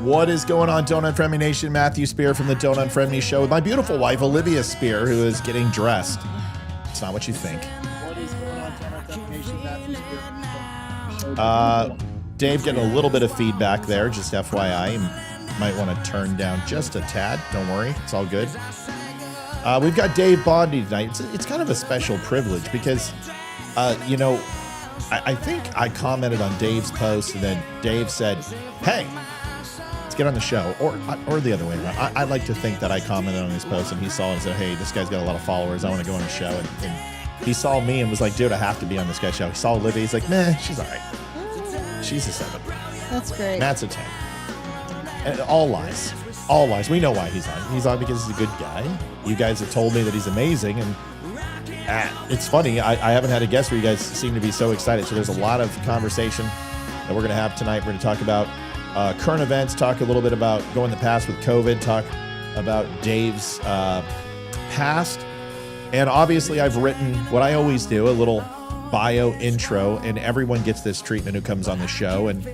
What is going on, Don't Unfriend Me Nation? Matthew Spear from the Don't Unfriend Me Show with my beautiful wife, Olivia Spear, who is getting dressed. It's not what you think. What is going on, Don't Unfriend Me Nation? Matthew Spear. Dave getting a little bit of feedback there, just FYI. You might want to turn down just a tad. Don't worry, it's all good. We've got Dave Bondy tonight. It's kind of a special privilege because, you know, I think I commented on Dave's post and then Dave said, hey, let's get on the show, or the other way around. I'd like to think that I commented on his post and he saw and said, hey, this guy's got a lot of followers. I want to go on the show. And he saw me and was like, dude, I have to be on this guy's show. He saw Olivia. He's like, meh, she's all right. She's a 7. That's great. Matt's a 10. And all lies. All lies. We know why he's on. He's on because he's a good guy. You guys have told me that he's amazing. And it's funny. I haven't had a guest where you guys seem to be so excited. So there's a lot of conversation that we're going to have tonight. We're going to talk about current events, talk a little bit about going the past with COVID, talk about Dave's past. And obviously I've written what I always do, a little bio intro, and everyone gets this treatment who comes on the show. And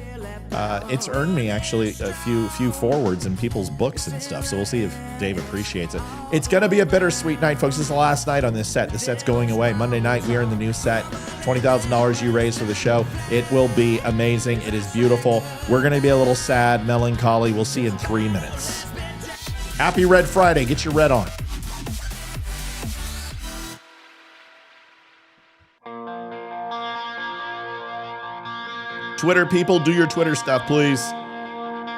it's earned me actually a few forwards in people's books and stuff. So we'll see if Dave appreciates it. It's going to be a bittersweet night, folks. This is the last night on this set. The set's going away. Monday night, we are in the new set. $20,000 you raised for the show. It will be amazing. It is beautiful. We're going to be a little sad, melancholy. We'll see you in 3 minutes. Happy Red Friday. Get your red on. Twitter people, do your Twitter stuff, please.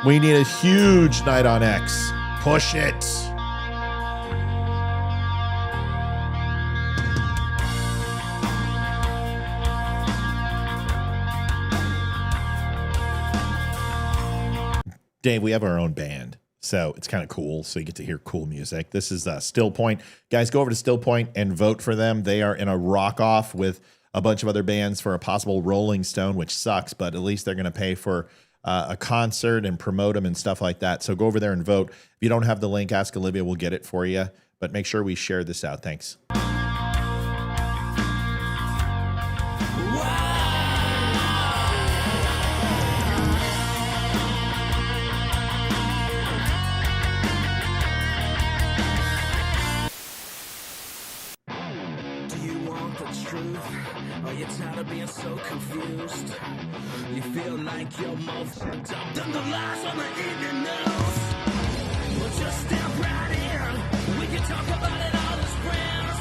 We need a huge night on X. Push it. Dave, we have our own band, so it's kind of cool. So you get to hear cool music. This is Still Point. Guys, go over to Still Point and vote for them. They are in a rock-off with a bunch of other bands for a possible Rolling Stone, which sucks, but at least they're going to pay for a concert and promote them and stuff like that. So go over there and vote. If you don't have the link, ask Olivia. We'll get it for you. But make sure we share this out. Thanks. You're tired of being so confused. You feel like you're more fucked up than the lies on the evening news. Well, just step right in. We can talk about it all as friends.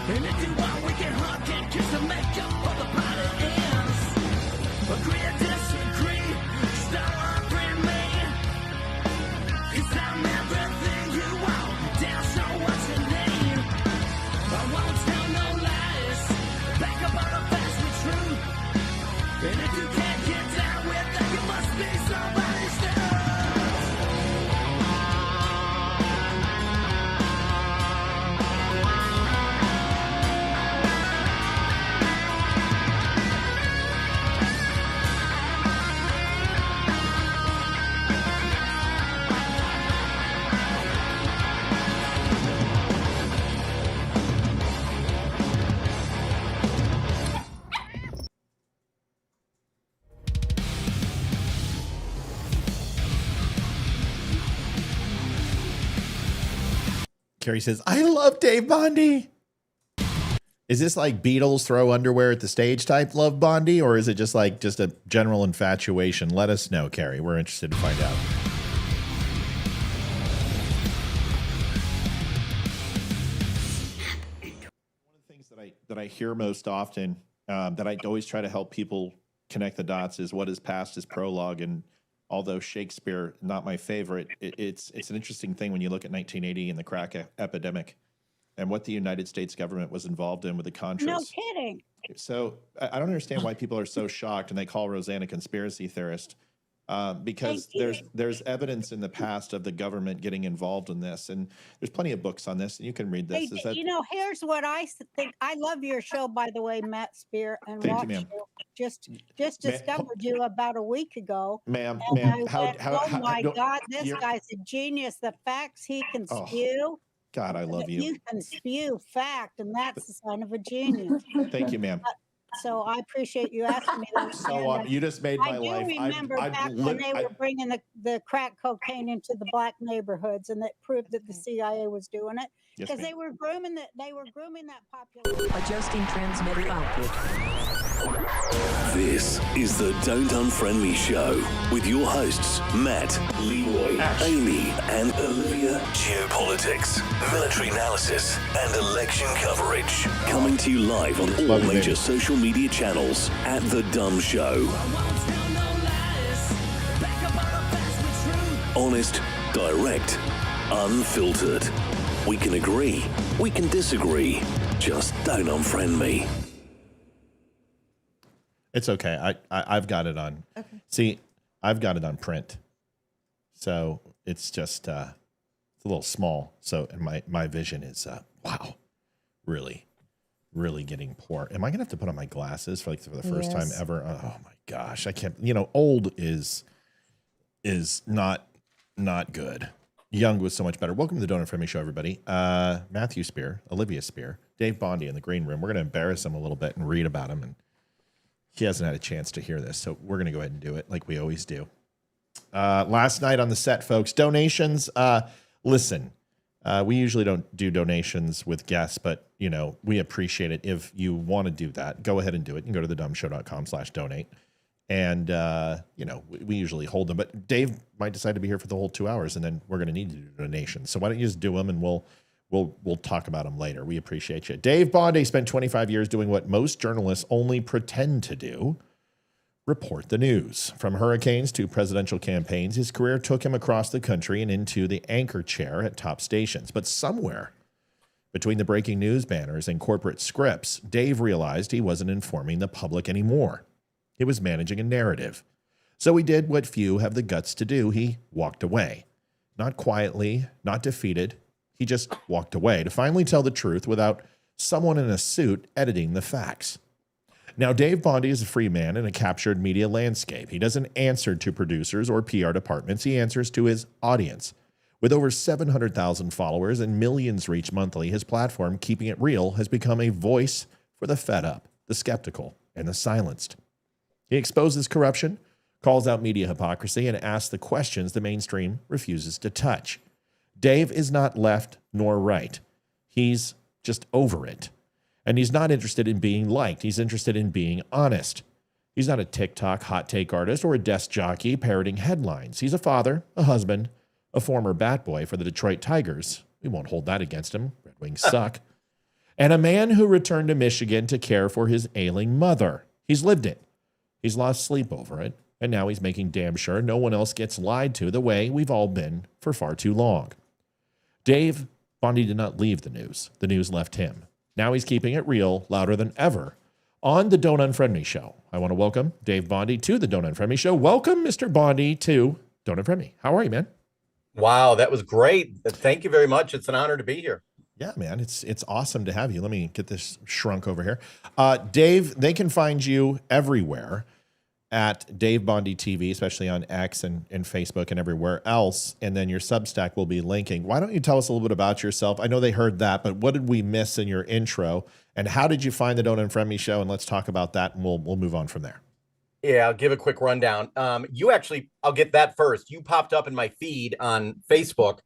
And if you want, we can hug and kiss and make up for the party ends. Agree or disagree, stop arguing me. 'Cause I'm everything you want. Damn, show what you need. I won't tell no lies. Back up on the facts with truth. And if you can't get down with that, you must be somebody's dad. Carrie says, I love Dave Bondy. Is this like Beatles throw underwear at the stage type love Bondy, or is it just like just a general infatuation? Let us know, Carrie. We're interested to find out. One of the things that I hear most often, that I always try to help people connect the dots, is what is past is prologue. And although Shakespeare, not my favorite, it's an interesting thing when you look at 1980 and the crack epidemic and what the United States government was involved in with the Contras. No kidding. So I don't understand why people are so shocked and they call Roseanne a conspiracy theorist. Because there's evidence in the past of the government getting involved in this, and there's plenty of books on this, and you can read this. Hey, you know, here's what I think. I love your show, by the way, Matt Spear, and Thank you, watched ma'am. you. Just discovered you about a week ago. Ma'am, And I how, went, how, oh my no, God, this you're- guy's a genius. The facts he can Oh, spew. God, I love you. You can spew fact, and that's the sign of a genius. Thank you, ma'am. So I appreciate you asking me that. So And, you just made I my do life. remember back when they were bringing the crack cocaine into the black neighborhoods, and that proved that the CIA was doing it Yes, because ma'am. they were grooming that population. Adjusting transmitter output. This is the Don't Unfriend Me Show with your hosts, Matt, Leroy, Amy, and Olivia. Geopolitics, military analysis, and election coverage. Coming to you live on all major social media channels at The Dumb Show. Honest, direct, unfiltered. We can agree, we can disagree. Just don't unfriend me. It's okay. I've got it on. Okay. See, I've got it on print, so it's just it's a little small. So and my vision is wow, really getting poor. Am I gonna have to put on my glasses for the first time ever? Oh my gosh, I can't. Old is not good. Young was so much better. Welcome to the Don't Unfriend Me Show, everybody. Matthew Spear, Olivia Spear, Dave Bondy in the green room. We're gonna embarrass him a little bit and read about him, and he hasn't had a chance to hear this, so we're going to go ahead and do it like we always do. Last night on the set, folks, donations. Listen, we usually don't do donations with guests, but, we appreciate it. If you want to do that, go ahead and do it. You can go to thedumbshow.com/donate. And, we usually hold them. But Dave might decide to be here for the whole 2 hours, and then we're going to need to do donations. So why don't you just do them, and we'll talk about them later. We appreciate you. Dave Bondy spent 25 years doing what most journalists only pretend to do: report the news. From hurricanes to presidential campaigns, his career took him across the country and into the anchor chair at top stations. But somewhere between the breaking news banners and corporate scripts, Dave realized he wasn't informing the public anymore. He was managing a narrative. So he did what few have the guts to do. He walked away. Not quietly, not defeated. He just walked away to finally tell the truth without someone in a suit editing the facts. Now, Dave Bondy is a free man in a captured media landscape. He doesn't answer to producers or PR departments. He answers to his audience. With over 700,000 followers and millions reached monthly, his platform, Keeping It Real, has become a voice for the fed up, the skeptical, and the silenced. He exposes corruption, calls out media hypocrisy, and asks the questions the mainstream refuses to touch. Dave is not left nor right. He's just over it. And he's not interested in being liked. He's interested in being honest. He's not a TikTok hot take artist or a desk jockey parroting headlines. He's a father, a husband, a former bat boy for the Detroit Tigers. We won't hold that against him. Red Wings suck. And a man who returned to Michigan to care for his ailing mother. He's lived it. He's lost sleep over it. And now he's making damn sure no one else gets lied to the way we've all been for far too long. Dave Bondy did not leave the news. The news left him. Now he's keeping it real, louder than ever, on the Don't Unfriend Me Show. I want to welcome Dave Bondy to the Don't Unfriend Me Show. Welcome, Mr. Bondy, to Don't Unfriend Me. How are you, man? Wow, that was great. Thank you very much. It's an honor to be here. Yeah, man, it's awesome to have you. Let me get this shrunk over here. Dave, they can find you everywhere at Dave Bondy TV, especially on X and Facebook and everywhere else. And then your Substack will be linking. Why don't you tell us a little bit about yourself? I know they heard that, but what did we miss in your intro? And how did you find the Don't Unfriend Me Show? And let's talk about that, and we'll move on from there. Yeah, I'll give a quick rundown. I'll get that first. You popped up in my feed on Facebook,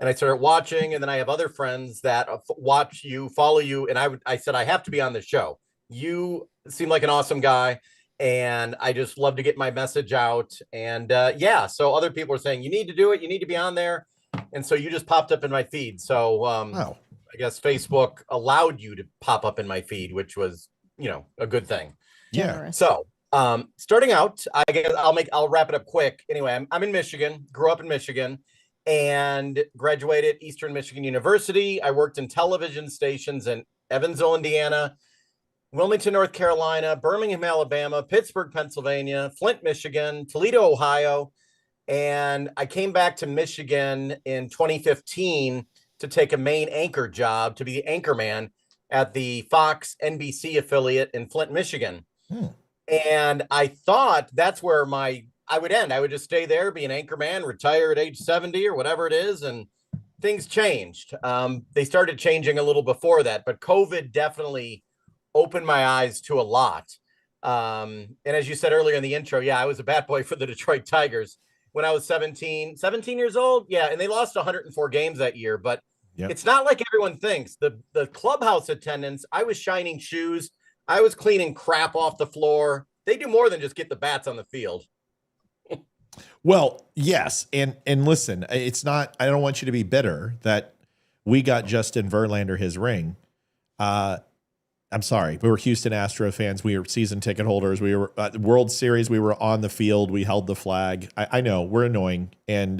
and I started watching, and then I have other friends that watch you, follow you, and I said, I have to be on the show. You seem like an awesome guy, and I just love to get my message out. And so other people are saying, you need to do it. You need to be on there. And so you just popped up in my feed. So Wow. I guess Facebook allowed you to pop up in my feed, which was, a good thing. Yeah. So starting out, I guess I'll wrap it up quick. Anyway, I'm in Michigan, grew up in Michigan, and graduated Eastern Michigan University. I worked in television stations in Evansville, Indiana, Wilmington, North Carolina, Birmingham, Alabama, Pittsburgh, Pennsylvania, Flint, Michigan, Toledo, Ohio. And I came back to Michigan in 2015 to take a main anchor job, to be the anchor man at the Fox NBC affiliate in Flint, Michigan. And I thought that's where I would end. I would just stay there, be an anchor man, retire at age 70 or whatever it is. And things changed. They started changing a little before that, but COVID definitely opened my eyes to a lot. And as you said earlier in the intro, yeah, I was a bat boy for the Detroit Tigers when I was 17 years old. Yeah. And they lost 104 games that year, but it's not like everyone thinks. The clubhouse attendance, I was shining shoes. I was cleaning crap off the floor. They do more than just get the bats on the field. Well, yes. And listen, it's not, I don't want you to be bitter that we got Justin Verlander his ring. I'm sorry. We were Houston Astro fans. We were season ticket holders. We were at the World Series. We were on the field. We held the flag. I know we're annoying. And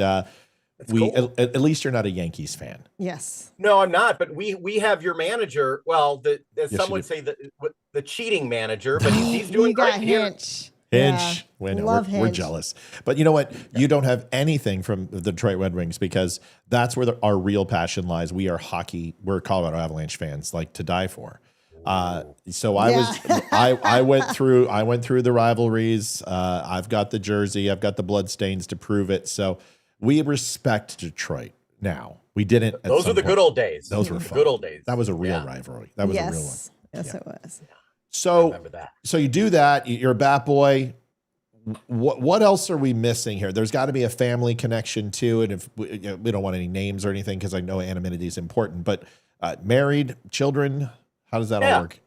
cool. At least you're not a Yankees fan. Yes. No, I'm not. But we have your manager. Well, some would say the cheating manager, but he's doing great here. Hinch. Hinch. Yeah. We're jealous. But you know what? You don't have anything from the Detroit Red Wings because that's where our real passion lies. We are hockey. We're Colorado Avalanche fans, like to die for. So I went through the rivalries. I've got the jersey. I've got the blood stains to prove it. So we respect Detroit now. We didn't. Those were the good old days. Those were fun. Good old days. That was a real rivalry. That was a real one. Yes, it was. So, remember that. So you do that. You're a bat boy. What else are we missing here? There's got to be a family connection too. And if we don't want any names or anything, because I know anonymity is important, but married, children, how does that all work?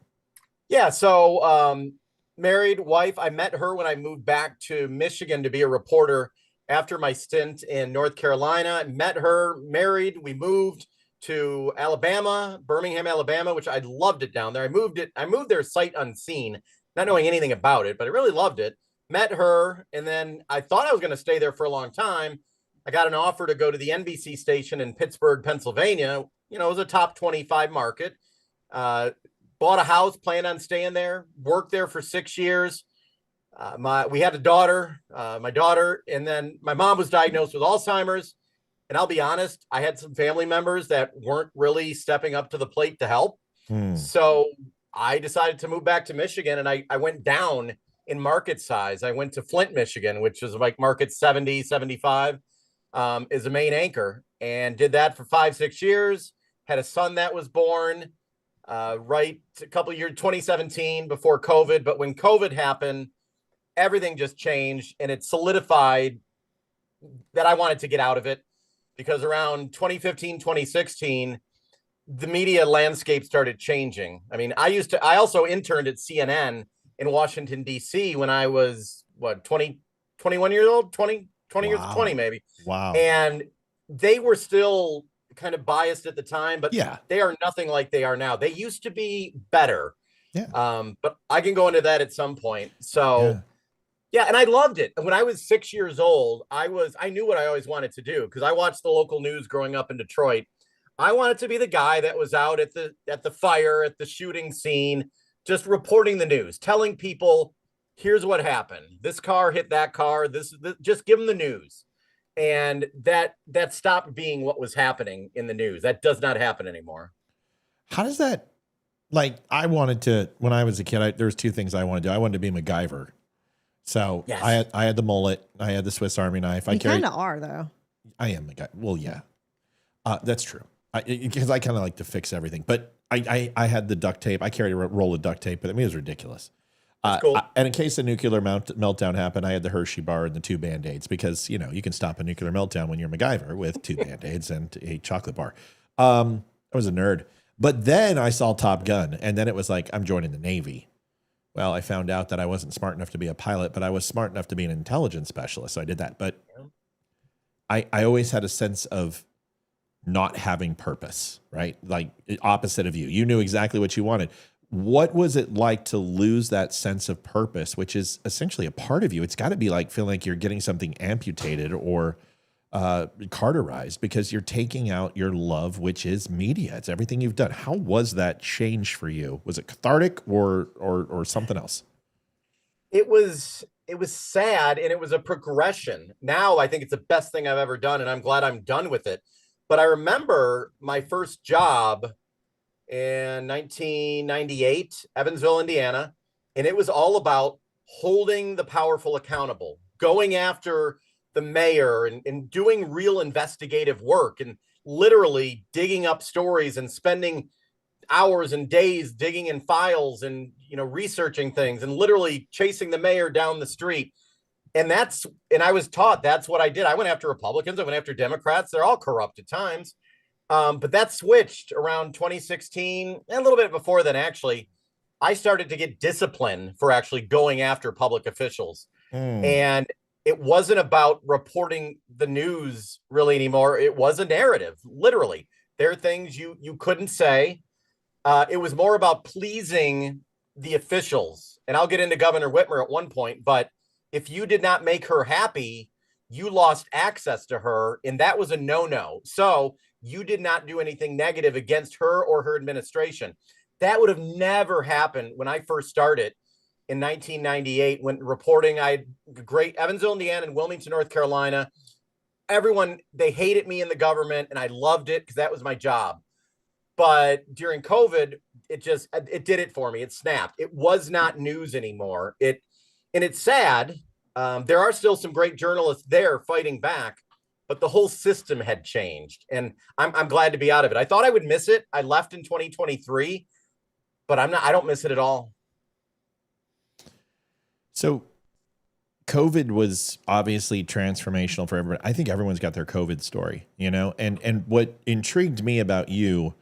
Yeah. So married, wife. I met her when I moved back to Michigan to be a reporter after my stint in North Carolina. Met her, married. We moved to Alabama, Birmingham, Alabama, which I loved it down there. I moved there sight unseen, not knowing anything about it, but I really loved it. Met her, and then I thought I was going to stay there for a long time. I got an offer to go to the NBC station in Pittsburgh, Pennsylvania. It was a top 25 market. Bought a house, planned on staying there, worked there for 6 years. We had a daughter, my daughter, and then my mom was diagnosed with Alzheimer's. And I'll be honest, I had some family members that weren't really stepping up to the plate to help. So I decided to move back to Michigan, and I went down in market size. I went to Flint, Michigan, which is like market 70, 75, is a main anchor, and did that for 5-6 years. Had a son that was born right a couple of years, 2017, before COVID. But when COVID happened, everything just changed, and it solidified that I wanted to get out of it, because around 2015, 2016, the media landscape started changing. I mean, I also interned at CNN in Washington, D.C. when I was, 21 years old, 20 years, 20 maybe. Wow. And they were still kind of biased at the time, but yeah, they are nothing like they are now. They used to be better. Yeah. But I can go into that at some point. So yeah, and I loved it. When I was 6 years old, I knew what I always wanted to do, because I watched the local news growing up in Detroit. I wanted to be the guy that was out at the fire, at the shooting scene, just reporting the news, telling people, here's what happened. This car hit that car. This just give them the news. And that stopped being what was happening in the news. That does not happen anymore. How does that, I wanted to, when I was a kid, there's two things I wanted to do. I wanted to be MacGyver. So yes. I had the mullet. I had the Swiss Army knife. You kind of are, though. I am MacGyver. Well, yeah, that's true. Because I kind of like to fix everything. But I had the duct tape. I carried a roll of duct tape, but I mean, it was ridiculous. Cool. And in case a nuclear meltdown happened, I had the Hershey bar and the 2 Band-Aids, because, you can stop a nuclear meltdown when you're MacGyver with 2 Band-Aids and a chocolate bar. I was a nerd. But then I saw Top Gun, and then it was like, I'm joining the Navy. Well, I found out that I wasn't smart enough to be a pilot, but I was smart enough to be an intelligence specialist. So I did that. But I always had a sense of not having purpose, right? Like opposite of you. You knew exactly what you wanted. What was it like to lose that sense of purpose, which is essentially a part of you? It's got to be like feeling like you're getting something amputated or carterized, because you're taking out your love, which is media. It's everything you've done. How was that change for you? Was it cathartic or something else? It was sad, and it was a progression. Now I think it's the best thing I've ever done, and I'm glad I'm done with it. But I remember my first job in 1998, Evansville, Indiana, and it was all about holding the powerful accountable, going after the mayor and doing real investigative work, and literally digging up stories and spending hours and days digging in files and, researching things and literally chasing the mayor down the street. And I was taught that's what I did. I went after Republicans. I went after Democrats. They're all corrupt at times. But that switched around 2016 and a little bit before then, actually. I started to get discipline for actually going after public officials. And it wasn't about reporting the news really anymore. It was a narrative, literally. There are things you couldn't say. It was more about pleasing the officials. And I'll get into Governor Whitmer at one point, but if you did not make her happy, you lost access to her, and that was a no-no. So you did not do anything negative against her or her administration. That would have never happened when I first started in 1998 when reporting. I had great Evansville, Indiana, and Wilmington, North Carolina. Everyone, they hated me in the government, and I loved it because that was my job. But during COVID, it did it for me. It snapped. It was not news anymore. And it's sad. There are still some great journalists there fighting back, but the whole system had changed, and I'm glad to be out of it. I thought I would miss it. I left in 2023, but I don't miss it at all. So COVID was obviously transformational for everyone. I think everyone's got their COVID story, and what intrigued me about you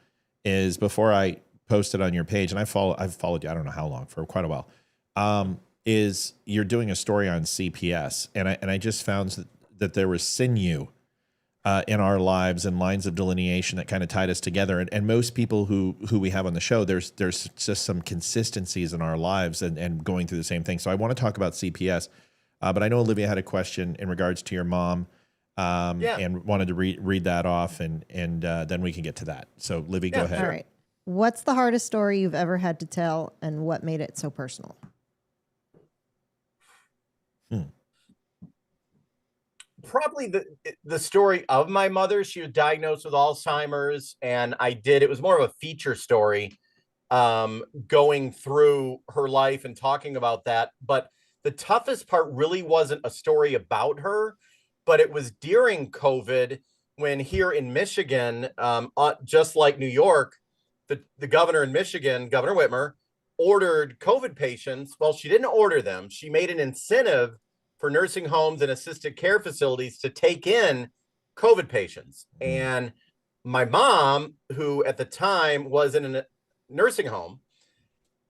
is before I posted on your page, and I've followed you, I don't know how long, for quite a while, is you're doing a story on CPS. And I just found that there was sinew in our lives and lines of delineation that kind of tied us together. And most people who we have on the show, there's just some consistencies in our lives and going through the same thing. So I want to talk about CPS, but I know Olivia had a question in regards to your mom, and wanted to read that off, and then we can get to that. So Livy, go ahead. All right. What's the hardest story you've ever had to tell, and what made it so personal? Probably the story of my mother. She was diagnosed with Alzheimer's, and it was more of a feature story, going through her life and talking about that. But the toughest part really wasn't a story about her, but it was during COVID when here in Michigan, just like New York, the governor in Michigan, Governor Whitmer, ordered COVID patients. Well, she didn't order them. She made an incentive for nursing homes and assisted care facilities to take in COVID patients. And my mom, who at the time was in a nursing home,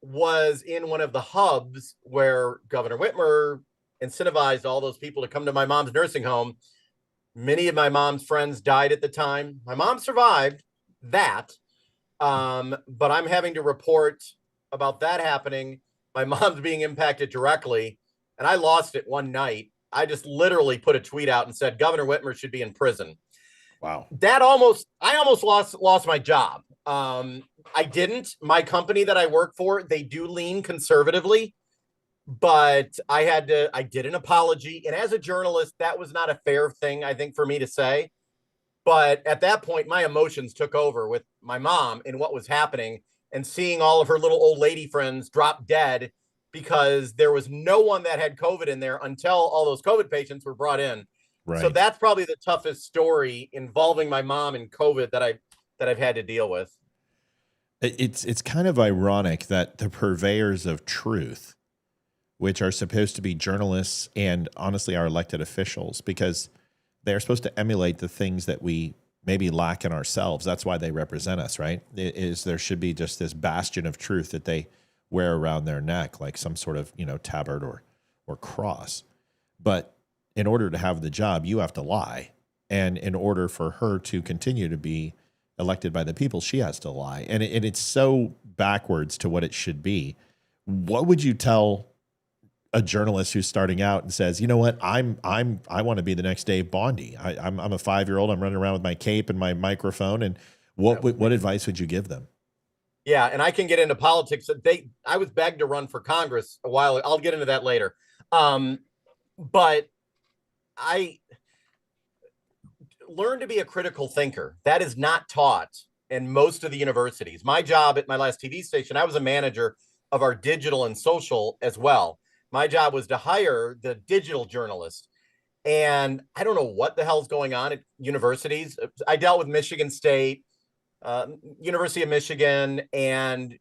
was in one of the hubs where Governor Whitmer incentivized all those people to come to my mom's nursing home. Many of my mom's friends died at the time. My mom survived that, but I'm having to report about that happening. My mom's being impacted directly. And I lost it one night. I just literally put a tweet out and said, Governor Whitmer should be in prison. Wow. I almost lost my job. I didn't. My company that I work for, they do lean conservatively, but I did an apology. And as a journalist, that was not a fair thing, I think, for me to say. But at that point, my emotions took over with my mom and what was happening, and seeing all of her little old lady friends drop dead because there was no one that had COVID in there until all those COVID patients were brought in. Right. So that's probably the toughest story involving my mom and COVID that I've had to deal with. It's kind of ironic that the purveyors of truth, which are supposed to be journalists and honestly our elected officials, because they're supposed to emulate the things that we maybe lack in ourselves. That's why they represent us, right? There should be just this bastion of truth that they wear around their neck, like some sort of, tabard or cross. But in order to have the job, you have to lie. And in order for her to continue to be elected by the people, she has to lie. And it's so backwards to what it should be. What would you tell a journalist who's starting out and says, you know what, I want to be the next Dave Bondy. I'm a 5-year-old. I'm running around with my cape and my microphone. And what advice would you give them? Yeah, and I can get into politics. I was begged to run for Congress a while. I'll get into that later. But I learned to be a critical thinker. That is not taught in most of the universities. My job at my last TV station, I was a manager of our digital and social as well. My job was to hire the digital journalist. And I don't know what the hell's going on at universities. I dealt with Michigan State, University of Michigan, and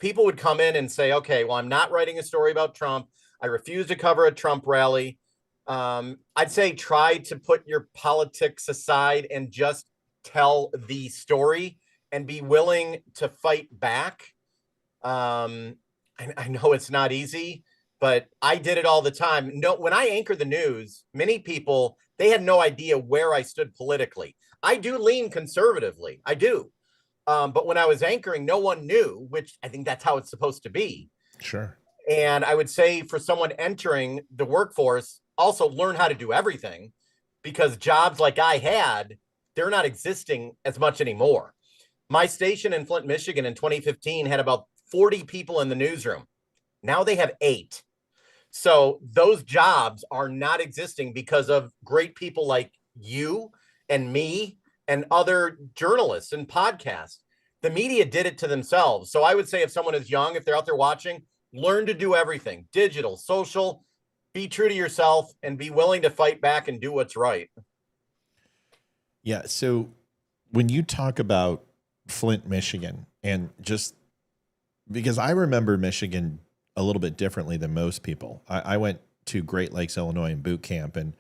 people would come in and say, okay, well, I'm not writing a story about Trump. I refuse to cover a Trump rally. I'd say try to put your politics aside and just tell the story and be willing to fight back. I know it's not easy, but I did it all the time. No, when I anchor the news, many people, they had no idea where I stood politically. I do lean conservatively. I do. But when I was anchoring, no one knew, which I think that's how it's supposed to be. Sure. And I would say for someone entering the workforce, also learn how to do everything, because jobs like I had, they're not existing as much anymore. My station in Flint, Michigan in 2015 had about 40 people in the newsroom. Now they have 8. So those jobs are not existing because of great people like you and me and other journalists and podcasts. The media did it to themselves. So I would say if someone is young, if they're out there watching, learn to do everything, digital, social, be true to yourself, and be willing to fight back and do what's right. Yeah. So when you talk about Flint, Michigan, and just because I remember Michigan a little bit differently than most people. I went to Great Lakes, Illinois in boot camp, and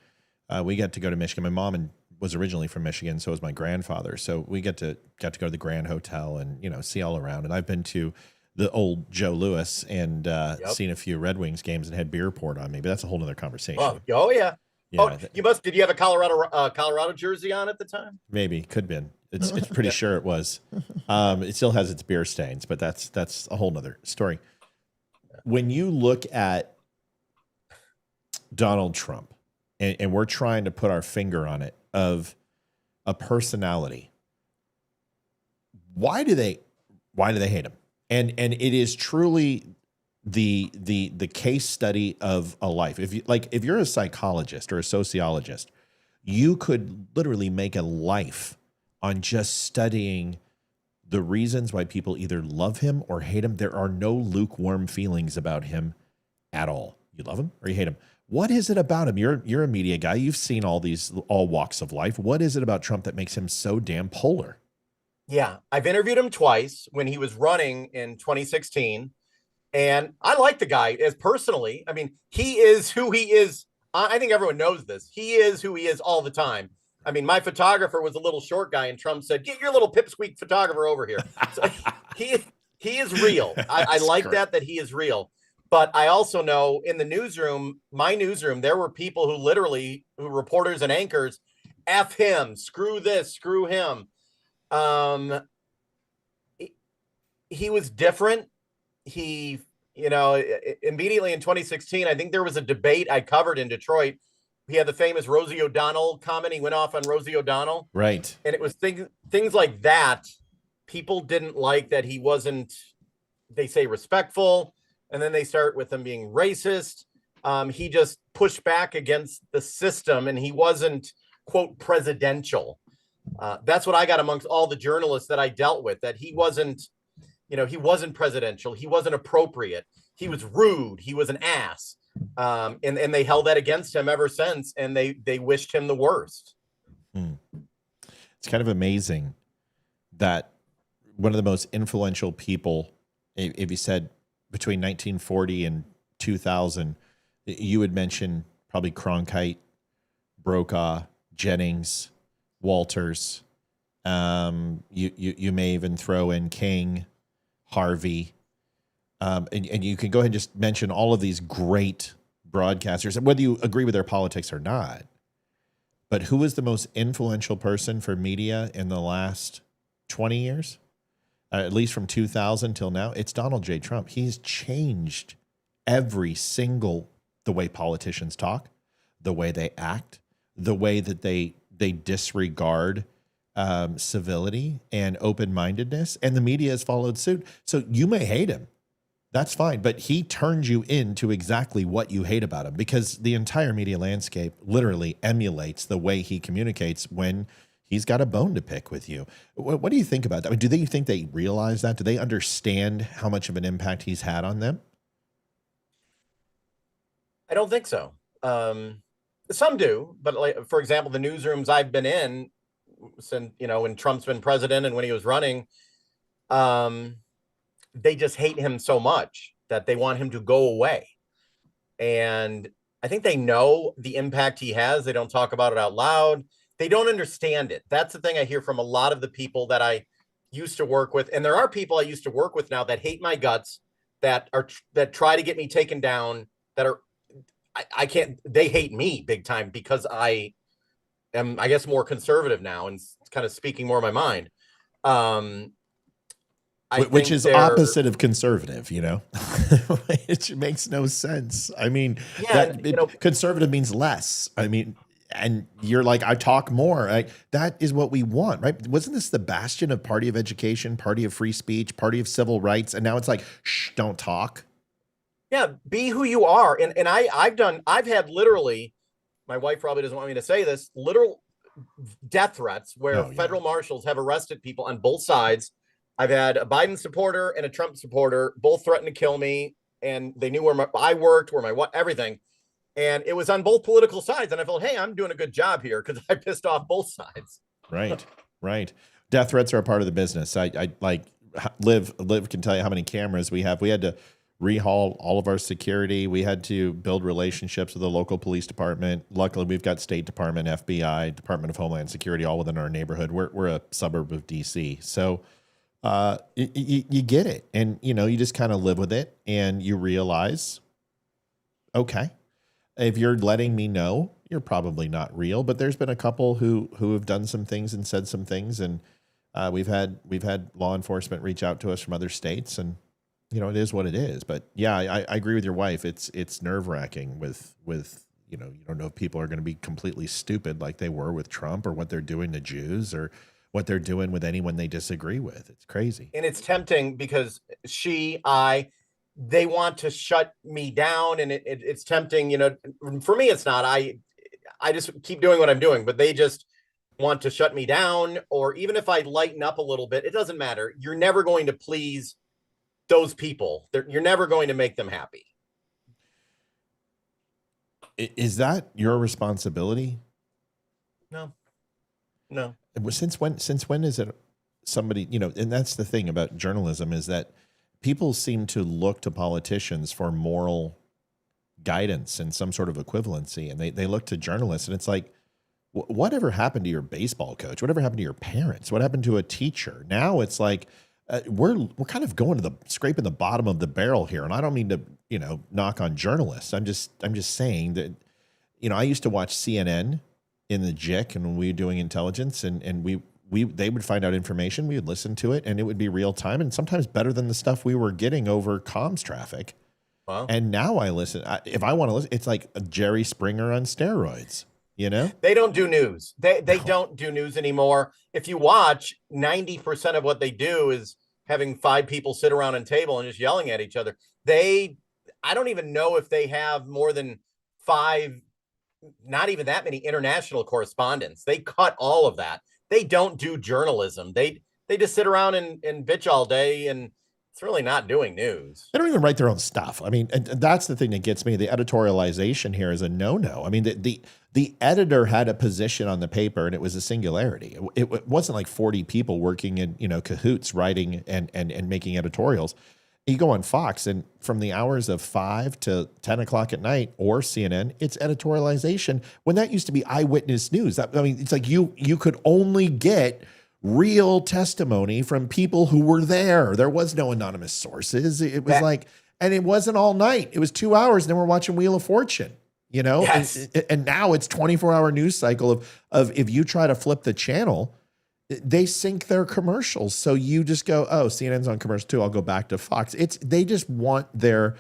we got to go to Michigan. My mom was originally from Michigan, so was my grandfather. So we got to go to the Grand Hotel and, you know, see all around. And I've been to the old Joe Louis and seen a few Red Wings games and had beer poured on me, but that's a whole nother conversation. Oh yeah. Yeah, Did you have a Colorado jersey on at the time? Maybe, could have been. It's pretty sure it was. It still has its beer stains, but that's a whole nother story. When you look at Donald Trump, and we're trying to put our finger on it, of a personality, why do they hate him? And it is truly the case study of a life. If you're a psychologist or a sociologist, you could literally make a life on just studying the reasons why people either love him or hate him. There are no lukewarm feelings about him at all. You love him or you hate him. What is it about him? You're a media guy. You've seen all walks of life. What is it about Trump that makes him so damn polar? Yeah, I've interviewed him twice when he was running in 2016. And I like the guy as personally. I mean, he is who he is. I think everyone knows this. He is who he is all the time. I mean, my photographer was a little short guy, and Trump said, "Get your little pipsqueak photographer over here." So he is real. I like that he is real. But I also know in the newsroom, my newsroom, there were people who reporters and anchors, F him, screw this, screw him. He was different. He, immediately in 2016, I think there was a debate I covered in Detroit. He had the famous Rosie O'Donnell comment. He went off on Rosie O'Donnell. Right. And it was things like that. People didn't like that he wasn't, they say, respectful. And then they start with him being racist. He just pushed back against the system, and he wasn't, quote, presidential. That's what I got amongst all the journalists that I dealt with, that he wasn't presidential. He wasn't appropriate. He was rude. He was an ass. And they held that against him ever since, and they wished him the worst. It's kind of amazing that one of the most influential people, if you said between 1940 and 2000, you would mention probably Cronkite, Brokaw, Jennings, Walters. You may even throw in King, Harvey. And you can go ahead and just mention all of these great broadcasters, whether you agree with their politics or not. But who is the most influential person for media in the last 20 years? At least from 2000 till now, it's Donald J. Trump. He's changed the way politicians talk, the way they act, the way that they disregard civility and open-mindedness, and the media has followed suit. So you may hate him. That's fine. But he turned you into exactly what you hate about him, because the entire media landscape literally emulates the way he communicates when he's got a bone to pick with you. What do you think about that? I mean, do they think they realize that? Do they understand how much of an impact he's had on them? I don't think so. Some do, but like, for example, the newsrooms I've been in, since, when Trump's been president and when he was running, they just hate him so much that they want him to go away. And I think they know the impact he has. They don't talk about it out loud. They don't understand it. That's the thing I hear from a lot of the people that I used to work with. And there are people I used to work with now that hate my guts, that try to get me taken down, I can't, they hate me big time because I am, I guess, more conservative now and kind of speaking more of my mind. Which is opposite of conservative, it makes no sense. I mean, conservative means less. I mean, and you're like, I talk more. Like, that is what we want, right? Wasn't this the bastion of party of education, party of free speech, party of civil rights? And now it's like, shh, don't talk. Yeah, be who you are. And I've had literally, my wife probably doesn't want me to say this, literal death threats where federal marshals have arrested people on both sides. I've had a Biden supporter and a Trump supporter, both threatened to kill me, and they knew where I worked, everything. And it was on both political sides. And I felt, hey, I'm doing a good job here because I pissed off both sides. Right. Death threats are a part of the business. I like Liv can tell you how many cameras we have. We had to rehaul all of our security. We had to build relationships with the local police department. Luckily, we've got State Department, FBI, Department of Homeland Security, all within our neighborhood. We're a suburb of DC. So you get it. And, you just kind of live with it and you realize, okay, if you're letting me know, you're probably not real. But there's been a couple who have done some things and said some things. And we've had law enforcement reach out to us from other states, and it is what it is. But yeah, I agree with your wife. It's nerve wracking with you don't know if people are going to be completely stupid like they were with Trump, or what they're doing to Jews, or what they're doing with anyone they disagree with. It's crazy. And it's tempting because they want to shut me down, and it's tempting, for me, it's not, I just keep doing what I'm doing, but they just want to shut me down. Or even if I lighten up a little bit, it doesn't matter. You're never going to please those people. You're never going to make them happy. Is that your responsibility? No. Since when is it somebody, and that's the thing about journalism, is that people seem to look to politicians for moral guidance and some sort of equivalency. And they look to journalists, and it's like, whatever happened to your baseball coach? Whatever happened to your parents? What happened to a teacher? Now it's like, we're kind of going to scraping the bottom of the barrel here. And I don't mean to, knock on journalists. I'm just saying that, I used to watch CNN in the JIC, and when we were doing intelligence, and they would find out information, we would listen to it, and it would be real time, and sometimes better than the stuff we were getting over comms traffic. Wow. And now I listen. If I want to listen, it's like a Jerry Springer on steroids. They don't do news. They don't do news anymore. If you watch, 90% of what they do is having 5 people sit around a table and just yelling at each other. I don't even know if they have more than 5, not even that many international correspondents. They cut all of that. They don't do journalism. They just sit around and bitch all day, and it's really not doing news. They don't even write their own stuff. I mean, and that's the thing that gets me. The editorialization here is a no-no. I mean, the editor had a position on the paper, and it was a singularity. It wasn't like 40 people working in, cahoots, writing and making editorials. You go on Fox, and from the hours of 5 to 10 o'clock at night, or CNN, it's editorialization, when that used to be eyewitness news. It's like you could only get real testimony from people who were there. There was no anonymous sources. It was and it wasn't all night. It was 2 hours, and then we're watching Wheel of Fortune, Yes. And now it's 24-hour news cycle of if you try to flip the channel, they sync their commercials. So you just go, oh, CNN's on commercial too, I'll go back to Fox. They just want their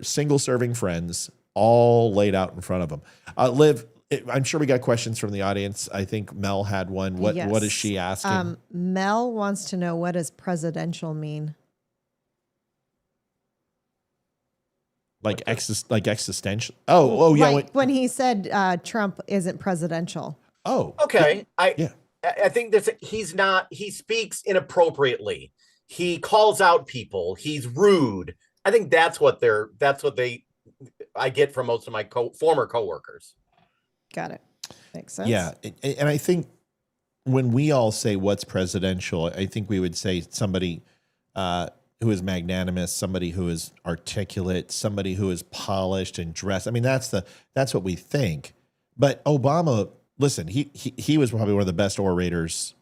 single serving friends all laid out in front of them. Liv, I'm sure we got questions from the audience. I think Mel had one. What is she asking? Mel wants to know, what does presidential mean? Like existential. Oh yeah. Like when he said Trump isn't presidential. Oh, okay. Yeah. I think he speaks inappropriately. He calls out people. He's rude. I think that's what I get from most of my former coworkers. Got it. Makes sense. Yeah. And I think when we all say what's presidential, I think we would say somebody who is magnanimous, somebody who is articulate, somebody who is polished and dressed. I mean, that's what we think. But Obama, listen, he was probably one of the best orators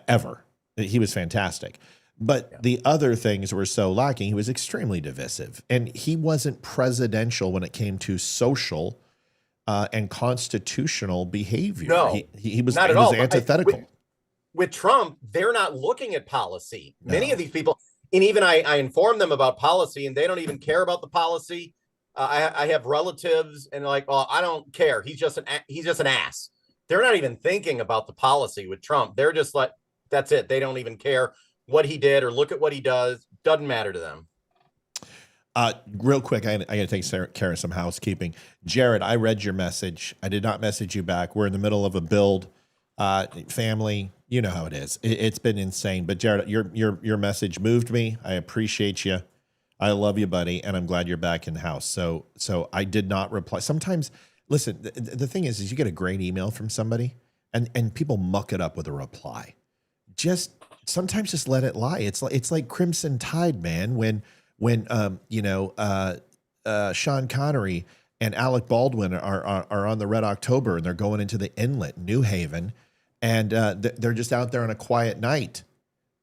ever. He was fantastic. But the other things were so lacking. He was extremely divisive, and he wasn't presidential when it came to social and constitutional behavior. No, he was not at he was all. antithetical. With Trump, they're not looking at policy. Many of these people, and even I inform them about policy, and they don't even care about the policy. I have relatives, and they're like, "Oh, I don't care. He's just an ass." They're not even thinking about the policy with Trump. They're just like, that's it. They don't even care what he did or look at what he does. Doesn't matter to them. Real quick, I got to take care of some housekeeping. Jared, I read your message. I did not message you back. We're in the middle of a build. Family, you know how it is. It's been insane. But Jared, your message moved me. I appreciate you. I love you, buddy, and I'm glad you're back in the house. So I did not reply. Sometimes, listen, the thing is you get a great email from somebody, and people muck it up with a reply. Sometimes just let it lie. It's like Crimson Tide, man. When Sean Connery and Alec Baldwin are on the Red October and they're going into the inlet, New Haven, and they're just out there on a quiet night,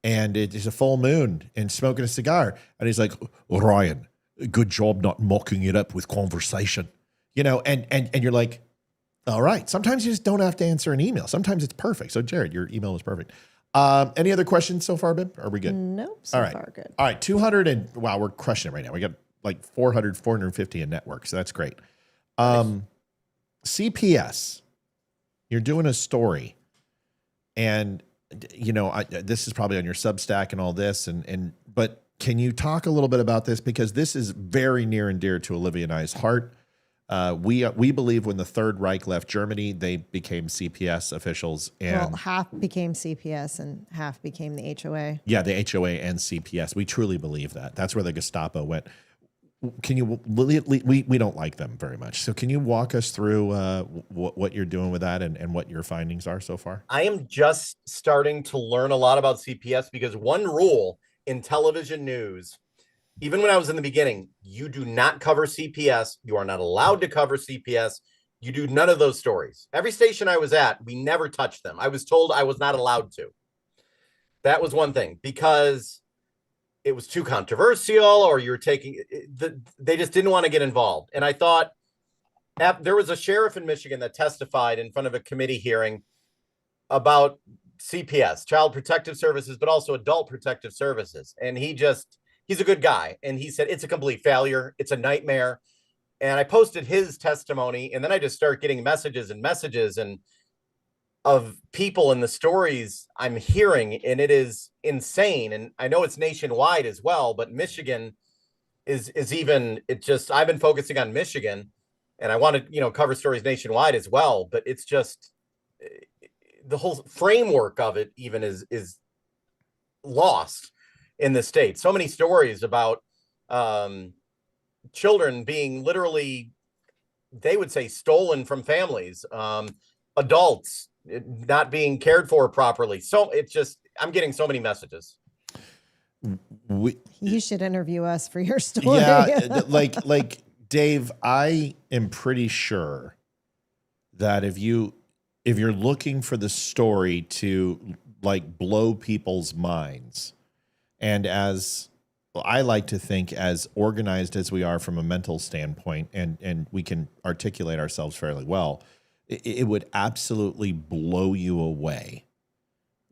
and it's a full moon and smoking a cigar, and he's like, Ryan, good job not mocking it up with conversation, and you're like, all right. Sometimes you just don't have to answer an email. Sometimes it's perfect. So Jared, your email was perfect. Any other questions so far, Bib? Are we good? Nope. All right. Far good. All right. 200 and wow, we're crushing it right now. We got like 450 in network. So that's great. CPS, you're doing a story, and this is probably on your Substack and all this, but can you talk a little bit about this? Because this is very near and dear to Olivia and I's heart. We believe when the Third Reich left Germany, they became CPS officials, and half became CPS and half became the HOA. Yeah, the HOA and CPS. We truly believe that. That's where the Gestapo went. Can you? We don't like them very much. So can you walk us through what you're doing with that and what your findings are so far? I am just starting to learn a lot about CPS because one rule in television news, even when I was in the beginning, you do not cover CPS. You are not allowed to cover CPS. You do none of those stories. Every station I was at, we never touched them. I was told I was not allowed to. That was one thing, because it was too controversial, or you're they just didn't want to get involved. And I thought, there was a sheriff in Michigan that testified in front of a committee hearing about CPS, Child Protective Services, but also Adult Protective Services. And he's a good guy. And he said, it's a complete failure. It's a nightmare. And I posted his testimony, and then I just start getting messages and of people and the stories I'm hearing, and it is insane. And I know it's nationwide as well, but Michigan is even, I've been focusing on Michigan, and I want to, cover stories nationwide as well, but it's just, the whole framework of it even is lost in the state. So many stories about children being literally, they would say, stolen from families, adults not being cared for properly. So it's just, I'm getting so many messages. You should interview us for your story. Yeah, like Dave, I am pretty sure that if you're looking for the story to like blow people's minds, and as I like to think, as organized as we are from a mental standpoint, and we can articulate ourselves fairly well, it would absolutely blow you away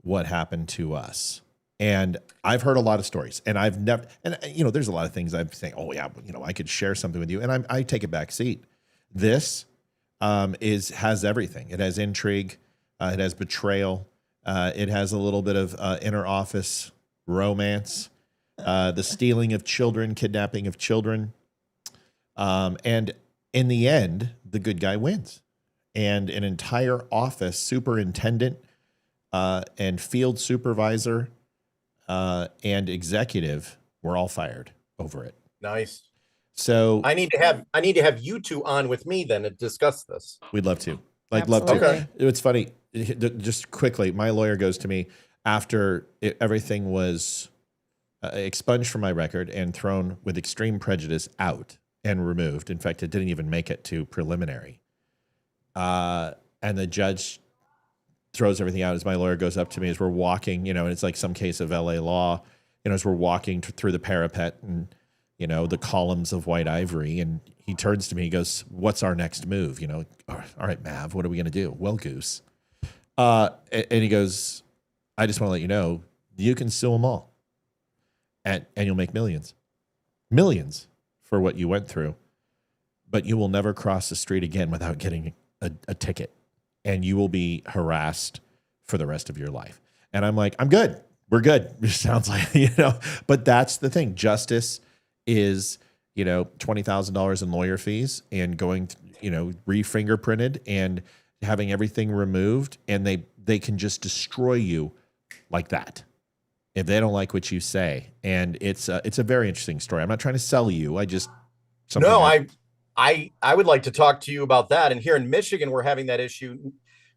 what happened to us. And I've heard a lot of stories, and I've never, and there's a lot of things I'm saying, oh yeah, I could share something with you, and I take a back seat. This has everything. It has intrigue, it has betrayal, it has a little bit of inner office romance, the stealing of children, kidnapping of children, and in the end, the good guy wins. And an entire office superintendent and field supervisor and executive were all fired over it. Nice. So I need to have you two on with me then to discuss this. We'd love to. Absolutely. Love to. Okay. It's funny. just quickly, my lawyer goes to me after everything was expunged from my record and thrown with extreme prejudice out and removed. In fact, it didn't even make it to preliminary. And the judge throws everything out as my lawyer goes up to me as we're walking, and it's like some case of LA law, as we're walking through the parapet and, the columns of white ivory. And he turns to me, he goes, "What's our next move?" All right, Mav, what are we going to do? Well, Goose. And he goes, "I just want to let you know, you can sue them all. And you'll make millions for what you went through, but you will never cross the street again without getting a ticket, and you will be harassed for the rest of your life." And I'm like, "I'm good. We're good." It sounds like, but that's the thing. Justice is, $20,000 in lawyer fees and going, re-fingerprinted and having everything removed, and they can just destroy you like that if they don't like what you say. And it's a very interesting story. I'm not trying to sell you. I would like to talk to you about that. And here in Michigan, we're having that issue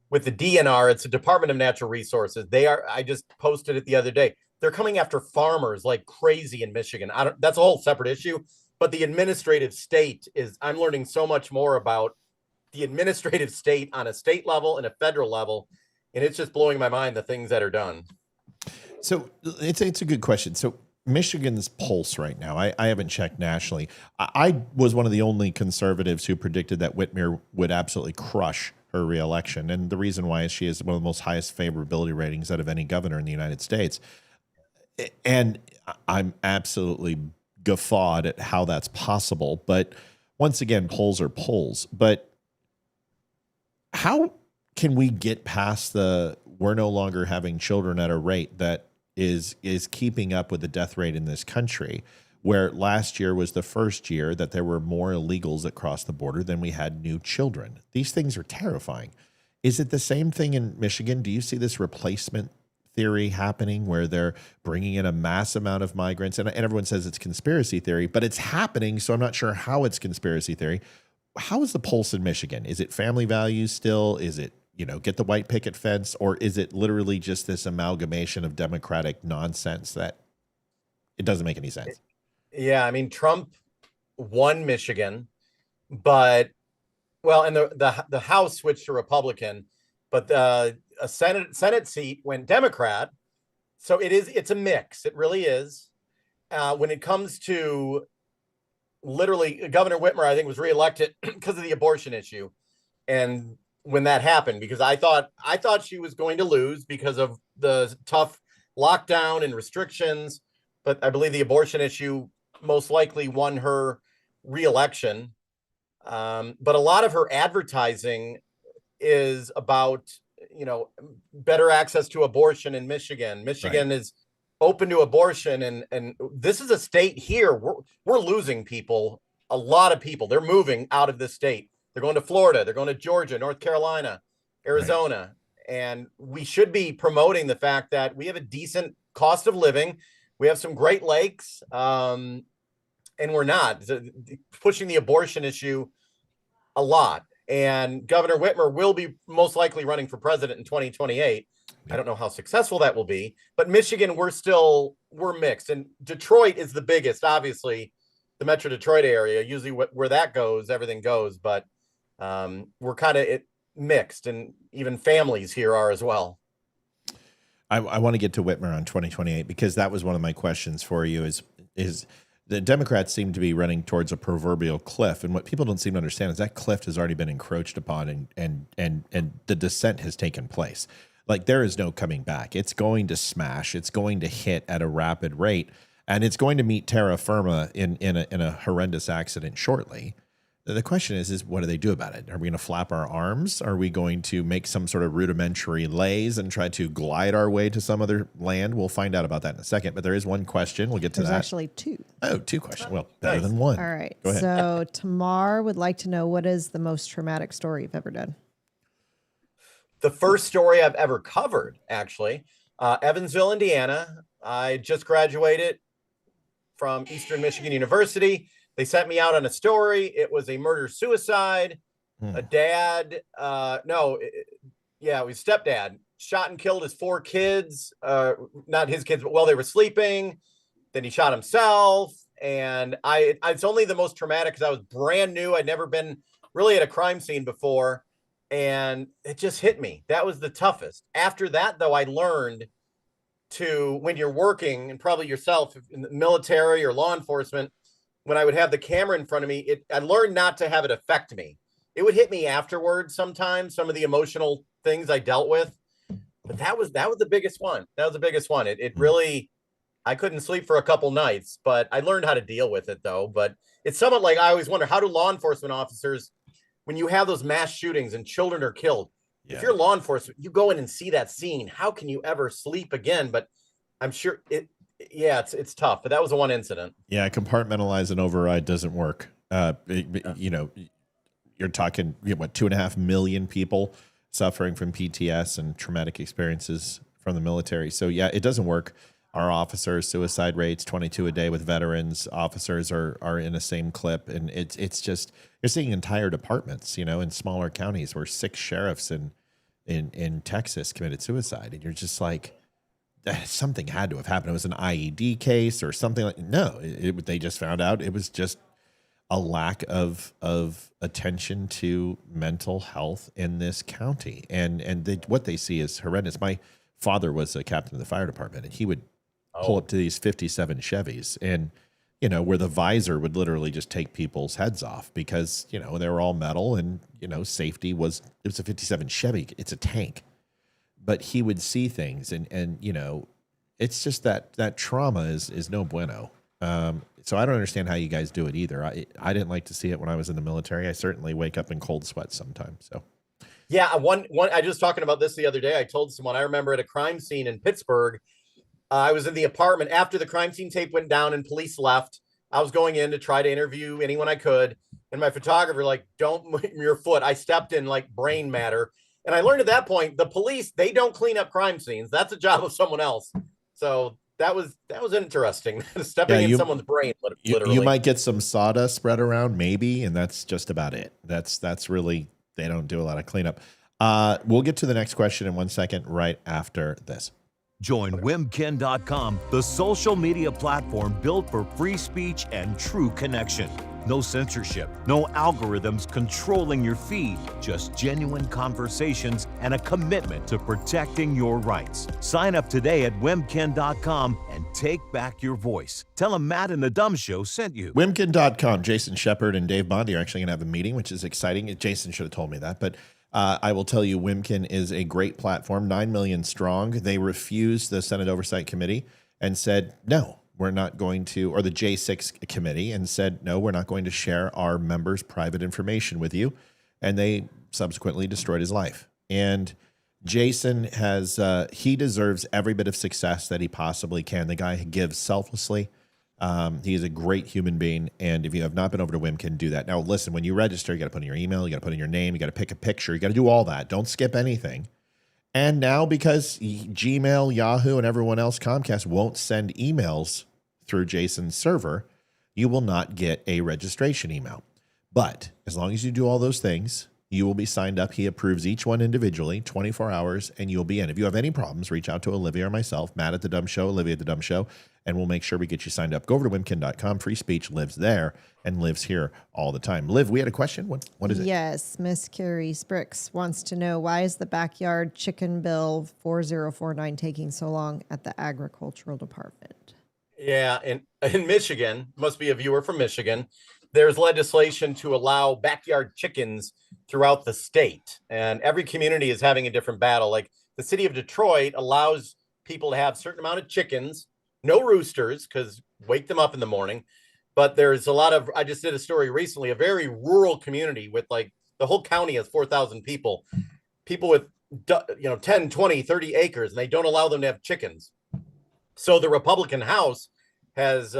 with the DNR. It's the Department of Natural Resources. I just posted it the other day. They're coming after farmers like crazy in Michigan. That's a whole separate issue. But the administrative state I'm learning so much more about the administrative state on a state level and a federal level. And it's just blowing my mind, the things that are done. So it's a good question. So Michigan's pulse right now, I haven't checked nationally. I was one of the only conservatives who predicted that Whitmer would absolutely crush her reelection. And the reason why is she has one of the most highest favorability ratings out of any governor in the United States. And I'm absolutely guffawed at how that's possible. But once again, polls are polls. But how can we get past we're no longer having children at a rate that is keeping up with the death rate in this country, where last year was the first year that there were more illegals that crossed the border than we had new children? These things are terrifying. Is it the same thing in Michigan? Do you see this replacement theory happening where they're bringing in a mass amount of migrants? And everyone says it's conspiracy theory, but it's happening. So I'm not sure how it's conspiracy theory. How is the pulse in Michigan? Is it family values still? Is it, get the white picket fence? Or is it literally just this amalgamation of Democratic nonsense that it doesn't make any sense? Yeah, I mean, Trump won Michigan, and the House switched to Republican, but a Senate seat went Democrat. So it's a mix. It really is. When it comes to literally Governor Whitmer, I think, was reelected because of the abortion issue. And when that happened, because I thought she was going to lose because of the tough lockdown and restrictions, but I believe the abortion issue most likely won her reelection. But a lot of her advertising is about, better access to abortion in Michigan. Michigan right. is open to abortion. And this is a state here. We're losing people, a lot of people. They're moving out of this state. They're going to Florida. They're going to Georgia, North Carolina, Arizona. Right. And we should be promoting the fact that we have a decent cost of living. We have some great lakes. And we're not pushing the abortion issue a lot. And Governor Whitmer will be most likely running for president in 2028. I don't know how successful that will be, but Michigan, we're mixed. And Detroit is the biggest, obviously, the Metro Detroit area. Usually where that goes, everything goes. But we're kind of mixed, and even families here are as well. I want to get to Whitmer on 2028 because that was one of my questions for you is the Democrats seem to be running towards a proverbial cliff. And what people don't seem to understand is that cliff has already been encroached upon and the descent has taken place. Like, there is no coming back. It's going to smash. It's going to hit at a rapid rate, and it's going to meet terra firma in a horrendous accident shortly. The question is what do they do about it? Are we going to flap our arms? Are we going to make some sort of rudimentary lays and try to glide our way to some other land? We'll find out about that in a second. But there is one question. We'll get to that. There's actually two. Oh, two questions. Well, better than one. All right. Go ahead. So Tamar would like to know, what is the most traumatic story you've ever done? The first story I've ever covered, actually, Evansville, Indiana. I just graduated from Eastern Michigan University. They sent me out on a story. It was a murder-suicide. A dad, yeah, his stepdad shot and killed his 4 kids. Not his kids, but while they were sleeping. Then he shot himself. And it's only the most traumatic because I was brand new. I'd never been really at a crime scene before. And it just hit me. That was the toughest. After that, though, I learned to, when you're working, and probably yourself in the military or law enforcement, when I would have the camera in front of me, I learned not to have it affect me. It would hit me afterwards sometimes, some of the emotional things I dealt with. But that was the biggest one. That was the biggest one. It really, I couldn't sleep for a couple nights, but I learned how to deal with it though. But it's somewhat like, I always wonder, how do law enforcement officers, when you have those mass shootings and children are killed, if you're law enforcement, you go in and see that scene, how can you ever sleep again? But I'm sure it's tough. But that was the one incident. Yeah, compartmentalize and override doesn't work. You know, you're talking, what, 2.5 million people suffering from PTS and traumatic experiences from the military. So yeah, it doesn't work. Our officers, suicide rates 22 a day with veterans. Officers are in the same clip, and it's just, you're seeing entire departments, you know, in smaller counties where 6 sheriffs in Texas committed suicide, and you're just like, something had to have happened. It was an IED case or something like. No, they just found out it was just a lack of attention to mental health in this county, and what they see is horrendous. My father was a captain of the fire department, and he would pull up to these 57 Chevys, and you know, where the visor would literally just take people's heads off because, you know, they were all metal, and you know, safety was, it was a 57 Chevy, it's a tank. But he would see things, and you know, it's just that trauma is no bueno. So I don't understand how you guys do it either. I didn't like to see it when I was in the military. I certainly wake up in cold sweats sometimes. So yeah, one I was talking about this the other day. I told someone, I remember at a crime scene in Pittsburgh, I was in the apartment after the crime scene tape went down and police left. I was going in to try to interview anyone I could, and my photographer like, don't move your foot. I stepped in like brain matter. And I learned at that point, the police, they don't clean up crime scenes. That's a job of someone else. So that was interesting. Stepping in someone's brain, literally. You might get some sawdust spread around, maybe, and that's just about it. That's really, they don't do a lot of cleanup. We'll get to the next question in 1 second, right after this. Join wimkin.com, the social media platform built for free speech and true connection. No censorship, no algorithms controlling your feed, just genuine conversations and a commitment to protecting your rights. Sign up today at wimkin.com and take back your voice. Tell them Matt and the Dumb Show sent you. Wimkin.com. Jason Shepard and Dave Bondy are actually going to have a meeting, which is exciting. Jason should have told me that, but I will tell you, Wimkin is a great platform, 9 million strong. They refused the Senate Oversight Committee and said, no, we're not going to, or the J6 committee, and said, no, we're not going to share our members' private information with you. And they subsequently destroyed his life. And Jason has, he deserves every bit of success that he possibly can. The guy gives selflessly. He is a great human being. And if you have not been over to Wimkin, do that. Now, listen, when you register, you got to put in your email, you got to put in your name, you got to pick a picture, you got to do all that. Don't skip anything. And now, because Gmail, Yahoo, and everyone else, Comcast, won't send emails through Jason's server, you will not get a registration email. But as long as you do all those things, you will be signed up. He approves each one individually, 24 hours, and you'll be in. If you have any problems, reach out to Olivia or myself, Matt at The Dumb Show, Olivia at The Dumb Show, and we'll make sure we get you signed up. Go over to wimkin.com. Free speech lives there and lives here all the time. Liv, we had a question. What is it? Yes, Miss Carrie Spricks wants to know, why is the backyard chicken bill 4049 taking so long at the agricultural department? Yeah, in Michigan, must be a viewer from Michigan, there's legislation to allow backyard chickens throughout the state. And every community is having a different battle. Like the city of Detroit allows people to have a certain amount of chickens, no roosters, because wake them up in the morning. But there's a lot of, I just did a story recently, a very rural community with like the whole county has 4,000 people with, 10, 20, 30 acres, and they don't allow them to have chickens. So the Republican House has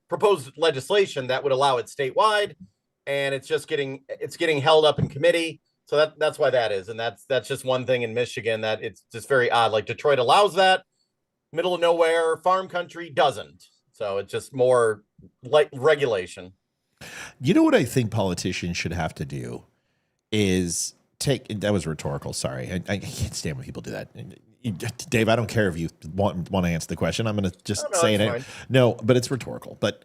proposed legislation that would allow it statewide, and it's getting held up in committee. So that's why that is. And that's just one thing in Michigan that it's just very odd. Like Detroit allows that, middle of nowhere, farm country doesn't. So it's just more like regulation. You know what I think politicians should have to do is that was rhetorical. Sorry. I can't stand when people do that. Dave, I don't care if you want to answer the question. I'm going to just say it. fine. No, but it's rhetorical. But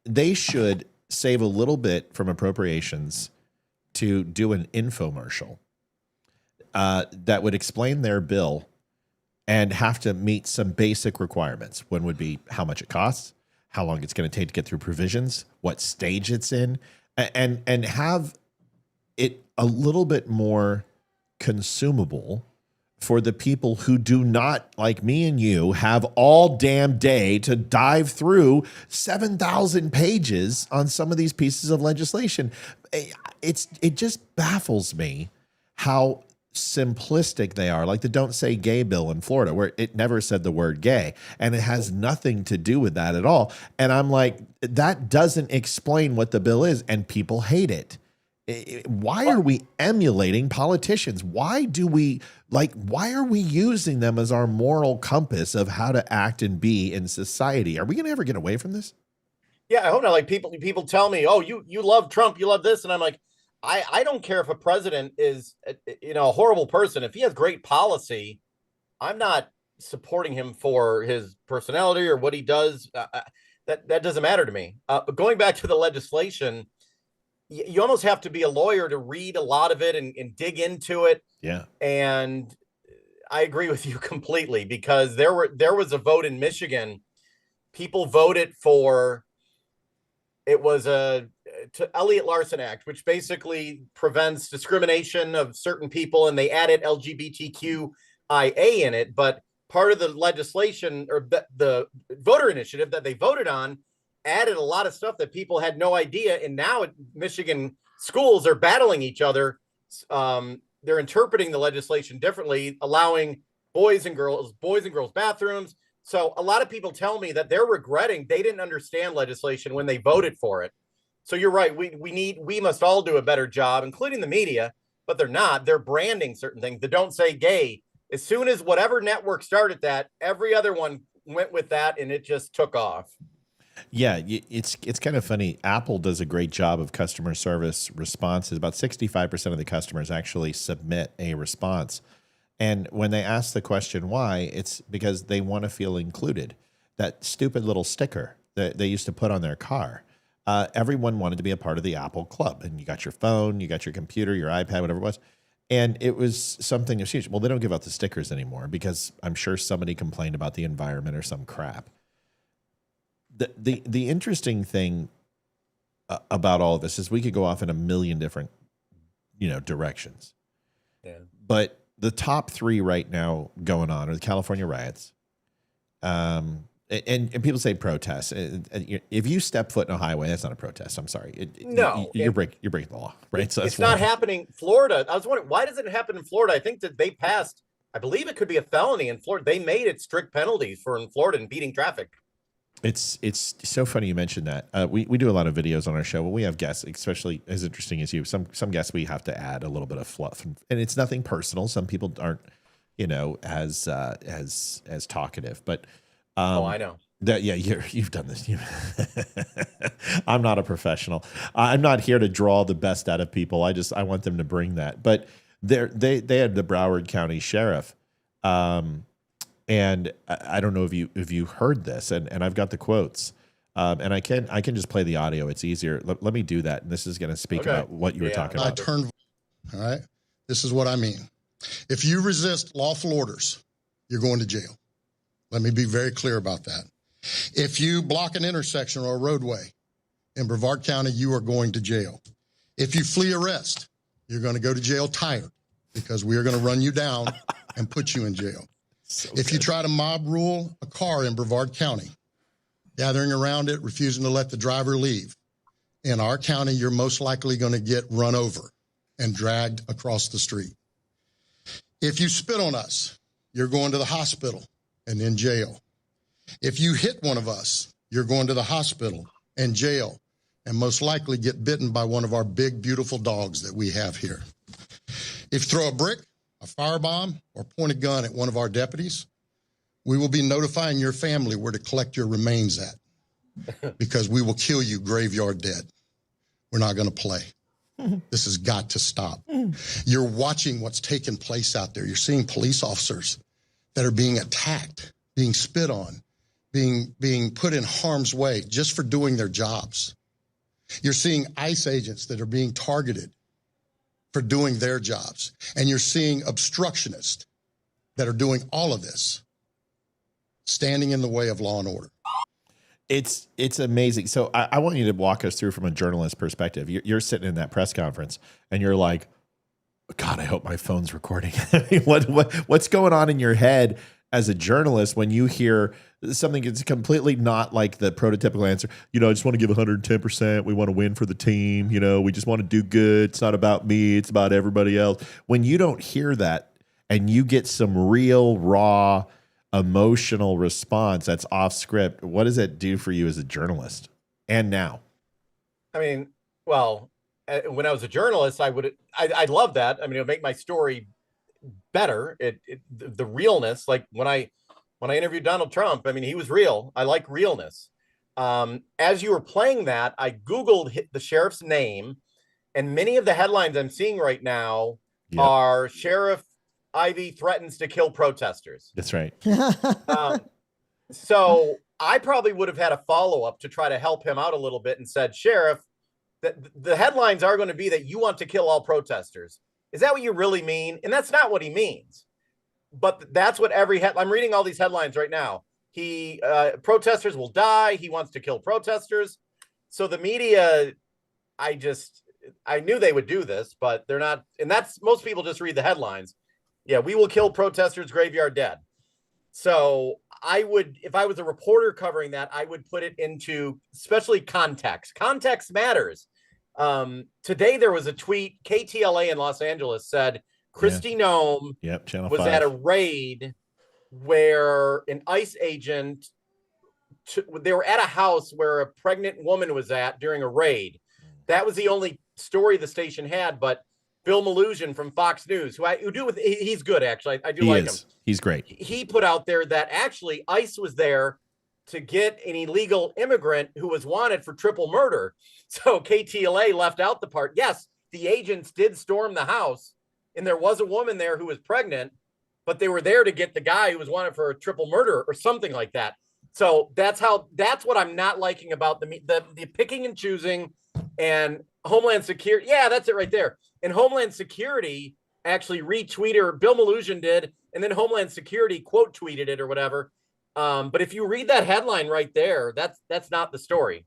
they should save a little bit from appropriations to do an infomercial that would explain their bill and have to meet some basic requirements. One would be how much it costs, how long it's going to take to get through provisions, what stage it's in, and have it a little bit more consumable for the people who do not, like me and you, have all damn day to dive through 7,000 pages on some of these pieces of legislation. It just baffles me how simplistic they are, like the Don't Say Gay bill in Florida, where it never said the word gay, and it has nothing to do with that at all. And I'm like, that doesn't explain what the bill is, and people hate it. Why are we emulating politicians? Why are we using them as our moral compass of how to act and be in society? Are we going to ever get away from this? Yeah, I hope not. Like people tell me, oh, you love Trump, you love this. And I'm like, I don't care if a president is, a horrible person. If he has great policy, I'm not supporting him for his personality or what he does. That doesn't matter to me. But going back to the legislation, you almost have to be a lawyer to read a lot of it and dig into it. Yeah. And I agree with you completely, because there was a vote in Michigan. People voted for, it was to Elliott Larson Act, which basically prevents discrimination of certain people, and they added LGBTQIA in it. But part of the legislation, or the voter initiative that they voted on, added a lot of stuff that people had no idea. And now Michigan schools are battling each other. They're interpreting the legislation differently, allowing boys and girls bathrooms. So a lot of people tell me that they're regretting they didn't understand legislation when they voted for it. So you're right. We must all do a better job, including the media, but they're not. They're branding certain things. They Don't Say Gay. As soon as whatever network started that, every other one went with that, and it just took off. Yeah, it's kind of funny. Apple does a great job of customer service responses. About 65% of the customers actually submit a response. And when they ask the question why, it's because they want to feel included. That stupid little sticker that they used to put on their car. Everyone wanted to be a part of the Apple Club. And you got your phone, you got your computer, your iPad, whatever it was. And it was something that's huge. Well, they don't give out the stickers anymore because I'm sure somebody complained about the environment or some crap. The interesting thing about all of this is we could go off in a million different, directions. Yeah. But the top three right now going on are the California riots. And people say protests. If you step foot in a highway, that's not a protest. I'm sorry. You're breaking the law, right? So it's not happening. Florida. I was wondering, why does it happen in Florida? I think that they passed, I believe it could be a felony in Florida. They made it strict penalties for in Florida and beating traffic. It's so funny you mentioned that. We do a lot of videos on our show. When we have guests, especially as interesting as you, some guests we have to add a little bit of fluff, and it's nothing personal. Some people aren't, as talkative, but I know that. Yeah, you've done this. I'm not a professional. I'm not here to draw the best out of people. I want them to bring that. But they had the Broward County Sheriff. And I don't know if you heard this, and I've got the quotes, and I can just play the audio. It's easier. Let me do that, and this is going to speak about what you were talking about. All right. This is what I mean. If you resist lawful orders, you're going to jail. Let me be very clear about that. If you block an intersection or a roadway in Brevard County, you are going to jail. If you flee arrest, you're going to go to jail tired, because we are going to run you down and put you in jail. If you try to mob rule a car in Brevard County, gathering around it, refusing to let the driver leave, in our county, you're most likely going to get run over and dragged across the street. If you spit on us, you're going to the hospital and in jail. If you hit one of us, you're going to the hospital and jail, and most likely get bitten by one of our big, beautiful dogs that we have here. If you throw a brick, a firebomb, or point a gun at one of our deputies, we will be notifying your family where to collect your remains at, because we will kill you graveyard dead. We're not going to play. This has got to stop. You're watching what's taking place out there. You're seeing police officers that are being attacked, being spit on, being put in harm's way just for doing their jobs. You're seeing ICE agents that are being targeted for doing their jobs. And you're seeing obstructionists that are doing all of this, standing in the way of law and order. It's amazing. So I want you to walk us through from a journalist perspective. You're sitting in that press conference and you're like, God, I hope my phone's recording. I mean, what's going on in your head as a journalist when you hear something that's completely not like the prototypical answer? I just want to give 110%. We want to win for the team. We just want to do good. It's not about me. It's about everybody else. When you don't hear that and you get some real raw emotional response that's off script, what does it do for you as a journalist? And now, I mean, well, when I was a journalist, I'd love that. I mean, it would make my story better. The realness, like when I interviewed Donald Trump, I mean, he was real. I like realness. As you were playing that, I Googled the sheriff's name, and many of the headlines I'm seeing right now are Sheriff Ivy threatens to kill protesters. That's right. So I probably would have had a follow-up to try to help him out a little bit and said, Sheriff, the headlines are going to be that you want to kill all protesters. Is that what you really mean? And that's not what he means. But that's what I'm reading all these headlines right now. Protesters will die. He wants to kill protesters. So the media, I knew they would do this, but they're not. And that's, most people just read the headlines. Yeah, we will kill protesters, graveyard dead. So if I was a reporter covering that, I would put it into especially context. Context matters. Today there was a tweet. KTLA in Los Angeles said Kristi Noem was 5. at a raid where an ICE agent, they were at a house where a pregnant woman was at during a raid. That was the only story the station had, but Bill Maloogian from Fox News, he's good, actually. I do like him. He's great. He put out there that actually ICE was there to get an illegal immigrant who was wanted for triple murder. So KTLA left out the part. Yes, the agents did storm the house, and there was a woman there who was pregnant, but they were there to get the guy who was wanted for a triple murder or something like that. So that's what I'm not liking about the picking and choosing. And Homeland Security, that's it right there. And Homeland Security actually retweeted, or Bill Maloogian did, and then Homeland Security quote tweeted it or whatever. But if you read that headline right there, that's not the story.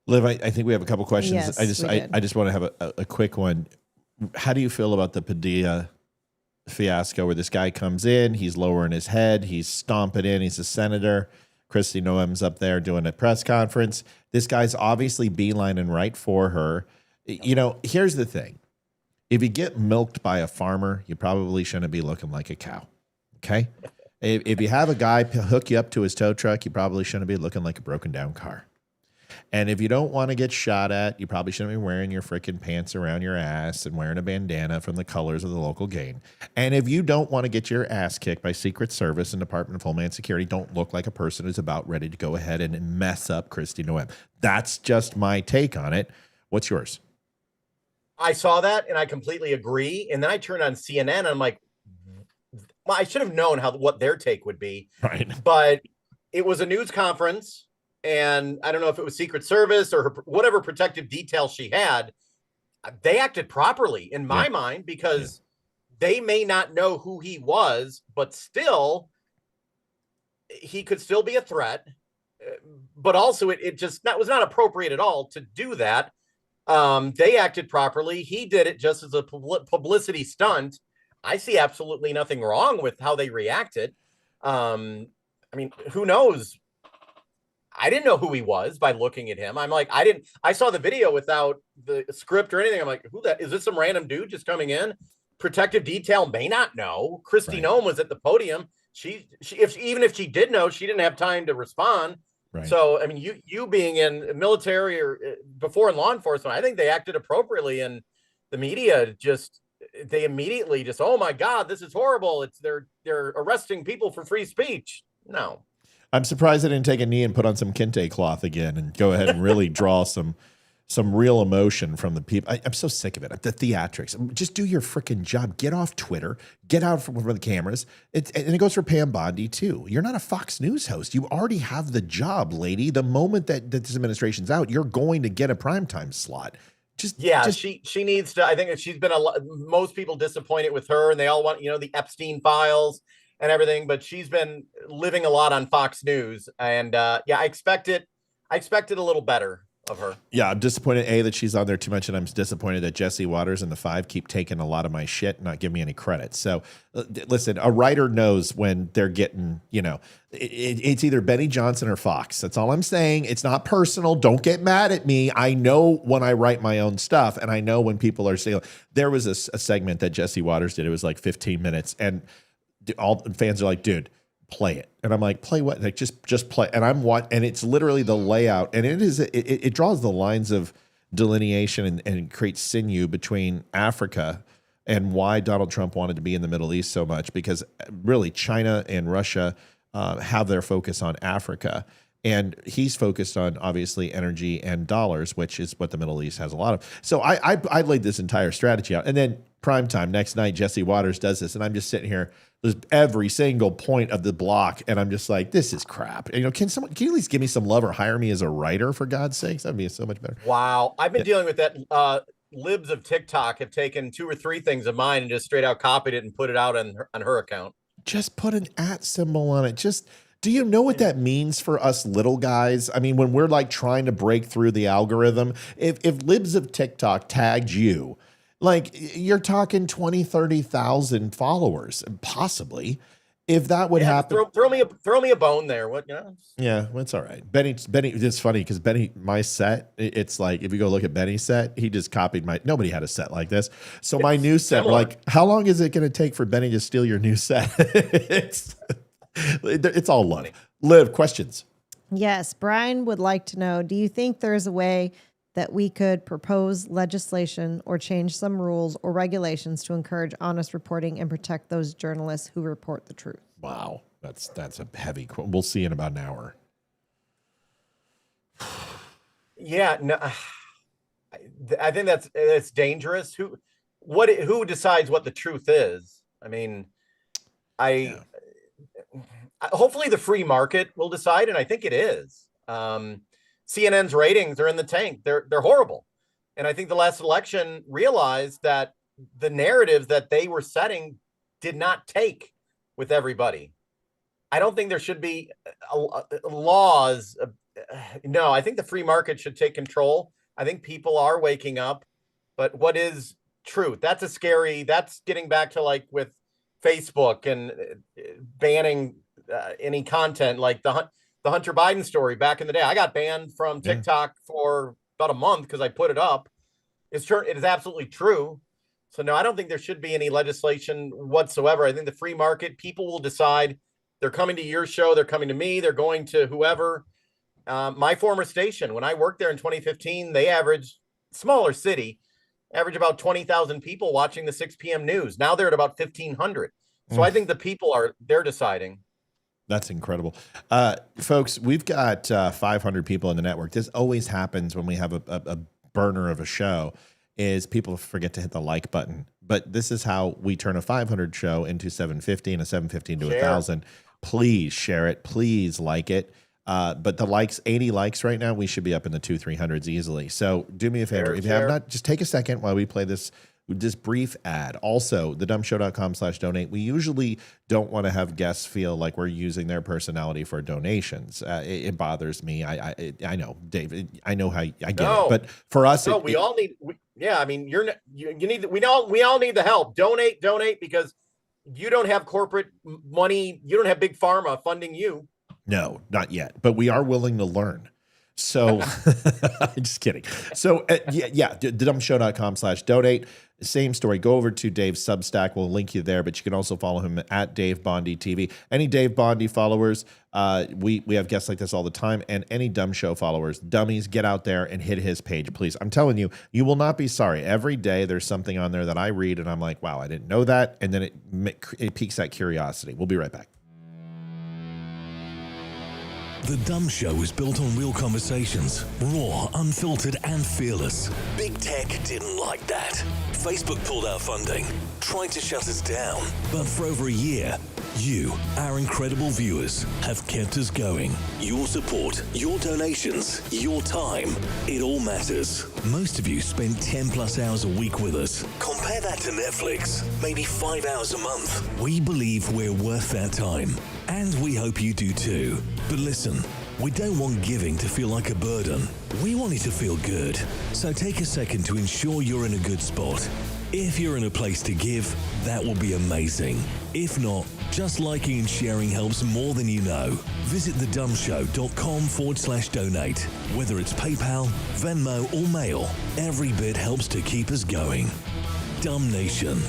Liv, I think we have a couple questions. Yes, I just want to have a quick one. How do you feel about the Padilla fiasco where this guy comes in, he's lowering his head, he's stomping in, he's a senator. Kristi Noem's up there doing a press conference. This guy's obviously beelining right for her. Here's the thing. If you get milked by a farmer, you probably shouldn't be looking like a cow. Okay? If you have a guy hook you up to his tow truck, you probably shouldn't be looking like a broken down car. And if you don't want to get shot at, you probably shouldn't be wearing your freaking pants around your ass and wearing a bandana from the colors of the local gang. And if you don't want to get your ass kicked by Secret Service and Department of Homeland Security, don't look like a person who's about ready to go ahead and mess up Kristi Noem. That's just my take on it. What's yours? I saw that and I completely agree. And then I turned on CNN and I'm like, well, I should have known what their take would be. Right. But it was a news conference. And I don't know if it was Secret Service or whatever protective detail she had. They acted properly in my mind because they may not know who he was, but still, he could still be a threat. But also, that was not appropriate at all to do that. They acted properly. He did it just as a publicity stunt. I see absolutely nothing wrong with how they reacted. I mean, who knows? I didn't know who he was by looking at him. I'm like, I saw the video without the script or anything. I'm like, is this some random dude just coming in? Protective detail may not know. Kristi Noem was at the podium. Even if she did know, she didn't have time to respond. Right. So, I mean, you being in military or before in law enforcement, I think they acted appropriately, and the media they immediately oh my God, this is horrible. They're arresting people for free speech. No. I'm surprised they didn't take a knee and put on some kente cloth again and go ahead and really draw some some real emotion from the people. I'm so sick of it. The theatrics. Just do your freaking job. Get off Twitter. Get out from the cameras. And it goes for Pam Bondy too. You're not a Fox News host. You already have the job, lady. The moment that this administration's out, you're going to get a primetime slot. She needs to. I think that she's been most people disappointed with her, and they all want the Epstein files and everything. But she's been living a lot on Fox News, and I expected a little better of her. Yeah, I'm disappointed, that she's on there too much, and I'm disappointed that Jesse Waters and the Five keep taking a lot of my shit and not giving me any credit. So, listen, a writer knows when they're getting, it's either Benny Johnson or Fox. That's all I'm saying. It's not personal. Don't get mad at me. I know when I write my own stuff, and I know when people are saying, there was a segment that Jesse Waters did. It was like 15 minutes, and all fans are like, dude, play it. And I'm like, play what? Like just play. And and it's literally the layout, and it draws the lines of delineation and creates sinew between Africa and why Donald Trump wanted to be in the Middle East so much, because really China and Russia have their focus on Africa, and he's focused on obviously energy and dollars, which is what the Middle East has a lot of. So I laid this entire strategy out, and then primetime next night, Jesse Waters does this, and I'm just sitting here. There's every single point of the block, and I'm just like, this is crap. Can you at least give me some love or hire me as a writer, for God's sakes? That'd be so much better. Wow, I've been dealing with that. Libs of TikTok have taken 2 or 3 things of mine and just straight out copied it and put it out on her account. Just put an @ symbol on it. Do you know what that means for us little guys? I mean, when we're like trying to break through the algorithm, if Libs of TikTok tagged you, like you're talking 20, 30,000 followers, possibly. If that would happen, throw me a bone there. What? Yeah, well, it's all right. Benny. It's funny because Benny, my set. It's like if you go look at Benny's set, he just copied my. Nobody had a set like this. So my new set. Like, how long is it going to take for Benny to steal your new set? It's all love. Liv, questions. Yes, Brian would like to know, do you think there's a way that we could propose legislation or change some rules or regulations to encourage honest reporting and protect those journalists who report the truth? Wow, that's a heavy quote. We'll see in about an hour. Yeah, no, I think that's dangerous. Who decides what the truth is? I mean, hopefully the free market will decide, and I think it is. CNN's ratings are in the tank. They're horrible. And I think the last election realized that the narrative that they were setting did not take with everybody. I don't think there should be laws. No, I think the free market should take control. I think people are waking up. But what is truth? That's getting back to like with Facebook and banning any content like the Hunter Biden story back in the day. I got banned from TikTok for about a month because I put it up. It is absolutely true. So no, I don't think there should be any legislation whatsoever. I think the free market, people will decide. They're coming to your show. They're coming to me. They're going to whoever. My former station, when I worked there in 2015, they averaged, smaller city, average about 20,000 people watching the 6 p.m. news. Now they're at about 1,500. So I think the people they're deciding. That's incredible. Folks, we've got 500 people in the network. This always happens when we have a burner of a show, is people forget to hit the like button. But this is how we turn a 500 show into 750 and a 750 into 1,000. Please share it. Please like it. But the likes, 80 likes right now, we should be up in the 200-300s easily. So do me a favor. If you have not, just take a second while we play this brief ad. Also, thedumbshow.com/donate. We usually don't want to have guests feel like we're using their personality for donations. It bothers me. I know, Dave. I know how I get it, but for us, we all need. I mean, you need. We all need the help. Donate, because you don't have corporate money. You don't have big pharma funding you. No, not yet. But we are willing to learn. So I'm just kidding. So thedumbshow.com/donate. Same story. Go over to Dave's Substack. We'll link you there, but you can also follow him at Dave Bondy TV. Any Dave Bondy followers, we have guests like this all the time, and any Dumb Show followers, dummies, get out there and hit his page, please. I'm telling you, you will not be sorry. Every day there's something on there that I read, and I'm like, wow, I didn't know that, and then it piques that curiosity. We'll be right back. The Dumb Show is built on real conversations, raw, unfiltered, and fearless. Big Tech didn't like that. Facebook pulled our funding, tried to shut us down. But for over a year, you, our incredible viewers, have kept us going. Your support, your donations, your time, it all matters. Most of you spend 10 plus hours a week with us. Compare that to Netflix, maybe 5 hours a month. We believe we're worth that time. And we hope you do too. But listen, we don't want giving to feel like a burden. We want it to feel good. So take a second to ensure you're in a good spot. If you're in a place to give, that will be amazing. If not, just liking and sharing helps more than you know. Visit thedumbshow.com/donate. Whether it's PayPal, Venmo, or mail, every bit helps to keep us going. Dumb Nation,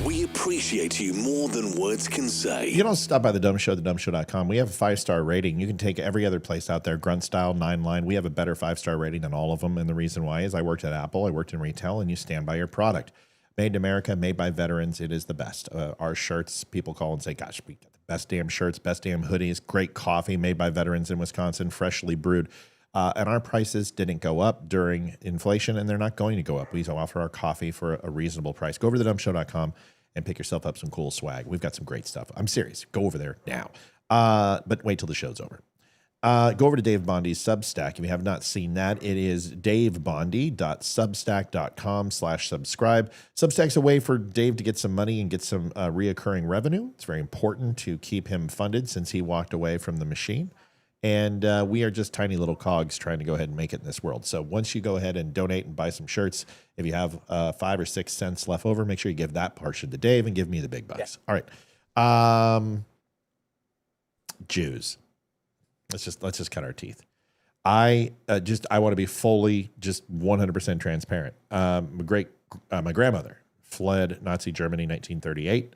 we appreciate you more than words can say. You don't stop by The Dumb Show, thedumbshow.com. We have a 5-star rating. You can take every other place out there, Grunt Style, 9line. We have a better 5-star rating than all of them. And the reason why is I worked at Apple, I worked in retail, and you stand by your product. Made in America, made by veterans. It is the best. Our shirts, people call and say, gosh, we got the best damn shirts, best damn hoodies, great coffee made by veterans in Wisconsin, freshly brewed. And our prices didn't go up during inflation, and they're not going to go up. We offer our coffee for a reasonable price. Go over to thedumbshow.com and pick yourself up some cool swag. We've got some great stuff. I'm serious. Go over there now. But wait till the show's over. Go over to Dave Bondy's Substack. If you have not seen that, it is davebondy.substack.com/subscribe. Substack's a way for Dave to get some money and get some reoccurring revenue. It's very important to keep him funded since he walked away from the machine. And we are just tiny little cogs trying to go ahead and make it in this world. So once you go ahead and donate and buy some shirts, if you have 5 or 6 cents left over, make sure you give that portion to Dave and give me the big bucks. Yeah. All right. Jews. Let's just cut our teeth. I want to be fully just 100% transparent. My grandmother fled Nazi Germany in 1938.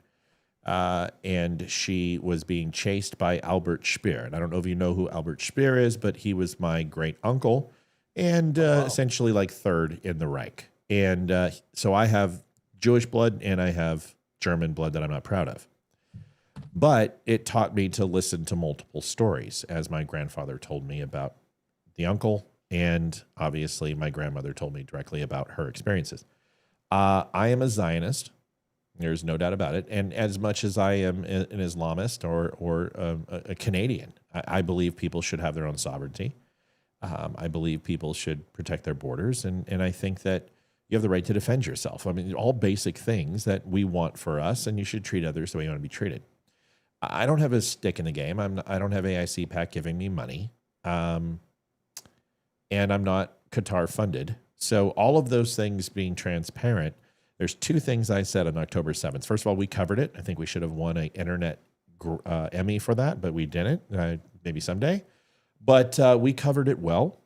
And she was being chased by Albert Speer. And I don't know if you know who Albert Speer is, but he was my great uncle and essentially like third in the Reich. And so I have Jewish blood and I have German blood that I'm not proud of. But it taught me to listen to multiple stories, as my grandfather told me about the uncle. And obviously my grandmother told me directly about her experiences. I am a Zionist. There's no doubt about it. And as much as I am an Islamist or a Canadian, I believe people should have their own sovereignty. I believe people should protect their borders. And I think that you have the right to defend yourself. I mean, all basic things that we want for us, and you should treat others the way you want to be treated. I don't have a stick in the game. I don't have AIC PAC giving me money. And I'm not Qatar funded. So all of those things being transparent, there's 2 things I said on October 7th. First of all, we covered it. I think we should have won an internet Emmy for that, but we didn't. Maybe someday. But we covered it well.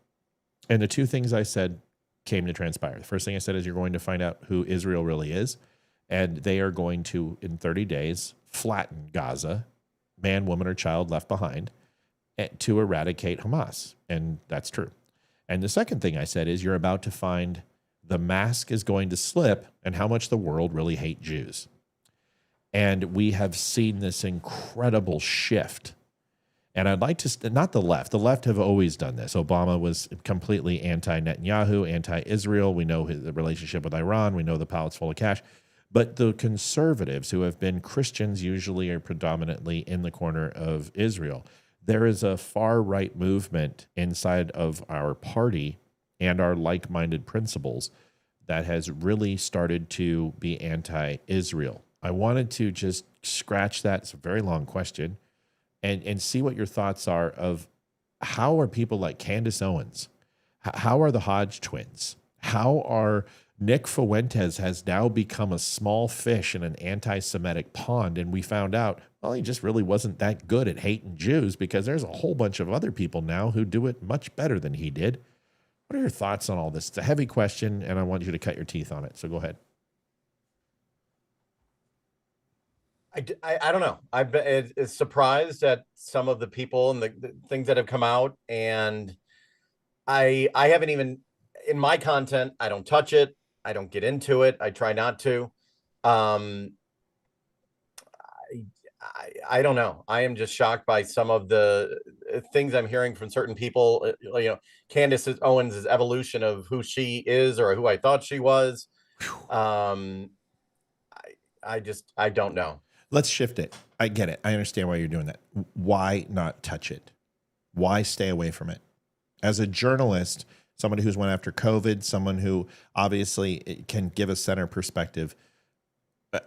And the 2 things I said came to transpire. The first thing I said is you're going to find out who Israel really is. And they are going to, in 30 days, flatten Gaza, man, woman, or child left behind, to eradicate Hamas. And that's true. And the second thing I said is you're about to find the mask is going to slip and how much the world really hate Jews. And we have seen this incredible shift. And I'd like to, not the left have always done this. Obama was completely anti-Netanyahu, anti-Israel. We know the relationship with Iran. We know the palace full of cash. But the conservatives who have been Christians usually are predominantly in the corner of Israel. There is a far right movement inside of our party and our like-minded principles that has really started to be anti-Israel. I wanted to just scratch that. It's a very long question and see what your thoughts are of how are people like Candace Owens? How are the Hodge twins? How are Nick Fuentes has now become a small fish in an anti-Semitic pond, and we found out, well, he just really wasn't that good at hating Jews because there's a whole bunch of other people now who do it much better than he did. What are your thoughts on all this? It's a heavy question, and I want you to cut your teeth on it, so go ahead. I don't know. I've been surprised at some of the people and the things that have come out, and I haven't even, in my content, I don't touch it. I don't get into it. I try not to. I don't know. I am just shocked by some of the, things I'm hearing from certain people, Candace Owens' evolution of who she is or who I thought she was. I don't know. Let's shift it. I get it. I understand why you're doing that. Why not touch it? Why stay away from it? As a journalist, somebody who's went after COVID, someone who obviously can give a center perspective.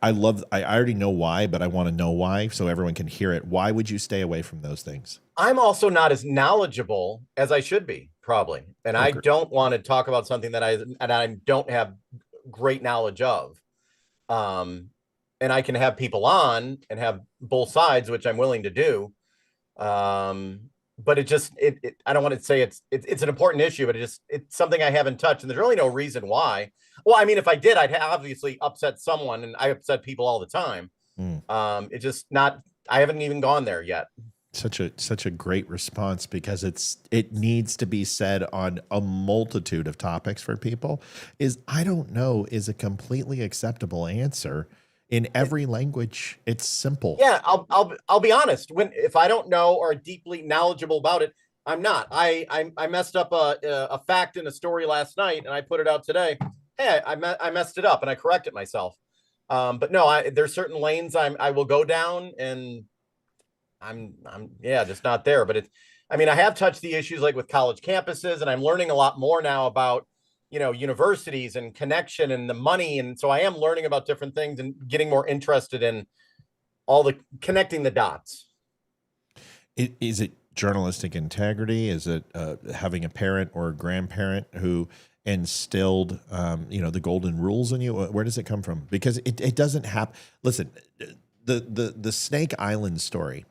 I already know why, but I want to know why so everyone can hear it. Why would you stay away from those things? I'm also not as knowledgeable as I should be, probably. And I don't want to talk about something that I don't have great knowledge of. And I can have people on and have both sides, which I'm willing to do. But I don't want to say it's an important issue, but it's something I haven't touched. And there's really no reason why. Well, I mean, if I did, I'd obviously upset someone, and I upset people all the time. It's just not, I haven't even gone there yet. Such a great response, because it needs to be said on a multitude of topics for people. I don't know is a completely acceptable answer in every language. It's simple. Yeah, I'll be honest. If I don't know or deeply knowledgeable about it, I'm not. I messed up a fact in a story last night, and I put it out today. Hey, I messed it up, and I corrected myself. But no, there's certain lanes I will go down, and I'm just not there. But I have touched the issues like with college campuses, and I'm learning a lot more now about universities and connection and the money. And so I am learning about different things and getting more interested in all the connecting the dots. Is it journalistic integrity? Is it having a parent or a grandparent who instilled, the golden rules in you? Where does it come from? Because it doesn't happen. Listen, the Snake Island story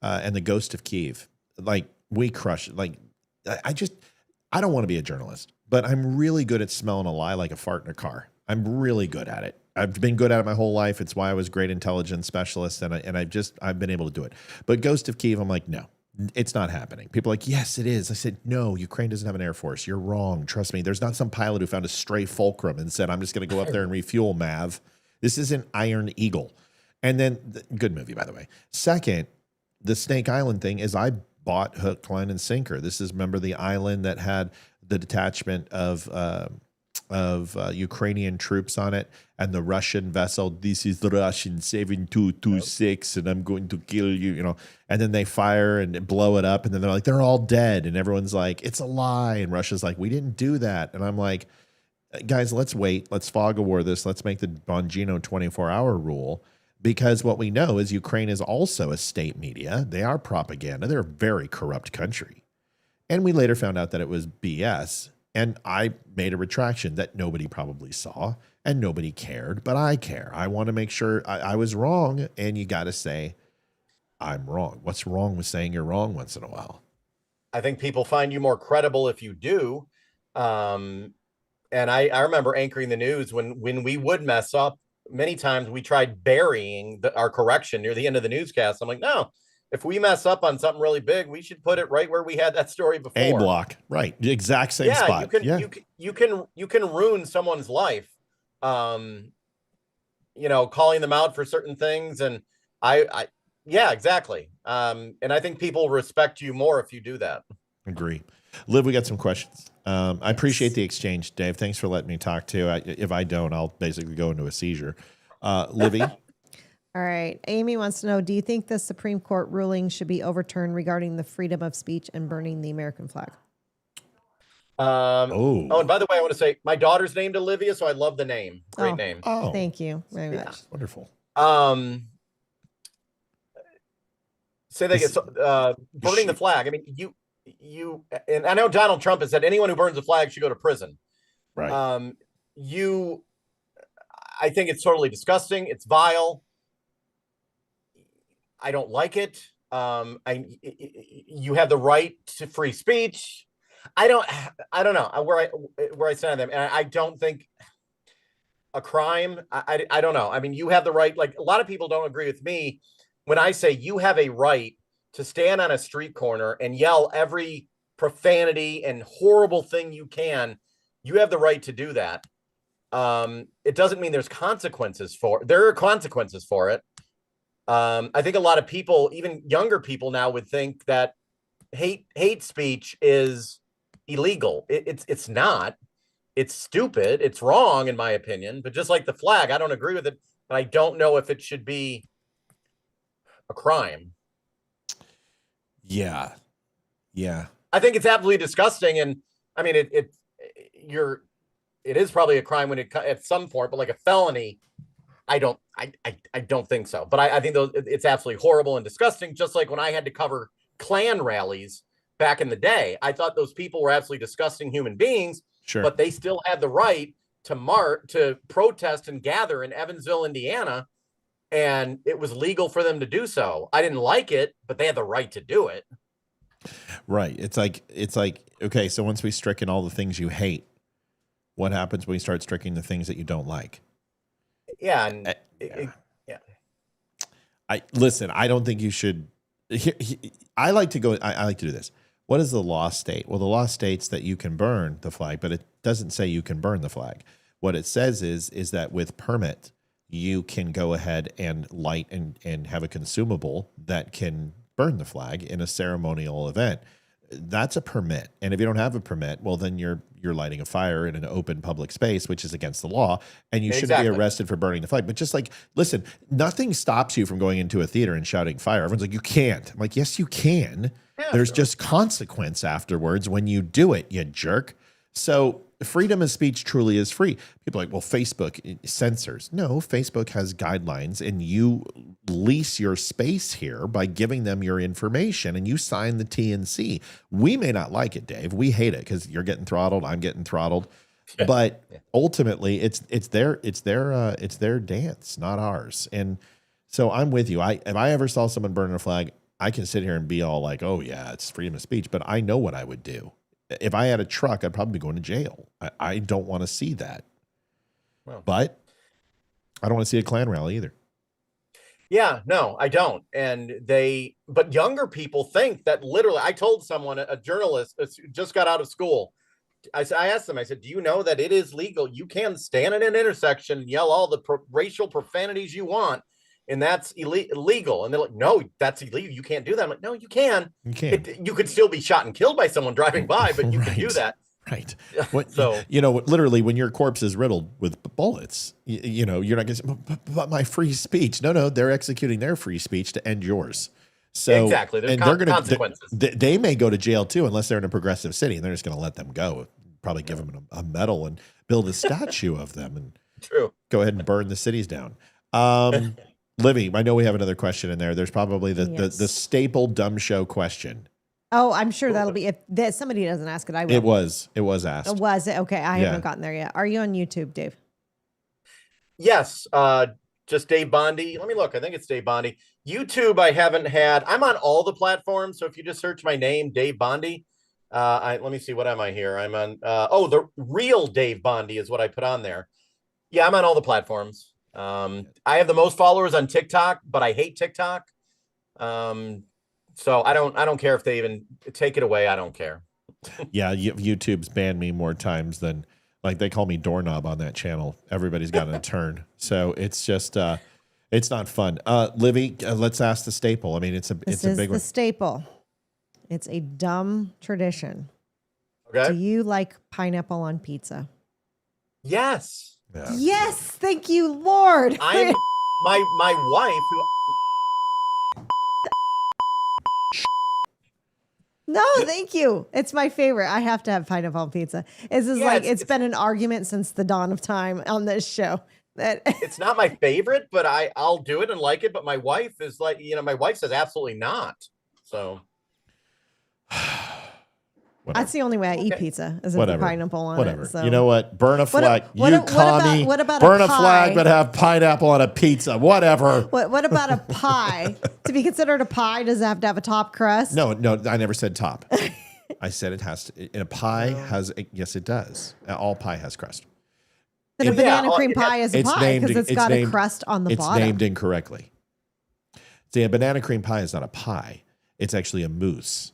and the Ghost of Kiev, like, we crush it. Like, I don't want to be a journalist, but I'm really good at smelling a lie like a fart in a car. I'm really good at it. I've been good at it my whole life. It's why I was a great intelligence specialist, and I've been able to do it. But Ghost of Kiev, I'm like, no, it's not happening. People are like, yes, it is. I said, no, Ukraine doesn't have an air force. You're wrong. Trust me. There's not some pilot who found a stray fulcrum and said, I'm just going to go up there and refuel Mav. This isn't Iron Eagle. And then, good movie, by the way. Second, the Snake Island thing is I bought hook, line, and sinker. This is, remember, the island that had the detachment of Ukrainian troops on it, and the Russian vessel. This is the Russian 7226, and I'm going to kill you. And then they fire and blow it up, and then they're like, they're all dead, and everyone's like, it's a lie, and Russia's like, we didn't do that. And I'm like, guys, let's wait. Let's fog of war this. Let's make the Bongino 24-hour rule. Because what we know is Ukraine is also a state media. They are propaganda. They're a very corrupt country. And we later found out that it was BS. And I made a retraction that nobody probably saw and nobody cared, but I care. I want to make sure I was wrong. And you got to say, I'm wrong. What's wrong with saying you're wrong once in a while? I think people find you more credible if you do. And I remember anchoring the news when we would mess up. Many times we tried burying our correction near the end of the newscast. I'm like, no, if we mess up on something really big, we should put it right where we had that story before. A block, right? The exact same spot. You can ruin someone's life, calling them out for certain things. And yeah, exactly. And I think people respect you more if you do that. Agree. Liv, we got some questions. I appreciate the exchange, Dave. Thanks for letting me talk to you. If I don't, I'll basically go into a seizure. Livy? All right. Amy wants to know, do you think the Supreme Court ruling should be overturned regarding the freedom of speech and burning the American flag? Oh, and by the way, I want to say my daughter's named Olivia, so I love the name. Great name. Oh, thank you very much. Wonderful. Say that again. Burning the flag. I mean, and I know Donald Trump has said anyone who burns a flag should go to prison. Right. I think it's totally disgusting. It's vile. I don't like it. You have the right to free speech. I don't know where I stand on them. And I don't think a crime. I don't know. I mean, you have the right, like a lot of people don't agree with me when I say you have a right to stand on a street corner and yell every profanity and horrible thing you can. You have the right to do that. It doesn't mean there are consequences for it. I think a lot of people, even younger people now, would think that hate speech is illegal. It's not. It's stupid. It's wrong, in my opinion. But just like the flag, I don't agree with it. But I don't know if it should be a crime. Yeah. I think it's absolutely disgusting, and I mean it is probably a crime when it at some point, but like a felony, I don't think so. But I think it's absolutely horrible and disgusting. Just like when I had to cover Klan rallies back in the day, I thought those people were absolutely disgusting human beings. Sure. But they still had the right to protest and gather in Evansville, Indiana, and it was legal for them to do so. I didn't like it, but they had the right to do it. Right. It's like, okay, so once we stricken all the things you hate, what happens when we start striking the things that you don't like? Yeah. And listen, I don't think you should. I like to do this. What does the law state? Well, the law states that you can burn the flag, but it doesn't say you can burn the flag. What it says is that with permit, you can go ahead and light and have a consumable that can burn the flag in a ceremonial event. That's a permit. And if you don't have a permit, well, then you're lighting a fire in an open public space, which is against the law, and you shouldn't be arrested for burning the flag. But just like, listen, nothing stops you from going into a theater and shouting fire. Everyone's like, you can't. I'm like, yes, you can. Yeah, there's just consequence afterwards when you do it, you jerk. So freedom of speech truly is free. People are like, well, Facebook censors. No, Facebook has guidelines, and you lease your space here by giving them your information, and you sign the T&C. We may not like it, Dave. We hate it because you're getting throttled. I'm getting throttled. But ultimately, it's their dance, not ours. And so I'm with you. If I ever saw someone burning a flag, I can sit here and be all like, oh yeah, it's freedom of speech, but I know what I would do. If I had a truck, I'd probably be going to jail. I don't want to see that. Well, but I don't want to see a Klan rally either. Yeah, no, I don't. But younger people think that literally, I told someone, a journalist just got out of school. I asked them, I said, do you know that it is legal? You can stand in an intersection and yell all the racial profanities you want, and that's illegal. And they're like, no, that's illegal. You can't do that. I'm like, no, you can. You can. You could still be shot and killed by someone driving by, but you can do that. Right. Literally, when your corpse is riddled with bullets, you're not going to say, but my free speech. No, they're executing their free speech to end yours. So exactly. There's consequences. They may go to jail too, unless they're in a progressive city, and they're just going to let them go. Probably give them a medal and build a statue of them, and go ahead and burn the cities down. Livy, I know we have another question in there. There's probably the staple dumb show question. Oh, I'm sure that'll be, if somebody doesn't ask it, I will. It was asked. Oh, was it? Okay. I haven't gotten there yet. Are you on YouTube, Dave? Yes. Just Dave Bondy. Let me look. I think it's Dave Bondy. YouTube, I haven't had. I'm on all the platforms. So if you just search my name, Dave Bondy, let me see. What am I here? I'm on, the real Dave Bondy is what I put on there. Yeah, I'm on all the platforms. I have the most followers on TikTok, but I hate TikTok. So I don't care if they even take it away. I don't care. Yeah, YouTube's banned me more times than, like, they call me doorknob on that channel. Everybody's got a turn. So it's just it's not fun. Livy, let's ask the staple. I mean, it's a big one. The staple. It's a dumb tradition. Okay. Do you like pineapple on pizza? Yes. Yeah. Yes, thank you, Lord. I'm my wife who. No, thank you. It's my favorite. I have to have pineapple on pizza. It's been an argument since the dawn of time on this show. That it's not my favorite, but I'll do it and like it. But my wife is like, my wife says absolutely not. So that's the only way I eat pizza is with pineapple on it. So. You know what? Burn a flag. Burn a flag, but have pineapple on a pizza. Whatever. What about a pie? To be considered a pie, does it have to have a top crust? No, I never said top. I said it has to. And a pie has. Yes, it does. All pie has crust. Then a banana cream pie is a pie because it's got a crust on the bottom. It's named incorrectly. See, a banana cream pie is not a pie. It's actually a mousse.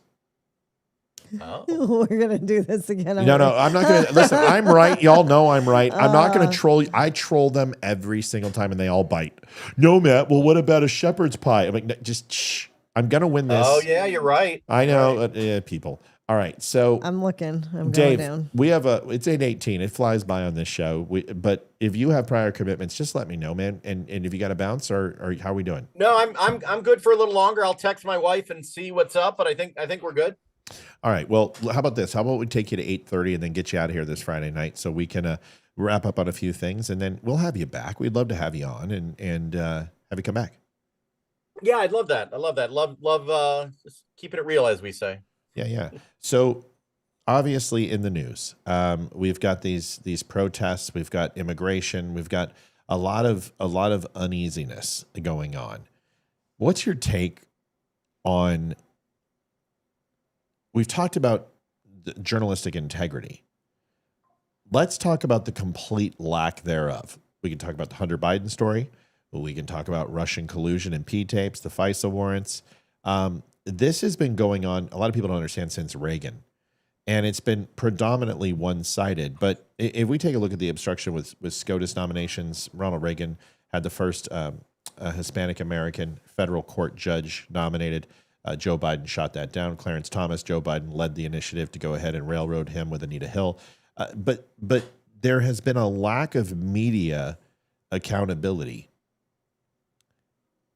Oh. We're gonna do this again. No, I'm not gonna listen. I'm right. Y'all know I'm right. I'm not gonna troll you. I troll them every single time, and they all bite. No, Matt. Well, what about a shepherd's pie? I'm like, just shh. I'm going to win this. Oh yeah, you're right. I know, Right. people. All right. So I'm looking. I'm Dave, going down. we have it's 8:18. It flies by on this show. But if you have prior commitments, just let me know, man. And if you got to bounce, or how are we doing? No, I'm good for a little longer. I'll text my wife and see what's up, but I think we're good. All right. Well, how about this? How about we take you to 8:30 and then get you out of here this Friday night so we can wrap up on a few things, and then we'll have you back. We'd love to have you on and have you come back. Yeah, I'd love that. I love that. Love just keeping it real, as we say. Yeah. So obviously in the news, we've got these protests, we've got immigration, we've got a lot of uneasiness going on. What's your take on? We've talked about journalistic integrity. Let's talk about the complete lack thereof. We can talk about the Hunter Biden story. We can talk about Russian collusion and P-tapes, the FISA warrants. This has been going on, a lot of people don't understand, since Reagan. And it's been predominantly one-sided. But if we take a look at the obstruction with SCOTUS nominations, Ronald Reagan had the first Hispanic-American federal court judge nominated. Joe Biden shot that down. Clarence Thomas, Joe Biden led the initiative to go ahead and railroad him with Anita Hill. But there has been a lack of media accountability.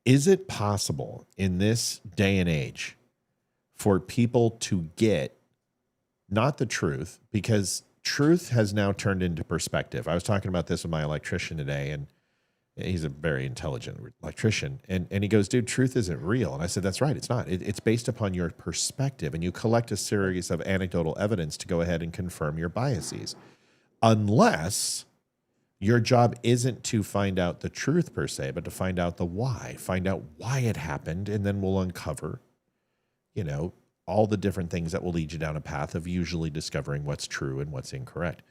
Is it possible in this day and age for people to get not the truth, because truth has now turned into perspective? I was talking about this with my electrician today, and he's a very intelligent electrician. And he goes, dude, truth isn't real. And I said, that's right. It's not. It's based upon your perspective, and you collect a series of anecdotal evidence to go ahead and confirm your biases. Unless your job isn't to find out the truth per se, but to find out the why, find out why it happened. And then we'll uncover, all the different things that will lead you down a path of usually discovering what's true and what's incorrect.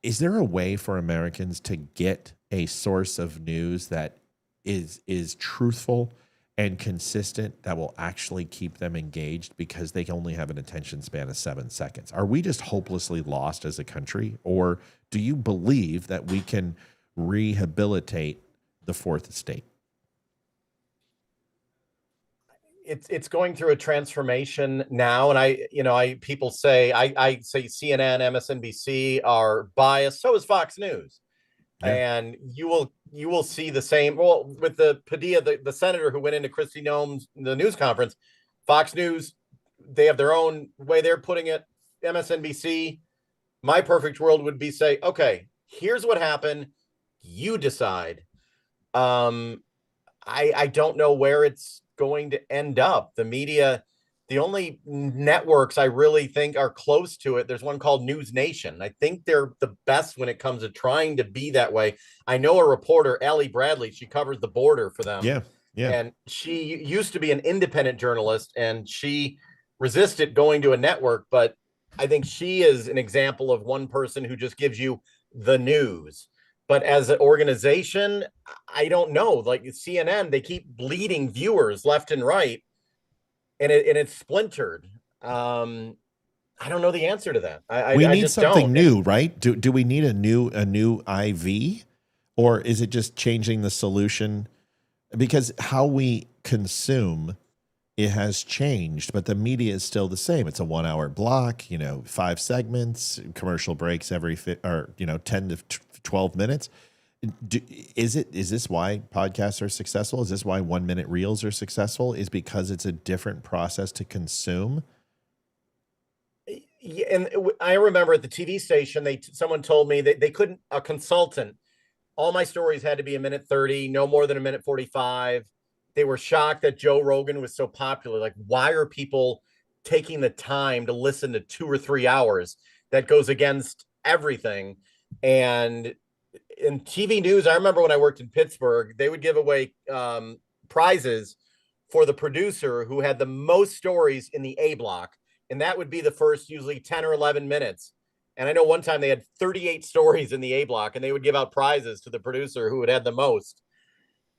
Is there a way for Americans to get a source of news that is truthful and consistent that will actually keep them engaged, because they only have an attention span of 7 seconds? Are we just hopelessly lost as a country, or do you believe that we can rehabilitate the fourth estate? It's going through a transformation now, and people say I say CNN, MSNBC are biased. So is Fox News, and you will see the same. Well, with the Padilla, the senator who went into Kristi Noem's the news conference, Fox News, they have their own way they're putting it. MSNBC, my perfect world would be say, okay, here's what happened, you decide. I don't know where it's going to end up. The media, the only networks I really think are close to it, there's one called News Nation. I think they're the best when it comes to trying to be that way. I know a reporter, Allie Bradley, she covers the border for them. Yeah. And she used to be an independent journalist, and she resisted going to a network, but I think she is an example of one person who just gives you the news. But as an organization, I don't know. Like CNN, they keep bleeding viewers left and right, and it's splintered. I don't know the answer to that. We I need just something don't. new, right? Do we need a new IV, or is it just changing the solution? Because how we consume, it has changed, but the media is still the same. It's a 1 hour block, 5 segments, commercial breaks every 10 to 12 minutes. Is this why podcasts are successful? Is this why 1 minute reels are successful? Is because it's a different process to consume? Yeah, and I remember at the TV station, someone told me that they couldn't, a consultant, all my stories had to be a minute 30, no more than a minute 45. They were shocked that Joe Rogan was so popular. Like, why are people taking the time to listen to 2 or 3 hours? That goes against everything. And in TV news, I remember when I worked in Pittsburgh, they would give away prizes for the producer who had the most stories in the A block. And that would be the first usually 10 or 11 minutes. And I know one time they had 38 stories in the A block, and they would give out prizes to the producer who had the most.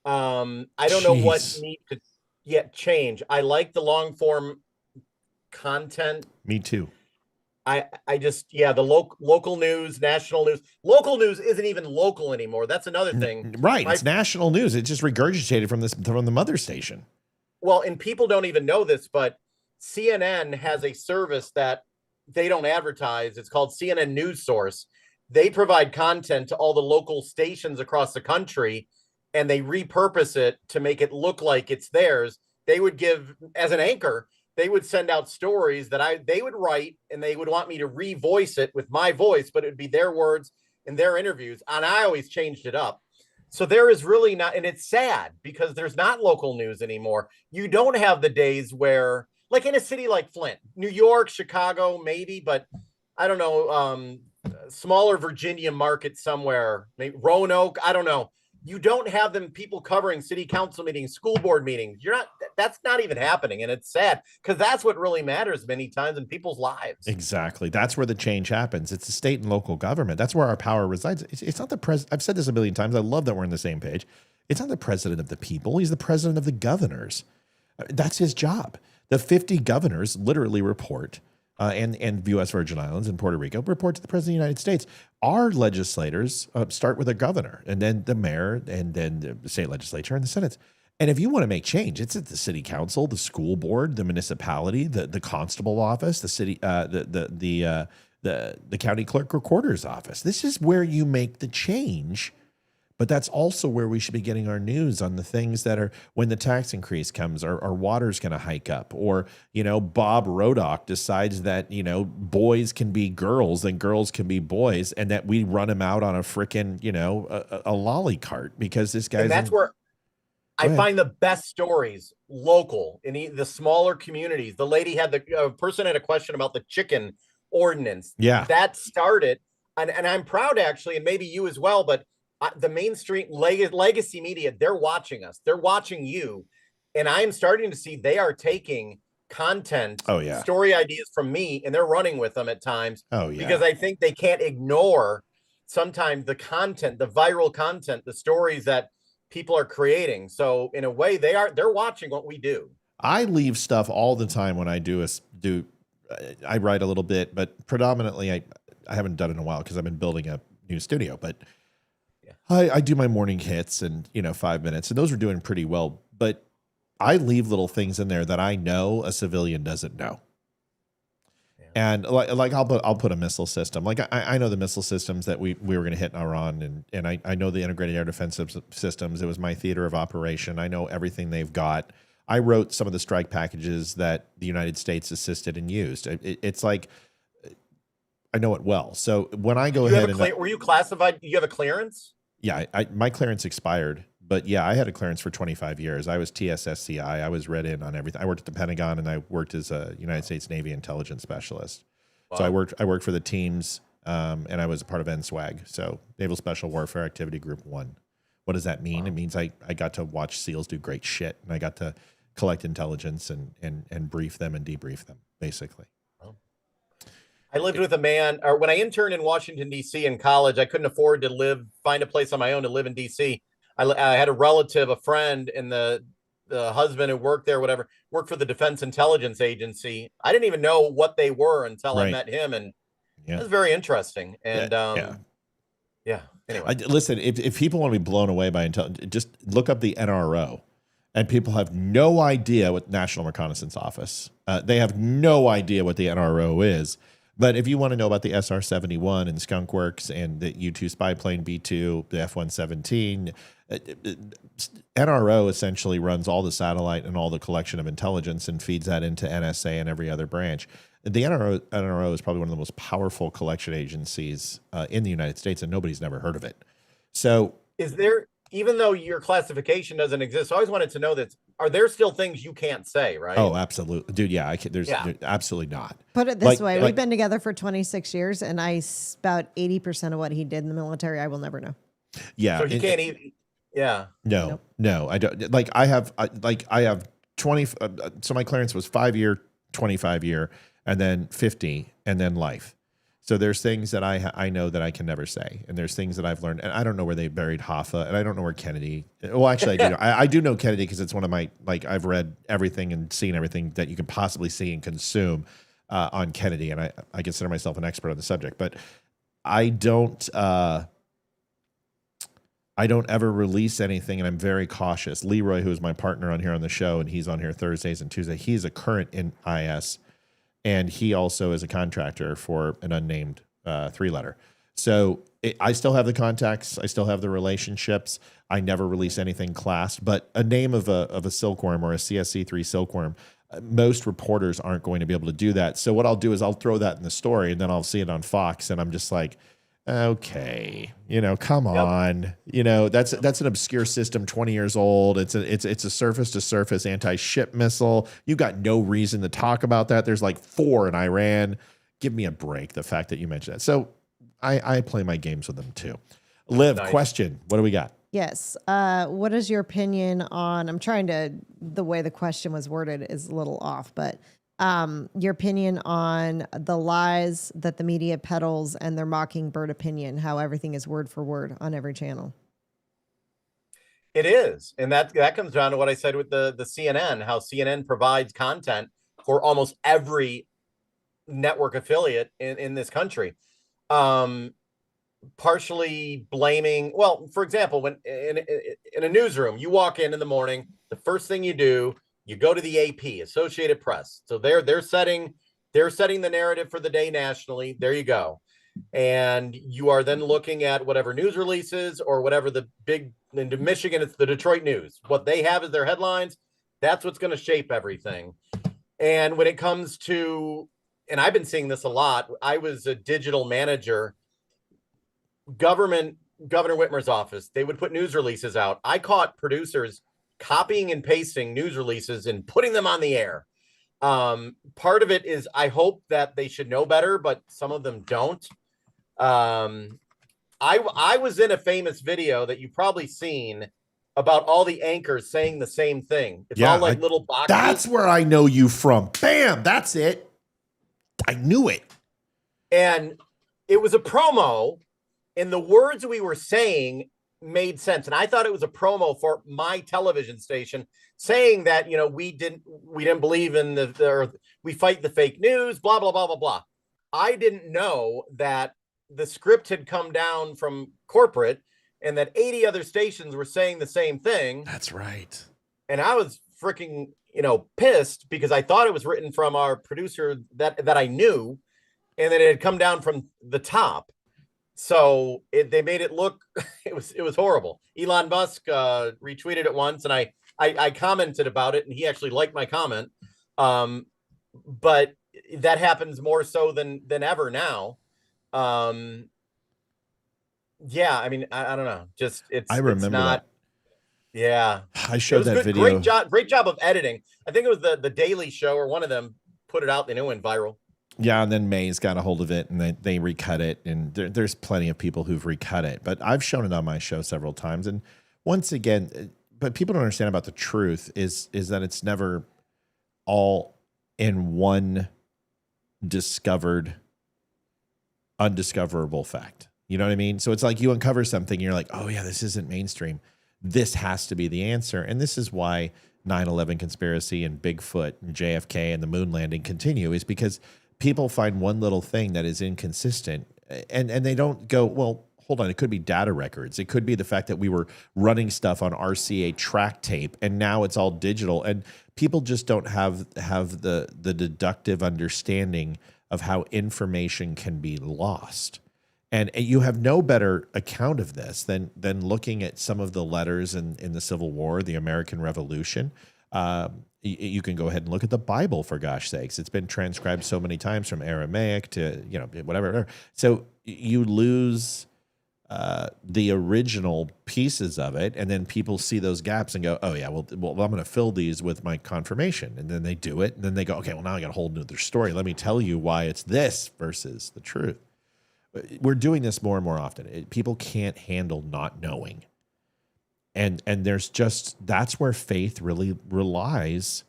I don't know what needs to yet change. I like the long form content. Me too. I just, the local news, national news. Local news isn't even local anymore. That's another thing. Right. It's national news. It's just regurgitated from the mother station. well, and people don't even know this, but CNN has a service that they don't advertise. It's called CNN News Source. They provide content to all the local stations across the country, and they repurpose it to make it look like it's theirs. They would give, as an anchor, they would send out stories that they would write, and they would want me to revoice it with my voice, but it would be their words in their interviews. And I always changed it up. So there is really not, and it's sad because there's not local news anymore. You don't have the days where, like in a city like Flint, New York, Chicago, maybe, but I don't know, smaller Virginia market somewhere, maybe Roanoke, I don't know. You don't have them people covering city council meetings, school board meetings. That's not even happening. And it's sad because that's what really matters many times in people's lives. Exactly. That's where the change happens. It's the state and local government. That's where our power resides. It's not the president. I've said this a million times. I love that we're on the same page. It's not the president of the people. He's the president of the governors. That's his job. The 50 governors literally report, and U.S. Virgin Islands and Puerto Rico report to the president of the United States. Our legislators start with a governor, and then the mayor, and then the state legislature and the Senate. And if you want to make change, it's at the city council, the school board, the municipality, the constable office, the city, the county clerk recorder's office. This is where you make the change. But that's also where we should be getting our news on the things that are when the tax increase comes, our water's going to hike up, or, Bob Rodock decides that, boys can be girls and girls can be boys, and that we run him out on a frickin', a lolly cart because this guy's. And that's where I find the best stories local in the smaller communities. The lady had person had a question about the chicken ordinance. Yeah. That started, and I'm proud actually, and maybe you as well, but the mainstream legacy media, they're watching us. They're watching you. And I'm starting to see they are taking content, story ideas from me, and they're running with them at times. Oh, yeah. Because I think they can't ignore sometimes the content, the viral content, the stories that people are creating. So in a way, they're watching what we do. I leave stuff all the time when I I write a little bit, but predominantly I haven't done it in a while because I've been building a new studio, but I do my morning hits and 5 minutes, and those are doing pretty well. But I leave little things in there that I know a civilian doesn't know. Yeah. And like I'll put a missile system. Like I know the missile systems that we were going to hit in Iran, and I know the integrated air defense systems. It was my theater of operation. I know everything they've got. I wrote some of the strike packages that the United States assisted and used. It's like I know it well. So when I go ahead were you classified? You have a clearance? Yeah, my clearance expired, but yeah, I had a clearance for 25 years. I was TSSCI. I was read in on everything. I worked at the Pentagon, and I worked as a United States Navy intelligence specialist. Wow. So I worked for the teams, and I was a part of NSWAG, so Naval Special Warfare Activity Group 1. What does that mean? Wow. It means I got to watch SEALs do great shit, and I got to collect intelligence and brief them and debrief them, basically. I lived with a man, or when I interned in Washington, D.C. in college, I couldn't afford to find a place on my own to live in D.C. I had a relative, a friend, and the husband who worked there, worked for the Defense Intelligence Agency. I didn't even know what they were until I met him, and it was very interesting. And anyway. Listen, if people want to be blown away by intelligence, just look up the NRO. And people have no idea what National Reconnaissance Office. They have no idea what the NRO is. But if you want to know about the SR-71 and Skunk Works and the U-2 spy plane B-2, the F-117, NRO essentially runs all the satellite and all the collection of intelligence and feeds that into NSA and every other branch. The NRO is probably one of the most powerful collection agencies in the United States, and nobody's never heard of it. So is there, even though your classification doesn't exist, I always wanted to know that, are there still things you can't say, right? Oh, absolutely. Dude, yeah, there's absolutely not. Put it this way. We've been together for 26 years, and about 80% of what he did in the military, I will never know. Yeah. So he can't even, No, I don't. I have 20, so my clearance was 5-year, 25-year, and then 50, and then life. So there's things that I know that I can never say, and there's things that I've learned, and I don't know where they buried Hoffa, and I don't know where Kennedy. Well, actually, I do. I do know Kennedy because it's one of my I've read everything and seen everything that you can possibly see and consume on Kennedy, and I consider myself an expert on the subject. But I don't I don't ever release anything, and I'm very cautious. Leroy, who is my partner on here on the show, and he's on here Thursdays and Tuesdays, he's a current in IS, and he also is a contractor for an unnamed 3-letter. So I still have the contacts. I still have the relationships. I never release anything classed, but a name of a silkworm or a CSC3 silkworm, most reporters aren't going to be able to do that. So what I'll do is I'll throw that in the story, and then I'll see it on Fox, and I'm just like, okay, come on, that's an obscure system, 20 years old. It's a surface to surface anti-ship missile. You've got no reason to talk about that. There's like 4 in Iran. Give me a break. The fact that you mentioned that. So I play my games with them too. Liv, nice. Question. What do we got? Yes. What is your opinion on, the way the question was worded is a little off, but your opinion on the lies that the media peddles and their mockingbird opinion, how everything is word for word on every channel. It is. And that comes down to what I said with the CNN, how CNN provides content for almost every network affiliate in this country. Partially blaming, well, for example, when in a newsroom, you walk in the morning, the first thing you do, you go to the AP, Associated Press. So they're setting the narrative for the day nationally. There you go. And you are then looking at whatever news releases or whatever the big, into Michigan, it's the Detroit News. What they have as their headlines, that's what's going to shape everything. And when it comes to, and I've been seeing this a lot, I was a digital manager, Governor Whitmer's office, they would put news releases out. I caught producers copying and pasting news releases and putting them on the air. Part of it is I hope that they should know better, but some of them don't. I was in a famous video that you've probably seen about all the anchors saying the same thing. It's all like little boxes. That's where I know you from. Bam, that's it. I knew it. And it was a promo, and the words we were saying made sense. And I thought it was a promo for my television station saying that, we didn't believe in or we fight the fake news, blah, blah, blah, blah, blah. I didn't know that the script had come down from corporate and that 80 other stations were saying the same thing. That's right. And I was freaking, pissed because I thought it was written from our producer that I knew, and that it had come down from the top. So they made it look, it was horrible. Elon Musk retweeted it once, and I commented about it, and he actually liked my comment. But that happens more so than ever now. Yeah, I mean, I don't know. Just I remember that. Yeah, I showed that video. Great job of editing. I think it was the Daily Show or one of them put it out, and it went viral. Yeah, and then Mays got a hold of it, and they recut it, and there's plenty of people who've recut it. But I've shown it on my show several times, and once again, but people don't understand about the truth is that it's never all in one undiscoverable fact. You know what I mean? So it's like you uncover something, and you're like, oh yeah, this isn't mainstream. This has to be the answer, and this is why 9/11 conspiracy and Bigfoot and JFK and the moon landing continue, is because people find one little thing that is inconsistent, and they don't go, well, hold on, it could be data records. It could be the fact that we were running stuff on RCA track tape, and now it's all digital, and people just don't have the deductive understanding of how information can be lost. And you have no better account of this than looking at some of the letters in the Civil War, the American Revolution. You can go ahead and look at the Bible, for gosh sakes. It's been transcribed so many times from Aramaic to, whatever. So you lose the original pieces of it, and then people see those gaps and go, oh yeah, well I'm going to fill these with my confirmation. And then they do it, and then they go, okay, well now I got a whole new story. Let me tell you why it's this versus the truth. We're doing this more and more often. People can't handle not knowing. And that's where faith really relies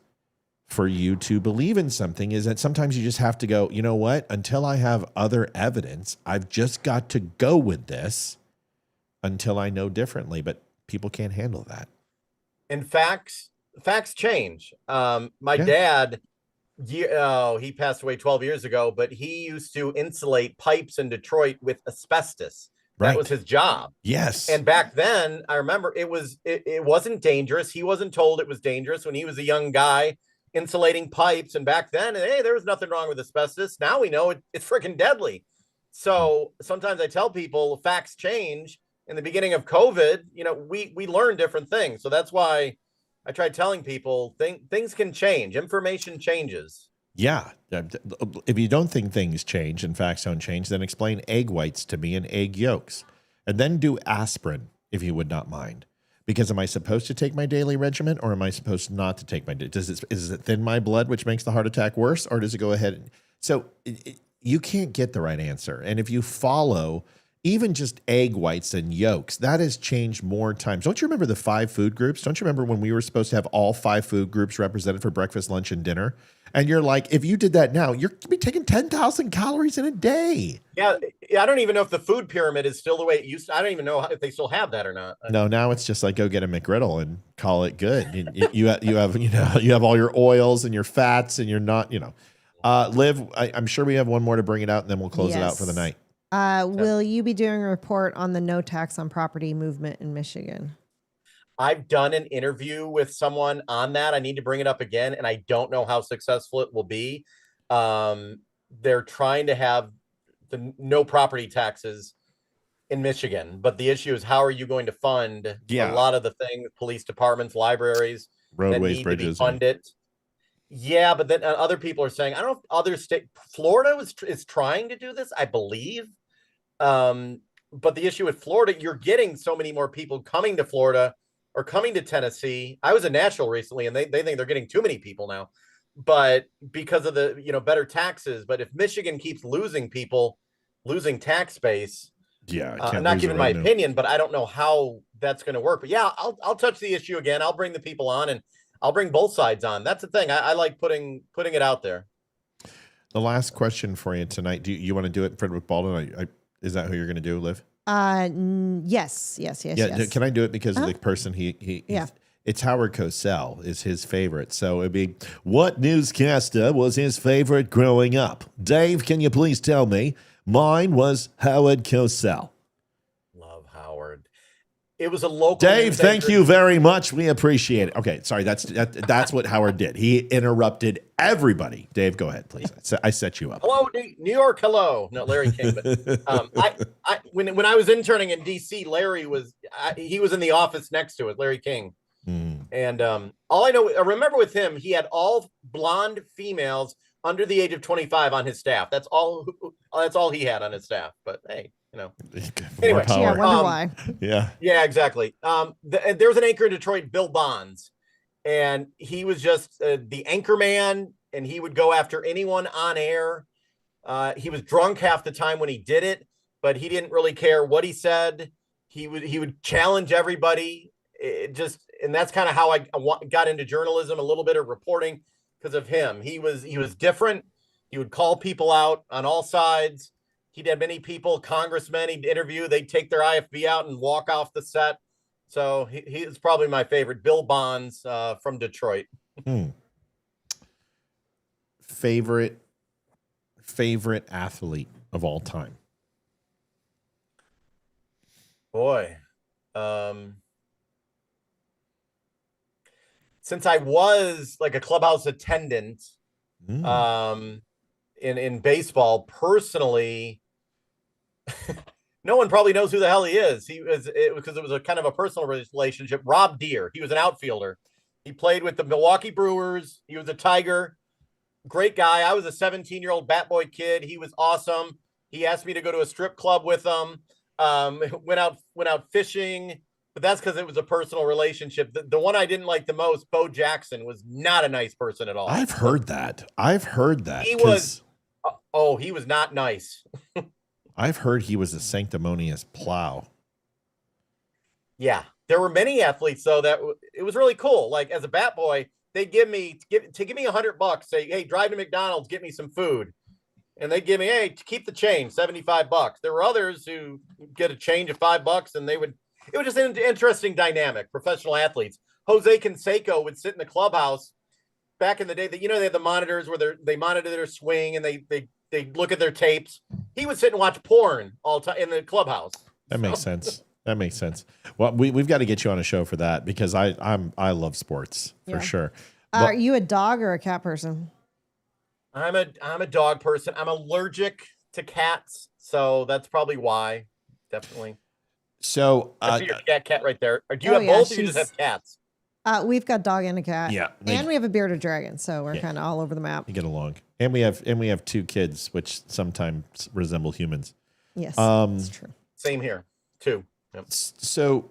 for you to believe in something, is that sometimes you just have to go, you know what, until I have other evidence, I've just got to go with this until I know differently. But people can't handle that. And facts change. My dad, he passed away 12 years ago, but he used to insulate pipes in Detroit with asbestos That was his job. Yes. And back then, I remember it wasn't dangerous. He wasn't told it was dangerous when he was a young guy insulating pipes. And back then, hey, there was nothing wrong with asbestos. Now we know it's freaking deadly. So sometimes I tell people facts change. In the beginning of COVID, we learn different things. So that's why I try telling people things can change. Information changes. Yeah. If you don't think things change and facts don't change, then explain egg whites to me and egg yolks. And then do aspirin, if you would not mind. Because am I supposed to take my daily regimen, or am I supposed not to take my does it thin my blood, which makes the heart attack worse, or does it go ahead? So you can't get the right answer. And if you follow even just egg whites and yolks, that has changed more times. Don't you remember the 5 food groups? Don't you remember when we were supposed to have all 5 food groups represented for breakfast, lunch, and dinner? And you're like, if you did that now, you're going to be taking 10,000 calories in a day. Yeah, I don't even know if the food pyramid is still the way it used to. I don't even know if they still have that or not. No, now it's just like go get a McGriddle and call it good. You have all your oils and your fats, and you're not, Liv, I'm sure we have one more to bring it out, and then we'll close it out for the night. Will you be doing a report on the no tax on property movement in Michigan? I've done an interview with someone on that. I need to bring it up again, and I don't know how successful it will be. They're trying to have the no property taxes in Michigan, but the issue is, how are you going to fund a lot of the things, police departments, libraries, roadways, that need bridges, to be funded? Yeah, but then other people are saying, I don't know if other state, Florida is trying to do this, I believe. But the issue with Florida, you're getting so many more people coming to Florida or coming to Tennessee. I was in Nashville recently, and they think they're getting too many people now, but because of the, better taxes. But if Michigan keeps losing people, losing tax base, I'm not giving my opinion, but I don't know how that's going to work. But yeah, I'll touch the issue again. I'll bring the people on, and I'll bring both sides on. That's the thing. I like putting it out there. The last question for you tonight. Do you want to do it, Frederick Baldwin? Is that who you're going to do, Liv? Yes. Yeah. Can I do it because of the person it's Howard Cosell is his favorite. So it'd be, what newscaster was his favorite growing up? Dave, can you please tell me? Mine was Howard Cosell. Love Howard. It was a local. Dave, thank you very much. We appreciate it. Okay, sorry. That's what Howard did. He interrupted everybody. Dave, go ahead, please. I set you up. Hello, New York. Hello. No, Larry King. But when I was interning in DC, Larry was in the office next to it. Larry King. And all I remember with him, he had all blonde females under the age of 25 on his staff. That's all he had on his staff. But hey. Anyway, I wonder why. Yeah, exactly. There was an anchor in Detroit, Bill Bonds, and he was just the anchor man, and he would go after anyone on air. He was drunk half the time when he did it, but he didn't really care what he said. He would challenge everybody. And that's kind of how I got into journalism, a little bit of reporting, because of him. He was different. He would call people out on all sides. He'd have many people, congressmen he'd interview. They'd take their IFB out and walk off the set. So he is probably my favorite. Bill Bonds from Detroit. Favorite athlete of all time? Boy. Since I was like a clubhouse attendant in baseball, personally, no one probably knows who the hell he is. Because it was a kind of a personal relationship. Rob Deere. He was an outfielder. He played with the Milwaukee Brewers. He was a Tiger. Great guy. I was a 17-year-old bat boy kid. He was awesome. He asked me to go to a strip club with him. Went out fishing. But that's because it was a personal relationship. The one I didn't like the most, Bo Jackson, was not a nice person at all. I've heard that. He was. Oh, he was not nice. I've heard he was a sanctimonious plow. Yeah, there were many athletes though that it was really cool. Like as a bat boy, they give me $100. Say, hey, drive to McDonald's, get me some food, and they give me, hey, keep the change, $75. There were others who get a change of $5, and they would. It was just an interesting dynamic. Professional athletes. Jose Canseco would sit in the clubhouse back in the day. That they had the monitors where they monitor their swing and they look at their tapes. He would sit and watch porn all time in the clubhouse. That makes sense. That makes sense. Well, we've got to get you on a show for that because I love sports for sure. Are you a dog or a cat person? I'm a dog person. I'm allergic to cats, so that's probably why. Definitely. So I see your cat right there. Or do you Oh, have yeah, both, or you just have cats? We've got dog and a cat. Yeah, and we have a bearded dragon, so we're kind of all over the map. You get along, and we have 2 kids, which sometimes resemble humans. Yes, that's true. Same here, 2. Yep. So,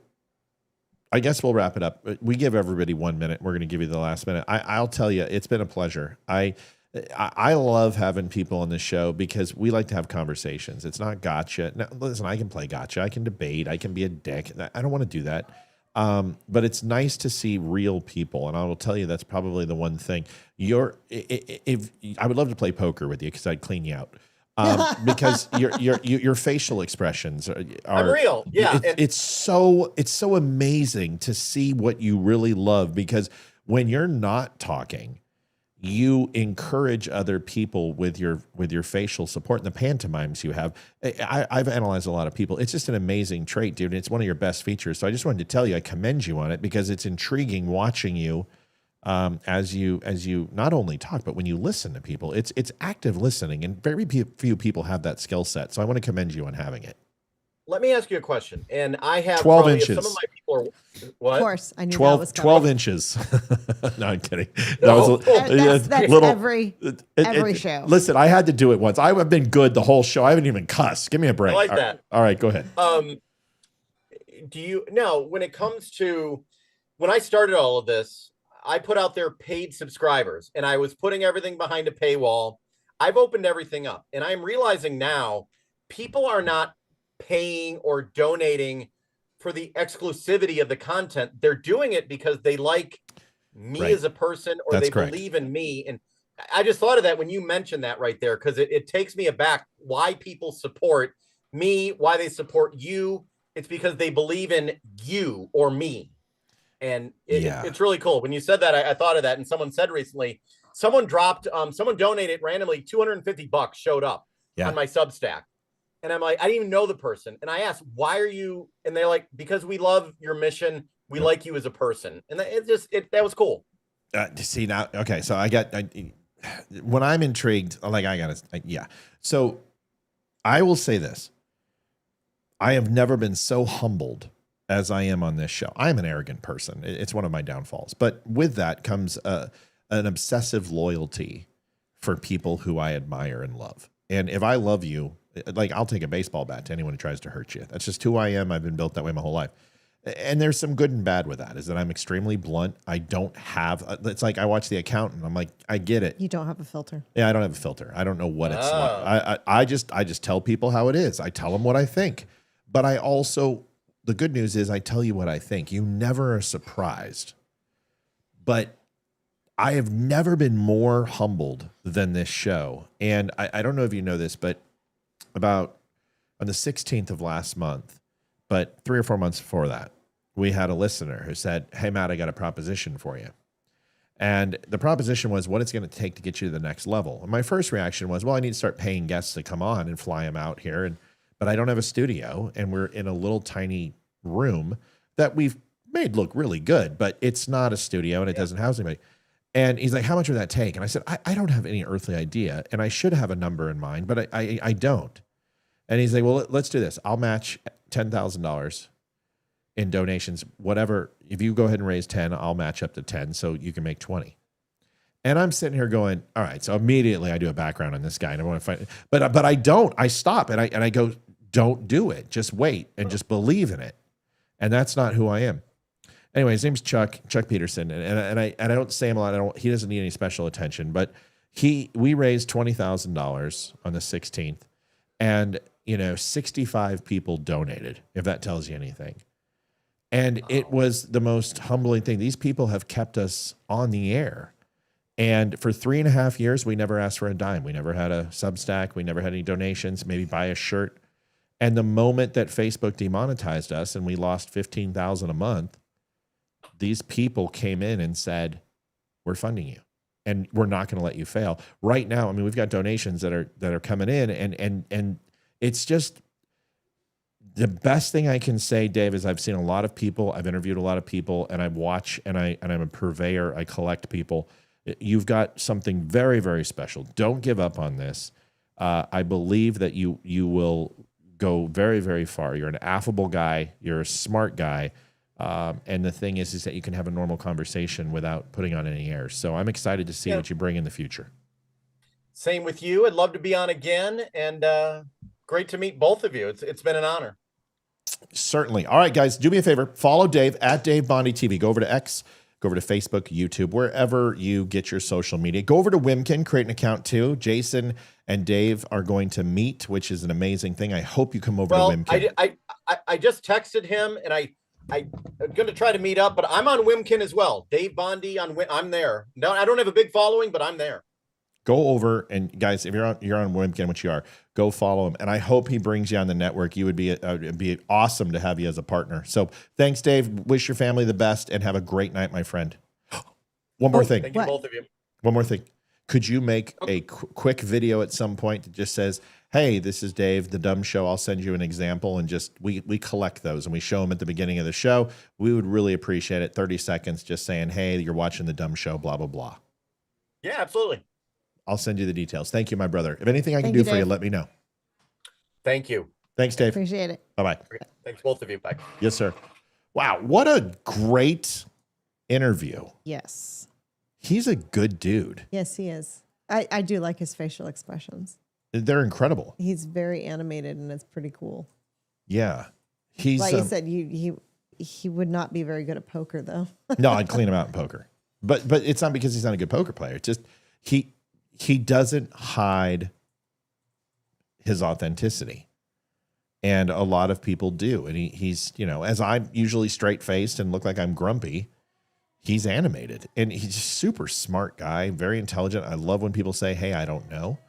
I guess we'll wrap it up. We give everybody 1 minute. We're going to give you the last minute. I'll tell you, it's been a pleasure. I love having people on this show because we like to have conversations. It's not gotcha. Now, listen, I can play gotcha. I can debate. I can be a dick. I don't want to do that. But it's nice to see real people. And I will tell you, that's probably the one thing. If I would love to play poker with you because I'd clean you out. Because your facial expressions are unreal. Yeah. It's so amazing to see what you really love because when you're not talking, you encourage other people with your facial support and the pantomimes you have. I've analyzed a lot of people. It's just an amazing trait, dude. It's one of your best features. So I just wanted to tell you, I commend you on it because it's intriguing watching you as you not only talk, but when you listen to people. It's active listening, and very few people have that skill set. So I want to commend you on having it. Let me ask you a question. And I have 12 inches. Some of my people are what? Of course, I knew 12, that was coming. 12 inches. No, I'm kidding. No. That's little, every show. Listen, I had to do it once. I have been good the whole show. I haven't even cussed. Give me a break. I like that. All right, go ahead. Do you now when it comes to when I started all of this, I put out there paid subscribers and I was putting everything behind a paywall. I've opened everything up and I'm realizing now people are not paying or donating for the exclusivity of the content. They're doing it because they like me as a person or they believe in me. And I just thought of that when you mentioned that right there, because it takes me aback why people support me, why they support you. It's because they believe in you or me. And it's really cool. When you said that, I thought of that. And someone said recently, someone donated randomly $250 showed up on my Substack. And I'm like, I didn't even know the person. And I asked, why are you? And they're like, because we love your mission. We like you as a person. And that was cool. See now, okay. So when I'm intrigued, So I will say this. I have never been so humbled as I am on this show. I'm an arrogant person. It's one of my downfalls. But with that comes an obsessive loyalty for people who I admire and love. And if I love you, like I'll take a baseball bat to anyone who tries to hurt you. That's just who I am. I've been built that way my whole life. And there's some good and bad with that, is that I'm extremely blunt. I don't have, it's like I watch The Accountant. I'm like, I get it. You don't have a filter. Yeah, I don't have a filter. I don't know what it's like. I just tell people how it is. I tell them what I think. But I also, the good news is I tell you what I think. You never are surprised. But I have never been more humbled than this show. And I don't know if you know this, but about on the 16th of last month, but 3 or 4 months before that, we had a listener who said, hey, Matt, I got a proposition for you. And the proposition was what it's going to take to get you to the next level. And my first reaction was, well, I need to start paying guests to come on and fly them out here. But I don't have a studio, and we're in a little tiny room that we've made look really good, but it's not a studio and it doesn't house anybody. And he's like, how much would that take? And I said, I don't have any earthly idea. And I should have a number in mind, but I don't. And he's like, well, let's do this. I'll match $10,000 in donations, whatever. If you go ahead and raise 10, I'll match up to 10 so you can make 20. And I'm sitting here going, all right. So immediately I do a background on this guy and I want to find, but I don't, I stop and I go, don't do it. Just wait and just believe in it. And that's not who I am. Anyway, his name's Chuck Peterson. And I don't say him a lot. He doesn't need any special attention, but we raised $20,000 on the 16th and 65 people donated, if that tells you anything. And it was the most humbling thing. These people have kept us on the air. And for 3.5 years, we never asked for a dime. We never had a Substack. We never had any donations, maybe buy a shirt. And the moment that Facebook demonetized us and we lost $15,000 a month, these people came in and said, we're funding you and we're not going to let you fail. Right now, I mean, we've got donations that are coming in and it's just The best thing I can say, Dave, is I've seen a lot of people. I've interviewed a lot of people, and I watch, and I'm a purveyor. I collect people. You've got something very, very special. Don't give up on this. I believe that you will go very, very far. You're an affable guy. You're a smart guy. And the thing is that you can have a normal conversation without putting on any airs. So I'm excited to see what you bring in the future. Same with you. I'd love to be on again, and great to meet both of you. It's been an honor. Certainly. All right, guys, do me a favor. Follow Dave at Dave Bondy TV. Go over to X, go over to Facebook, YouTube, wherever you get your social media. Go over to Wimkin, create an account too. Jason and Dave are going to meet, which is an amazing thing. I hope you come over to Wimkin. I just texted him, and I'm going to try to meet up, but I'm on Wimkin as well. Dave Bondy I'm there. No, I don't have a big following, but I'm there. Go over, and guys, if you're on Wimkin, which you are, go follow him. And I hope he brings you on the network. You would be it'd be awesome to have you as a partner. So thanks, Dave. Wish your family the best, and have a great night, my friend. One more thing. Thank you, both of you. One more thing. Could you make a quick video at some point that just says, "Hey, this is Dave, the Dumb Show. I'll send you an example," and just we collect those and we show them at the beginning of the show. We would really appreciate it. 30 seconds, just saying, "Hey, you're watching the Dumb Show." Blah blah blah. Yeah, absolutely. I'll send you the details. Thank you, my brother. If anything I can Thank do you, for you, Dave. let me know. Thank you. Thanks, Dave. Appreciate it. Bye-bye. Okay. Thanks, both of you. Bye. Yes, sir. Wow, what a great interview. Yes. He's a good dude. Yes, he is. I do like his facial expressions. They're incredible. He's very animated, and it's pretty cool. Yeah. He's Like you said, he would not be very good at poker, though. no, I'd clean him out in poker. But it's not because he's not a good poker player. It's just he doesn't hide his authenticity. And a lot of people do. And he's, as I'm usually straight-faced and look like I'm grumpy, he's animated. And he's a super smart guy, very intelligent. I love when people say, "Hey, I don't know."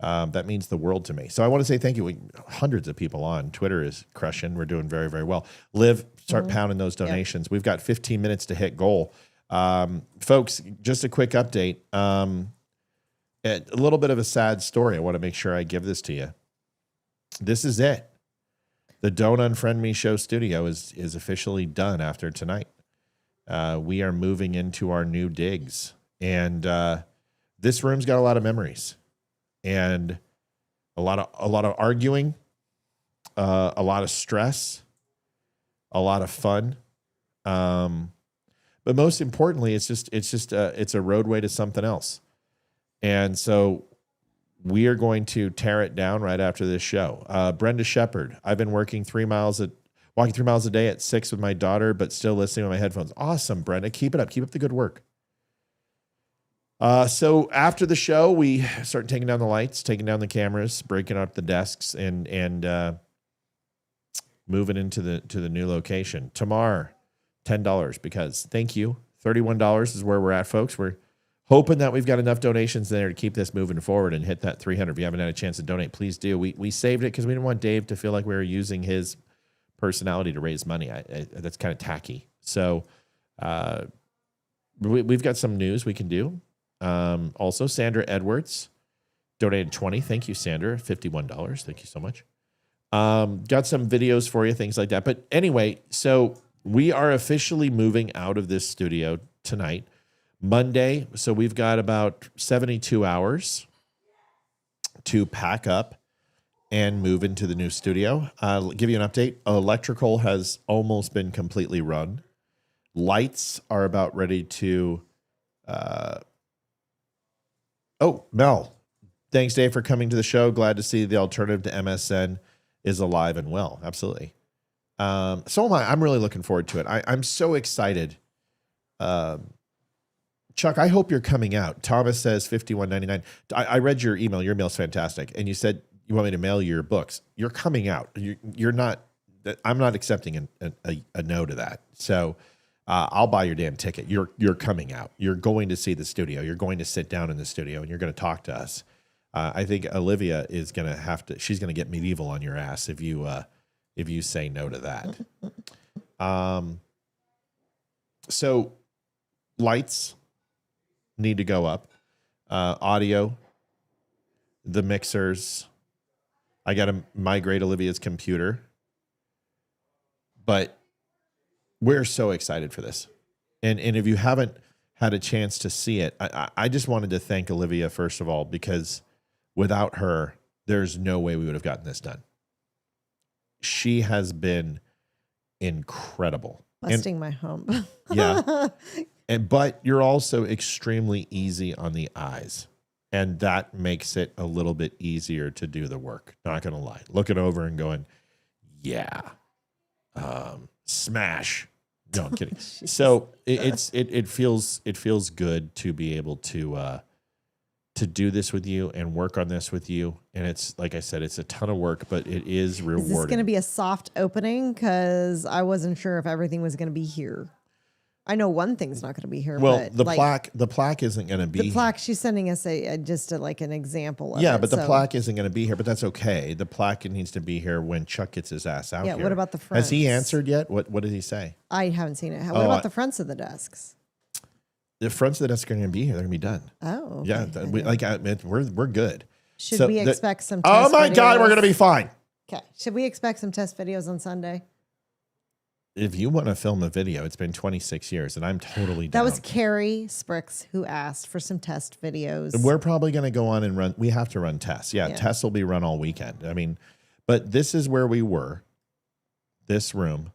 That means the world to me. So I want to say thank you. Hundreds of people on Twitter is crushing. We're doing very, very well. Liv, start pounding those donations. We've got 15 minutes to hit goal. Folks, just a quick update. A little bit of a sad story. I want to make sure I give this to you. This is it. The Don't Unfriend Me show studio is officially done after tonight. We are moving into our new digs, and this room's got a lot of memories, and a lot of arguing, a lot of stress, a lot of fun. But most importantly, it's a roadway to something else. And so we are going to tear it down right after this show. Brenda Shepard, I've been walking 3 miles a day at 6 with my daughter, but still listening with my headphones. Awesome, Brenda. Keep it up. Keep up the good work. So after the show, we start taking down the lights, taking down the cameras, breaking up the desks, and moving into the new location. Tamar, $10 because thank you. $31 is where we're at, folks. We're hoping that we've got enough donations there to keep this moving forward and hit that 300. If you haven't had a chance to donate, please do. We saved it because we didn't want Dave to feel like we were using his personality to raise money. That's kind of tacky. So we've got some news we can do. Also, Sandra Edwards donated 20. Thank you, Sandra. $51. Thank you so much. Got some videos for you, things like that. But anyway, so we are officially moving out of this studio tonight, Monday. So we've got about 72 hours to pack up and move into the new studio. I'll give you an update. Electrical has almost been completely run. Lights are about ready to... Mel, thanks, Dave, for coming to the show. Glad to see the alternative to MSN is alive and well. Absolutely. So am I. I'm really looking forward to it. I'm so excited. Chuck, I hope you're coming out. Thomas says $51.99. I read your email. Your email's fantastic. And you said you want me to mail you your books. You're coming out. You're not. I'm not accepting a no to that. So I'll buy your damn ticket. You're coming out. You're going to see the studio. You're going to sit down in the studio and you're going to talk to us. I think Olivia is going to have to. She's going to get medieval on your ass if you say no to that. So lights need to go up. Audio, the mixers. I got to migrate Olivia's computer. but we're so excited for this. And if you haven't had a chance to see it, I just wanted to thank Olivia, first of all, because without her, there's no way we would have gotten this done. She has been incredible. Busting my hump. Yeah. But you're also extremely easy on the eyes. And that makes it a little bit easier to do the work. Not going to lie. Looking over and going, yeah, smash. No, I'm kidding. So it feels good to be able to do this with you and work on this with you. And it's, like I said, it's a ton of work, but it is rewarding. Is this going to be a soft opening? Because I wasn't sure if everything was going to be here. I know one thing's not going to be here. Well, but the plaque isn't going to be. The plaque, she's sending us like an example of yeah, it, but the plaque isn't going to be here, but that's okay. The plaque needs to be here when Chuck gets his ass out here. Yeah, what about the fronts? Has he answered yet? What did he say? I haven't seen it. What about the fronts of the desks? The fronts of the desks are going to be here. They're going to be done. Oh, okay. Yeah. We're good. Should we expect some? Oh test my God, videos? we're going to be fine. Okay. Should we expect some test videos on Sunday? If you want to film a video, it's been 26 years, and I'm totally down. That was Carrie Spricks who asked for some test videos. We're probably going to go on and run. We have to run tests. Yeah, tests will be run all weekend. I mean, but this is where we were. This room.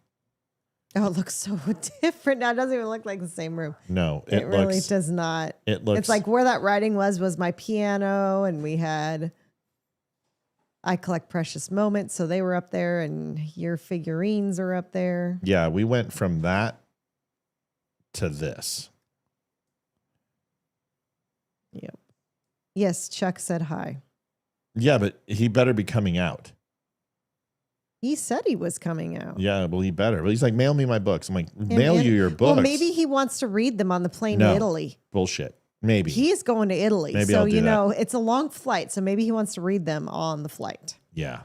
Oh, it looks so different now. It doesn't even look like the same room. No, it really does not. It looks. It's like where that writing was my piano, and we had I Collect Precious Moments, so they were up there, and your figurines are up there. Yeah, we went from that to this. Yep. Yes, Chuck said hi. Yeah, but he better be coming out. He said he was coming out. Yeah, well, he better. Well, he's like, mail me my books. I'm like, mail you your books. Well, maybe he wants to read them on the plane to Italy. Bullshit. Maybe. He's going to Italy. Maybe so, I'll do that. It's a long flight. So maybe he wants to read them on the flight. Yeah.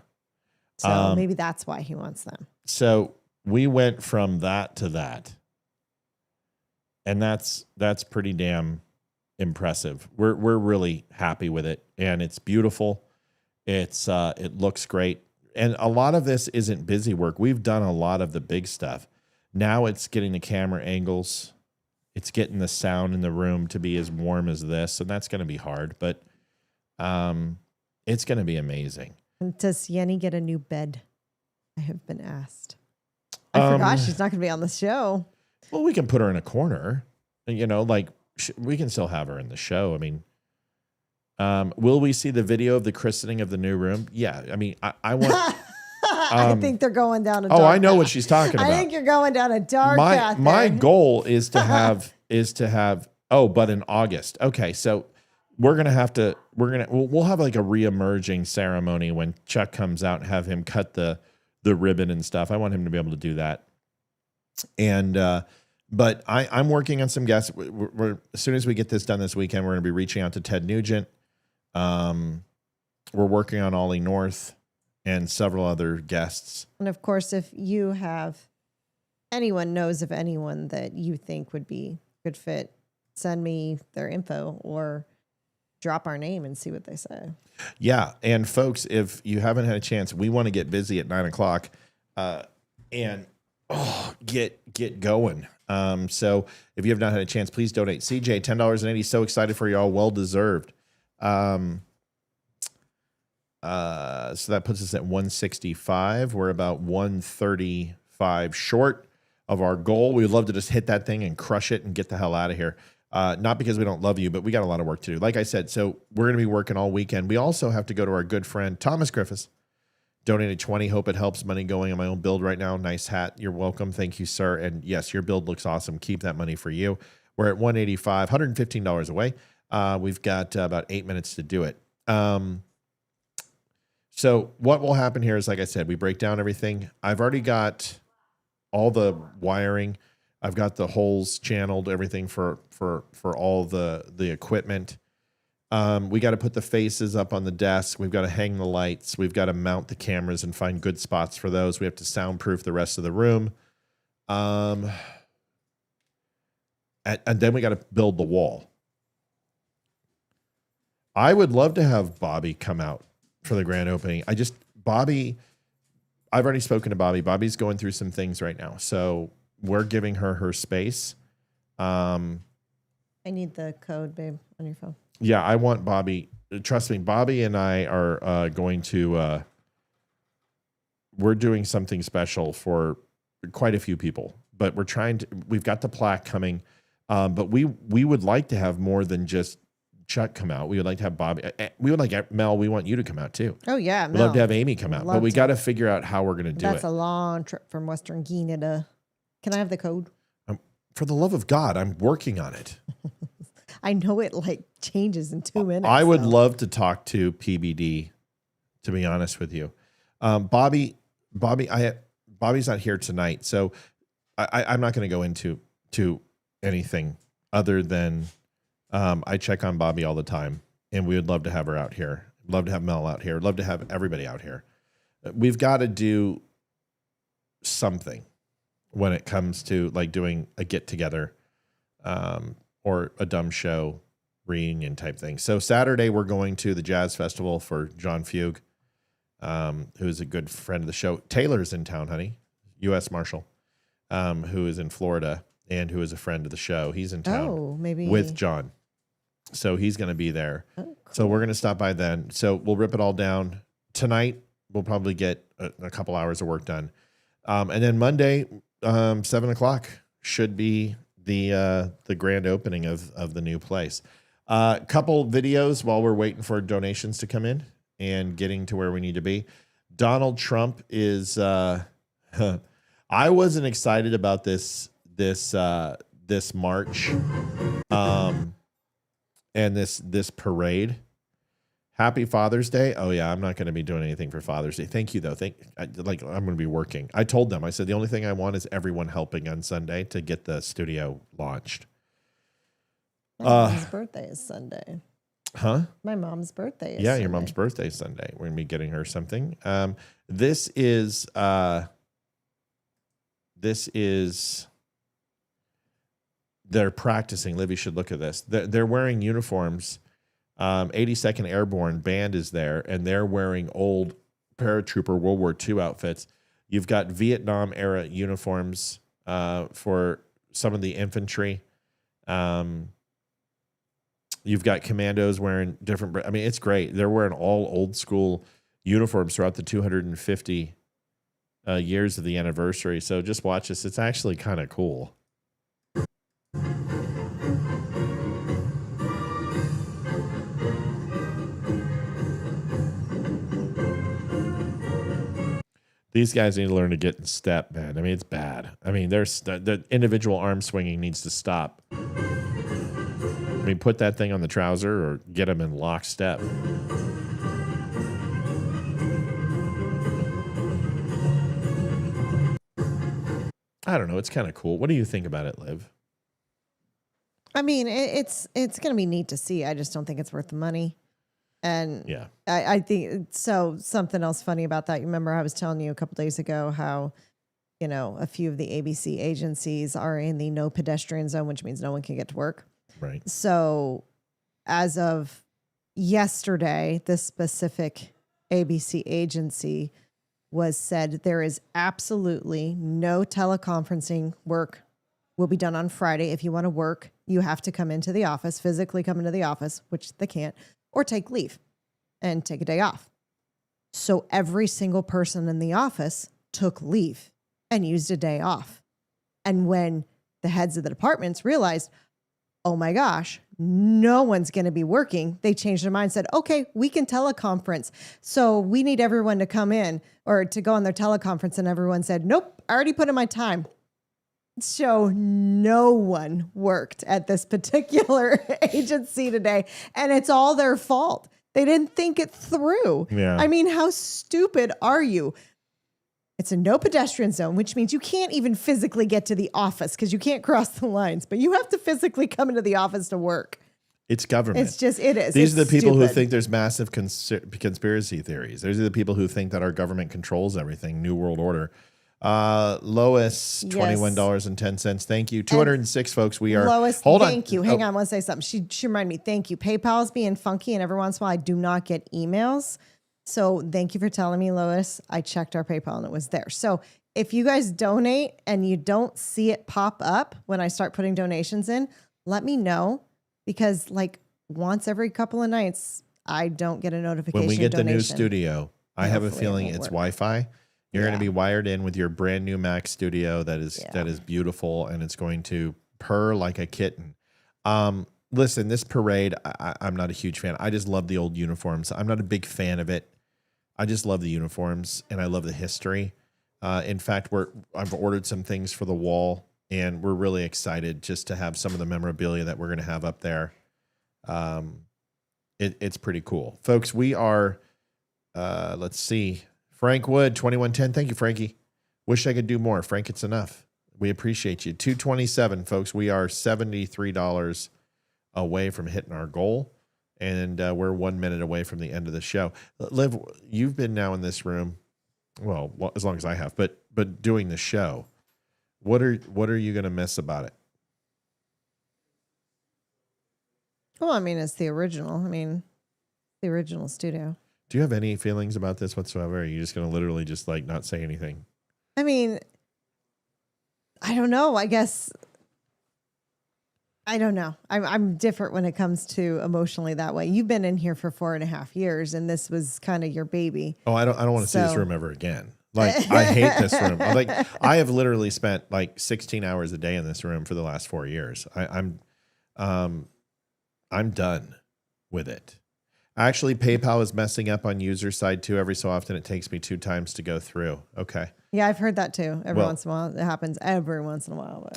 So maybe that's why he wants them. So we went from that to that. And that's pretty damn impressive. We're really happy with it. And it's beautiful. It looks great. And a lot of this isn't busy work. We've done a lot of the big stuff. Now it's getting the camera angles. It's getting the sound in the room to be as warm as this. And that's going to be hard, but it's going to be amazing. And does Yenny get a new bed? I have been asked. I forgot she's not going to be on the show. Well, we can put her in a corner. We can still have her in the show. I mean, will we see the video of the christening of the new room? Yeah. I mean, I want. I think they're going down a dark I know path. what she's talking about. I think you're going down a dark path. My goal is to have but in August. Okay, so we'll have like a re-emerging ceremony when Chuck comes out and have him cut the ribbon and stuff. I want him to be able to do that. And but I'm working on some guests. As soon as we get this done this weekend, we're going to be reaching out to Ted Nugent. We're working on Ollie North and several other guests. And of course, if you have anyone knows of anyone that you think would be good fit, send me their info or drop our name and see what they say. Yeah. And folks, if you haven't had a chance, we want to get busy at 9:00 and get going. So if you have not had a chance, please donate. CJ, $10.80. So excited for y'all. Well deserved. So that puts us at 165. We're about 135 short of our goal. We would love to just hit that thing and crush it and get the hell out of here. Not because we don't love you, but we got a lot of work to do. Like I said, so we're going to be working all weekend. We also have to go to our good friend, Thomas Griffiths. Donated 20. Hope it helps. Money going on my own build right now. Nice hat. You're welcome. Thank you, sir. And yes, your build looks awesome. Keep that money for you. We're at 185, $115 away. We've got about 8 minutes to do it. So what will happen here is, like I said, we break down everything. I've already got all the wiring. I've got the holes channeled, everything for all the equipment. We got to put the faces up on the desk. We've got to hang the lights. We've got to mount the cameras and find good spots for those. We have to soundproof the rest of the room. And then we got to build the wall. I would love to have Bobby come out for the grand opening. I've already spoken to Bobby. Bobby's going through some things right now, so we're giving her space. I need the code, babe, on your phone. Yeah, I want Bobby. Trust me, Bobby and I are going to. We're doing something special for quite a few people, but we're trying to. We've got the plaque coming, but we would like to have more than just Chuck come out. We would like to have Bobby. We would like Mel. We want you to come out too. Oh yeah, We'd love to have Amy come out, but we got to figure out how we're going to do it. That's a long trip from Western Canada. Can I have the code? For the love of God, I'm working on it. I know it like changes in 2 minutes. I would love to talk to PBD, to be honest with you. Bobby's not here tonight, so I'm not going to go into anything other than I check on Bobby all the time, and we would love to have her out here. Love to have Mel out here. Love to have everybody out here. We've got to do something when it comes to like doing a get together or a dumb show reunion type thing. So Saturday we're going to the Jazz Festival for John Fugue, who's a good friend of the show. Taylor's in town, honey, U.S. Marshal, who is in Florida and who is a friend of the show. He's in town maybe with John. So he's going to be there. Oh, cool. So we're going to stop by then. So we'll rip it all down. Tonight we'll probably get a couple hours of work done. And then Monday, 7:00 should be the grand opening of the new place. Couple videos while we're waiting for donations to come in and getting to where we need to be. Donald Trump is. I wasn't excited about this march, and this parade. Happy Father's Day. Oh yeah, I'm not going to be doing anything for Father's Day. Thank you though. I'm going to be working. I told them, I said, the only thing I want is everyone helping on Sunday to get the studio launched. My mom's birthday is Sunday. Huh? My mom's birthday is Sunday. Your mom's birthday is Sunday. We're going to be getting her something. This is they're practicing. Livy should look at this. They're wearing uniforms. 82nd Airborne Band is there, and they're wearing old paratrooper World War II outfits. You've got Vietnam era uniforms for some of the infantry. You've got commandos wearing different. I mean, it's great. They're wearing all old school uniforms throughout the 250 years of the anniversary. So just watch this. It's actually kind of cool. These guys need to learn to get in step, man. I mean, it's bad. I mean, the individual arm swinging needs to stop. I mean, put that thing on the trouser or get them in lockstep. I don't know. It's kind of cool. What do you think about it, Liv? I mean, it's going to be neat to see. I just don't think it's worth the money. And yeah, I think so. Something else funny about that. You remember I was telling you a couple days ago how, a few of the ABC agencies are in the no pedestrian zone, which means no one can get to work. Right. So as of yesterday, this specific ABC agency was said there is absolutely no teleconferencing work will be done on Friday. If you want to work, you have to come into the office, physically come into the office, which they can't, or take leave and take a day off. So every single person in the office took leave and used a day off. And when the heads of the departments realized, oh my gosh, no one's going to be working, they changed their mind, said, okay, we can teleconference. So we need everyone to come in or to go on their teleconference. And everyone said, nope, I already put in my time. So no one worked at this particular agency today, and it's all their fault. They didn't think it through. Yeah. I mean, how stupid are you? It's a no pedestrian zone, which means you can't even physically get to the office because you can't cross the lines, but you have to physically come into the office to work. It's government. It is. These are the people stupid. who think there's massive conspiracy theories. These are the people who think that our government controls everything. New World Order. Lois, $21.10. Thank you. 206 folks. We are. Lois, hold thank on. you. Hang on, I want to say something. She reminded me. Thank you. PayPal's being funky, and every once in a while I do not get emails. So thank you for telling me, Lois. I checked our PayPal and it was there. So if you guys donate and you don't see it pop up when I start putting donations in, let me know, because like once every couple of nights, I don't get a notification. When we get the new donation. studio, I have a Hopefully it feeling won't it's work. Wi-Fi. You're going Yeah. to be wired in with your brand new Mac studio that is beautiful, and it's going to purr like a kitten. Listen, this parade, I'm not a huge fan. I just love the old uniforms. I'm not a big fan of it. I just love the uniforms, and I love the history. In fact, I've ordered some things for the wall, and we're really excited just to have some of the memorabilia that we're going to have up there. It's pretty cool. Folks, we are, let's see, Frank Wood, 2110. Thank you, Frankie. Wish I could do more. Frank, it's enough. We appreciate you. 227, folks. We are $73 away from hitting our goal, and we're 1 minute away from the end of the show. Liv, you've been now in this room, well, as long as I have, but doing the show. What are you going to miss about it? Well, I mean, it's the original. I mean, the original studio. Do you have any feelings about this whatsoever? Or are you just going to literally just like not say anything? I mean, I don't know. I guess I don't know. I'm different when it comes to emotionally that way. You've been in here for 4.5 years, and this was kind of your baby. Oh, I don't want to see this room ever again. Like, I hate this room. Like, I have literally spent like 16 hours a day in this room for the last 4 years. I'm done with it. Actually, PayPal is messing up on user side too. Every so often, it takes me 2 times to go through. Okay. Yeah, I've heard that too. Every once in a while, it happens every once in a while.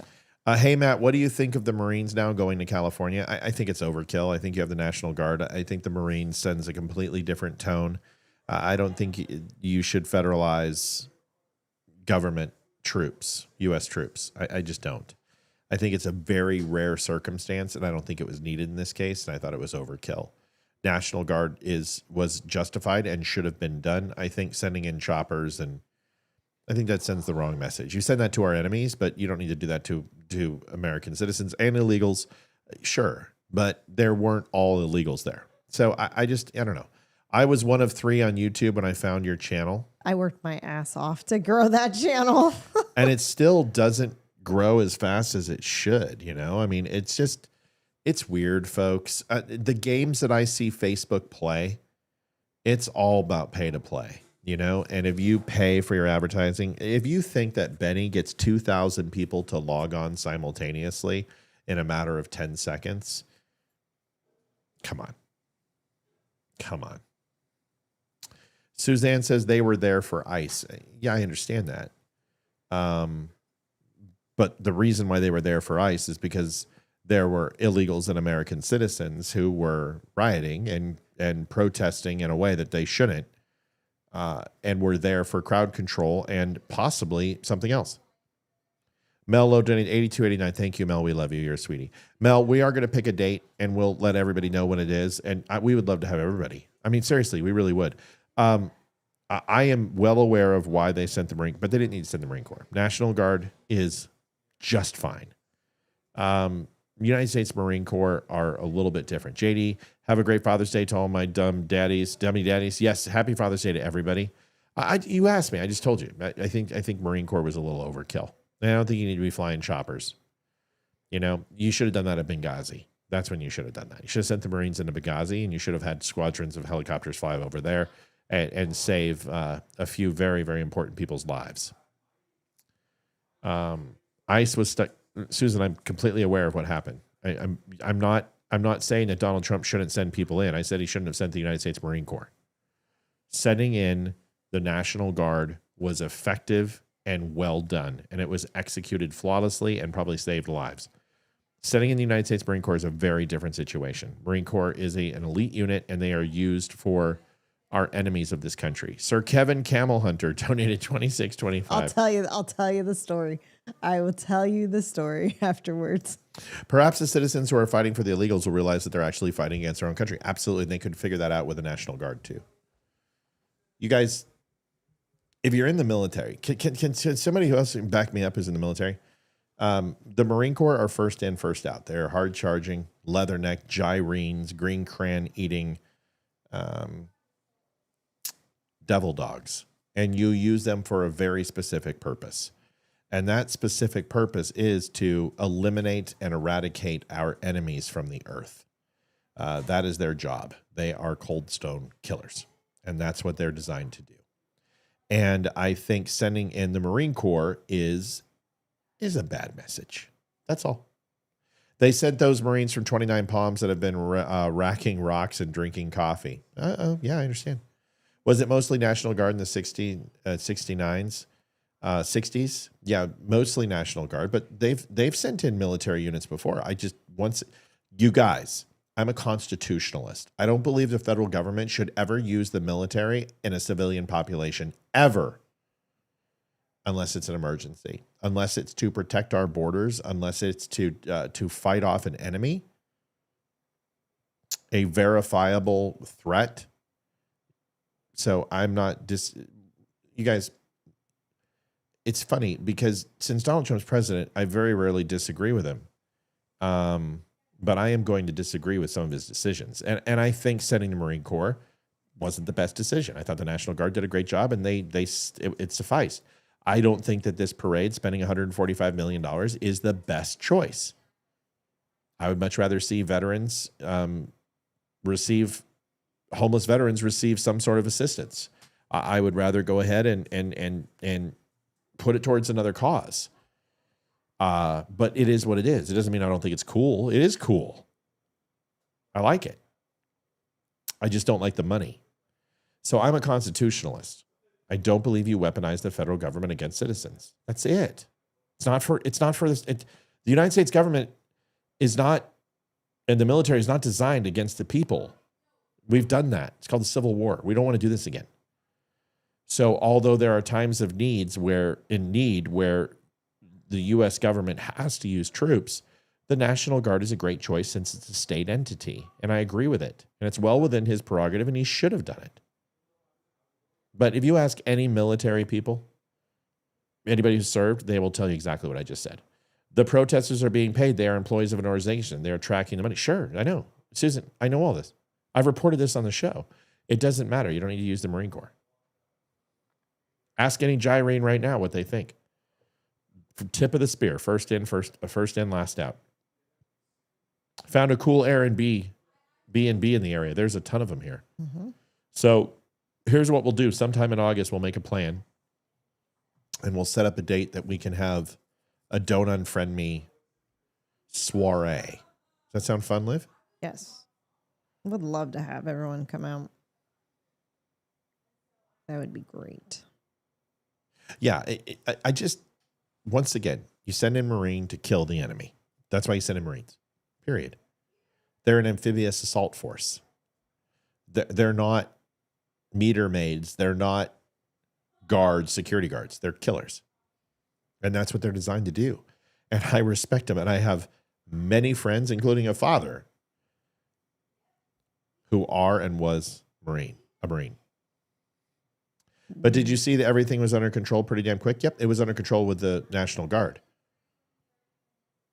But hey, Matt, what do you think of the Marines now going to California? I think it's overkill. I think you have the National Guard. I think the Marines sends a completely different tone. I don't think you should federalize government troops, U.S. troops. I just don't. I think it's a very rare circumstance, and I don't think it was needed in this case, and I thought it was overkill. National Guard was justified and should have been done. I think sending in choppers, and I think that sends the wrong message. You send that to our enemies, but you don't need to do that to American citizens and illegals. Sure, but there weren't all illegals there. So I don't know. I was one of 3 on YouTube when I found your channel. I worked my ass off to grow that channel. And it still doesn't grow as fast as it should, you know? I mean, it's weird, folks. The games that I see Facebook play, it's all about pay to play, you know? And if you pay for your advertising, if you think that Benny gets 2,000 people to log on simultaneously in a matter of 10 seconds, come on. Come on. Suzanne says they were there for ICE. Yeah, I understand that. But the reason why they were there for ICE is because there were illegals and American citizens who were rioting and protesting in a way that they shouldn't, and were there for crowd control and possibly something else. Mel Low donated $82.89. Thank you, Mel. We love you. You're a sweetie. Mel, we are going to pick a date, and we'll let everybody know when it is. And we would love to have everybody. I mean, seriously, we really would. I am well aware of why they sent the Marine, but they didn't need to send the Marine Corps. National Guard is just fine. United States Marine Corps are a little bit different. JD, have a great Father's Day to all my dummy daddies. Yes, happy Father's Day to everybody. You asked me. I just told you. I think Marine Corps was a little overkill. I don't think you need to be flying choppers. You know, you should have done that at Benghazi. That's when you should have done that. You should have sent the Marines into Benghazi, and you should have had squadrons of helicopters fly over there and save a few very, very important people's lives. ICE was stuck. Susan, I'm completely aware of what happened. I'm not saying that Donald Trump shouldn't send people in. I said he shouldn't have sent the United States Marine Corps. Sending in the National Guard was effective and well done, and it was executed flawlessly and probably saved lives. Sending in the United States Marine Corps is a very different situation. Marine Corps is an elite unit, and they are used for our enemies of this country. Sir Kevin Camel Hunter donated $26.25. I'll tell you the story. I will tell you the story afterwards. Perhaps the citizens who are fighting for the illegals will realize that they're actually fighting against their own country. Absolutely. They could figure that out with the National Guard too. You guys, if you're in the military, can somebody who else back me up who's in the military? The Marine Corps are first in, first out. They're hard charging, leatherneck, gyrenes, green crayon eating, devil dogs, and you use them for a very specific purpose. And that specific purpose is to eliminate and eradicate our enemies from the earth. That is their job. They are cold stone killers, and that's what they're designed to do. And I think sending in the Marine Corps is a bad message. That's all. They sent those Marines from 29 Palms that have been racking rocks and drinking coffee. Yeah, I understand. Was it mostly National Guard in the 69s? 60s, yeah, mostly National Guard, but they've sent in military units before. You guys, I'm a constitutionalist. I don't believe the federal government should ever use the military in a civilian population ever, unless it's an emergency, unless it's to protect our borders, unless it's to fight off an enemy, a verifiable threat. So I'm not you guys. It's funny because since Donald Trump's president, I very rarely disagree with him. But I am going to disagree with some of his decisions. And I think sending the Marine Corps wasn't the best decision. I thought the National Guard did a great job, and it sufficed. I don't think that this parade, spending $145 million, is the best choice. I would much rather see veterans homeless veterans receive some sort of assistance. I would rather go ahead and put it towards another cause. But it is what it is. It doesn't mean I don't think it's cool. It is cool. I like it. I just don't like the money. So I'm a constitutionalist. I don't believe you weaponize the federal government against citizens. That's it. It's not for this. The United States government is not, and the military is not designed against the people. We've done that. It's called the Civil War. We don't want to do this again. So although there are times of need where the U.S. government has to use troops, the National Guard is a great choice since it's a state entity, and I agree with it. And it's well within his prerogative, and he should have done it. But if you ask any military people, anybody who served, they will tell you exactly what I just said. The protesters are being paid. They are employees of an organization. They're tracking the money. Sure, I know. Susan, I know all this. I've reported this on the show. It doesn't matter. You don't need to use the Marine Corps. Ask any gyrene right now what they think. From tip of the spear, first in, last out. Found a cool B&B in the area. There's a ton of them here. Mm-hmm. So here's what we'll do. Sometime in August, we'll make a plan, and we'll set up a date that we can have a Don't Unfriend Me soiree. Does that sound fun, Liv? Yes. I would love to have everyone come out. That would be great. Yeah, I just, once again, you send in Marine to kill the enemy. That's why you send in Marines, period. They're an amphibious assault force. They're not meter maids. They're not guards, security guards. They're killers. And that's what they're designed to do. And I respect them. And I have many friends, including a father, who are and was a Marine. But did you see that everything was under control pretty damn quick? Yep, it was under control with the National Guard.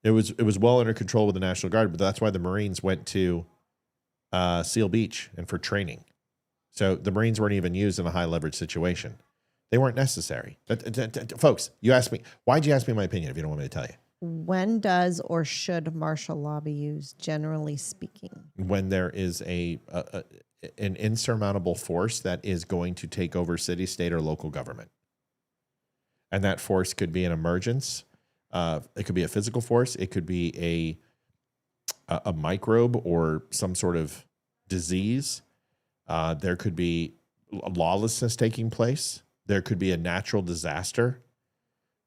It was well under control with the National Guard, but that's why the Marines went to Seal Beach and for training. So the Marines weren't even used in a high leverage situation. They weren't necessary. Folks, you asked me, why'd you ask me my opinion if you don't want me to tell you? When does or should martial law be used, generally speaking? When there is an insurmountable force that is going to take over city, state, or local government. And that force could be an emergence. It could be a physical force. It could be a microbe or some sort of disease. There could be lawlessness taking place. There could be a natural disaster.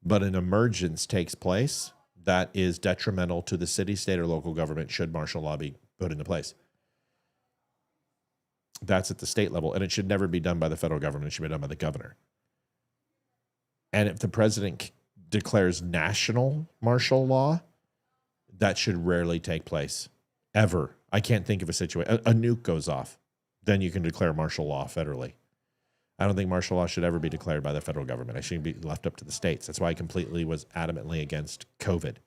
But an emergence takes place that is detrimental to the city, state, or local government should martial law be put into place. That's at the state level, and it should never be done by the federal government. It should be done by the governor. And if the president declares national martial law, that should rarely take place, ever. I can't think of a situation. A nuke goes off, then you can declare martial law federally. I don't think martial law should ever be declared by the federal government. It shouldn't be left up to the states. That's why I completely was adamantly against COVID.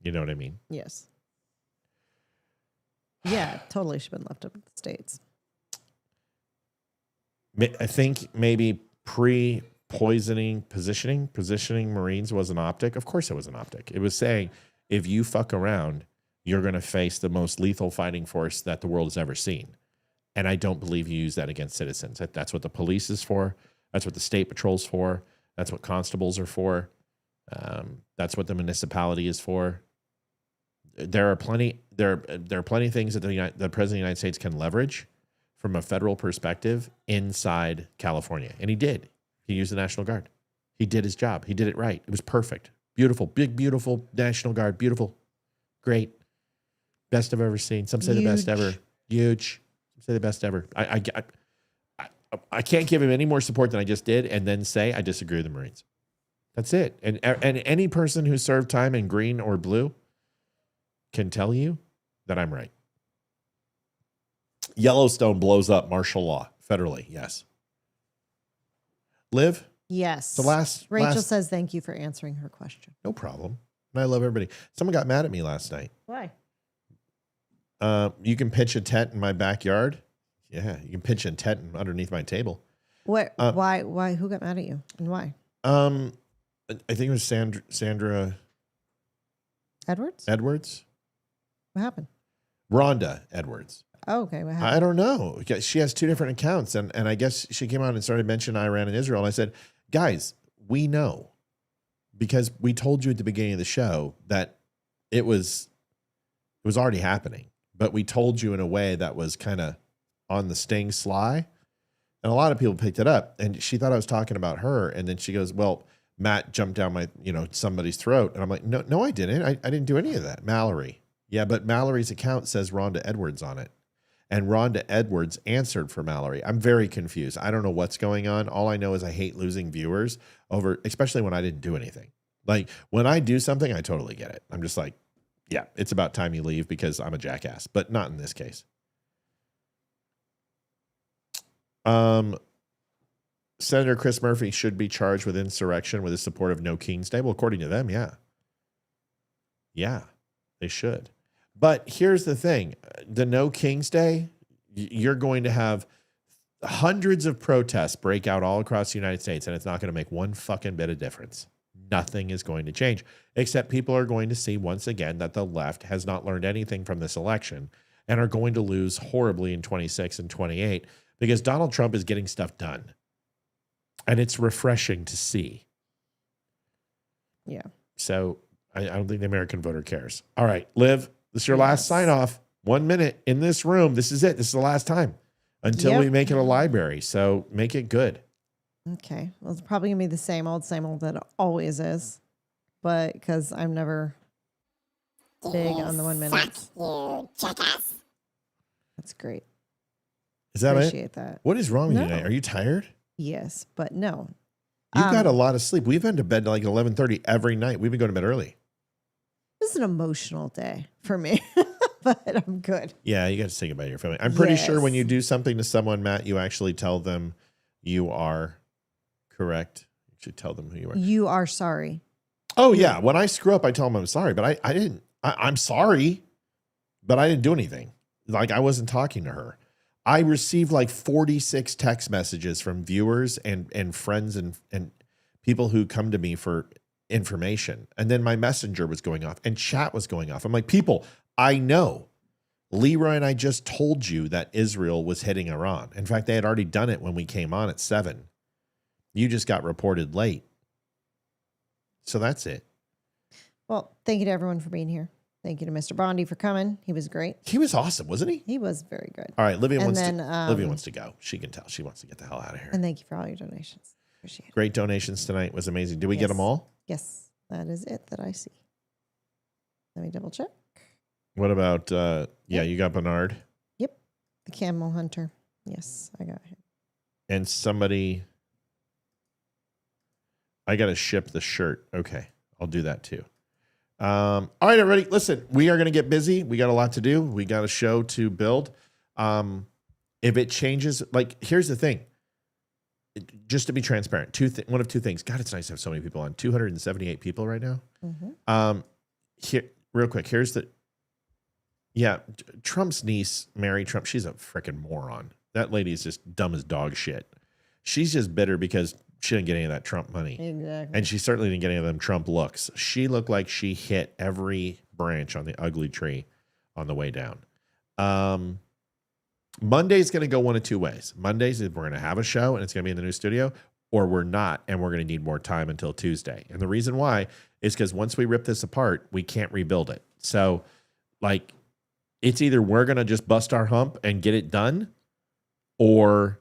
You know what I mean? Yes. Yeah, totally should have been left up to the states. I think maybe positioning Marines was an optic. Of course it was an optic. It was saying, if you fuck around, you're going to face the most lethal fighting force that the world has ever seen. And I don't believe you use that against citizens. That's what the police is for. That's what the state patrol's for. That's what constables are for. That's what the municipality is for. There are plenty of things that the president of the United States can leverage from a federal perspective inside California. And he did. He used the National Guard. He did his job. He did it right. It was perfect. Beautiful. Big, beautiful National Guard. Beautiful. Great. Best I've ever seen. Some say the best ever. Huge. Some say the best ever. I can't give him any more support than I just did and then say I disagree with the Marines. That's it. And any person who served time in green or blue can tell you that I'm right. Yellowstone blows up martial law federally. Yes. Liv? Yes. Rachel says thank you for answering her question. No problem. And I love everybody. Someone got mad at me last night. Why? You can pitch a tent in my backyard. Yeah, you can pitch a tent underneath my table. What? Why? Who got mad at you and why? I think it was Sandra Edwards. What happened? Rhonda Edwards. Oh, okay. What happened? I don't know. She has two different accounts, and I guess she came out and started mentioning Iran and Israel. And I said, guys, we know because we told you at the beginning of the show that it was already happening, but we told you in a way that was kind of on the sting sly, and a lot of people picked it up. And she thought I was talking about her, and then she goes, "Well, Matt jumped down my somebody's throat," and I'm like, "No, I didn't. I didn't do any of that." Mallory, yeah, but Mallory's account says Rhonda Edwards on it. And Rhonda Edwards answered for Mallory. I'm very confused. I don't know what's going on. All I know is I hate losing viewers over, especially when I didn't do anything. Like when I do something, I totally get it. I'm just like, yeah, it's about time you leave because I'm a jackass, but not in this case. Senator Chris Murphy should be charged with insurrection with his support of No King's Day. Well, according to them, yeah. Yeah, they should. But here's the thing. The No King's Day, you're going to have hundreds of protests break out all across the United States, and it's not going to make one fucking bit of difference. Nothing is going to change, except people are going to see once again that the left has not learned anything from this election and are going to lose horribly in 26 and 28 because Donald Trump is getting stuff done. And it's refreshing to see. Yeah. So I don't think the American voter cares. All right, Liv. This is your last sign off. 1 minute in this room. This is it. This is the last time until we make it a library. So make it good. Okay. Well, it's probably going to be the same old that it always is. But because I'm never big on the 1 minute. You jackass. That's great. Is that Appreciate that. What is wrong with you tonight? Are you tired? Yes, but no. You got a lot of sleep. We've been to bed like 11:30 every night. We've been going to bed early. This is an emotional day for me, but I'm good. Yeah, you got to say goodbye to your family. I'm pretty sure when you do something to someone, Matt, you actually tell them you are correct. You should tell them who you are. You are sorry. Oh, yeah. When I screw up, I tell them I'm sorry, but I didn't. I'm sorry, but I didn't do anything. Like I wasn't talking to her. I received like 46 text messages from viewers and friends and people who come to me for information. And then my messenger was going off and chat was going off. I'm like, people, I know. Leroy and I just told you that Israel was hitting Iran. In fact, they had already done it when we came on at 7. You just got reported late. So that's it. Well, thank you to everyone for being here. Thank you to Mr. Bondy for coming. He was great. He was awesome, wasn't he? He was very good. All right, Livia wants to go. She can tell. She wants to get the hell out of here. And thank you for all your donations. Appreciate it. Great donations tonight. Was amazing. Did we get them all? Yes, that is it that I see. Let me double check. What about, you got Bernard? Yep. The Camel Hunter. Yes, I got him. And somebody, I got to ship the shirt. Okay, I'll do that too. All right, everybody, listen, we are going to get busy. We got a lot to do. We got a show to build. If it changes, like, here's the thing. Just to be transparent, one of two things. God, it's nice to have so many people on. 278 people right now. Mm-hmm. Here, real quick, Trump's niece, Mary Trump, she's a freaking moron. That lady is just dumb as dog shit. She's just bitter because she didn't get any of that Trump money. Exactly. And she certainly didn't get any of them Trump looks. She looked like she hit every branch on the ugly tree on the way down. Monday's going to go one of two ways. Mondays is we're going to have a show and it's going to be in the new studio, or we're not, and we're going to need more time until Tuesday. And the reason why is because once we rip this apart, we can't rebuild it. So, like, it's either we're going to just bust our hump and get it done, or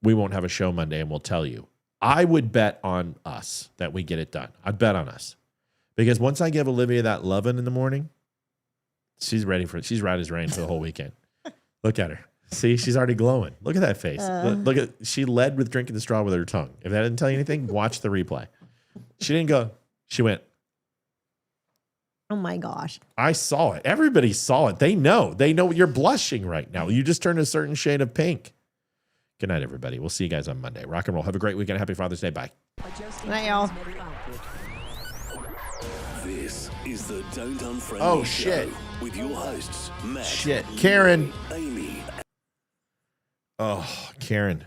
we won't have a show Monday and we'll tell you. I would bet on us that we get it done. I'd bet on us. Because once I give Olivia that lovin' in the morning, she's ready for it. She's right as rain for the whole weekend. Look at her. See, she's already glowing. Look at that face. Look at, she led with drinking the straw with her tongue. If that didn't tell you anything, watch the replay. She didn't go, she went, oh my gosh. I saw it. Everybody saw it. They know you're blushing right now. You just turned a certain shade of pink. Good night, everybody. We'll see you guys on Monday. Rock and roll. Have a great weekend. Happy Father's Day. Bye. Good night, y'all. This is the Don't Unfriend Oh, Me shit. Show with your hosts, Matt, Shit. Karen. Amy. Oh, Karen.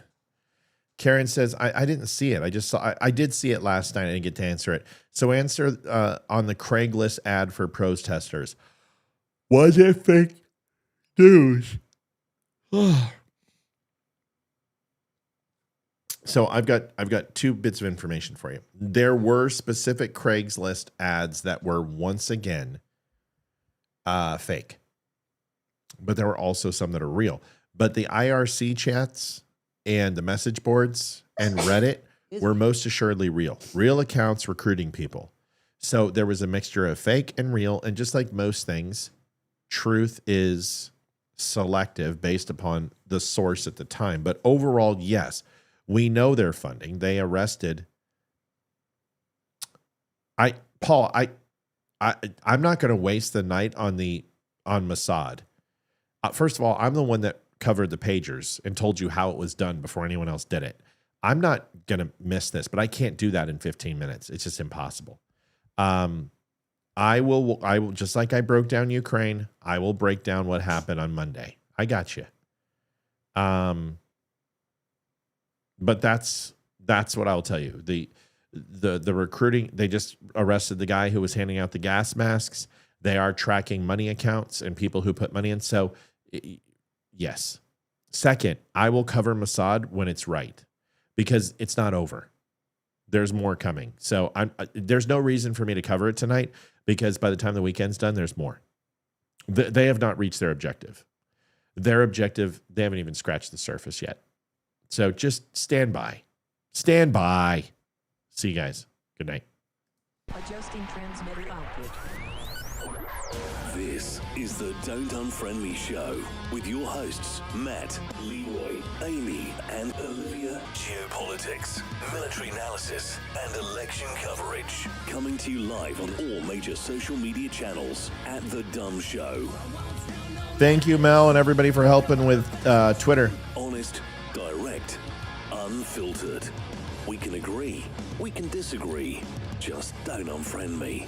Karen says, I didn't see it. I did see it last night. I didn't get to answer it. So answer on the Craigslist ad for protesters. Was it fake news? So I've got two bits of information for you. There were specific Craigslist ads that were once again fake, but there were also some that are real. But the IRC chats and the message boards and Reddit were most assuredly real. Real accounts recruiting people. So there was a mixture of fake and real, and just like most things, truth is selective based upon the source at the time. But overall, yes. We know they're funding. They arrested. I'm not going to waste the night on Mossad. First of all, I'm the one that covered the pagers and told you how it was done before anyone else did it. I'm not going to miss this, but I can't do that in 15 minutes. It's just impossible. I will just like I broke down Ukraine, I will break down what happened on Monday. I got you. But that's what I'll tell you. The recruiting, they just arrested the guy who was handing out the gas masks. They are tracking money accounts and people who put money in. So yes. Second, I will cover Mossad when it's right, because it's not over. There's more coming. So there's no reason for me to cover it tonight, because by the time the weekend's done, there's more. They have not reached their objective. Their objective, they haven't even scratched the surface yet. So just stand by. Stand by. See you guys. Good night. Adjusting transmitter output. This is the Don't Unfriend Me Show with your hosts, Matt, Leroy, Amy, and Olivia. Geopolitics, military analysis, and election coverage. Coming to you live on all major social media channels at The Dumb Show. Thank you, Mel, and everybody for helping with Twitter. Honest, direct, unfiltered. We can agree, we can disagree. Just don't unfriend me.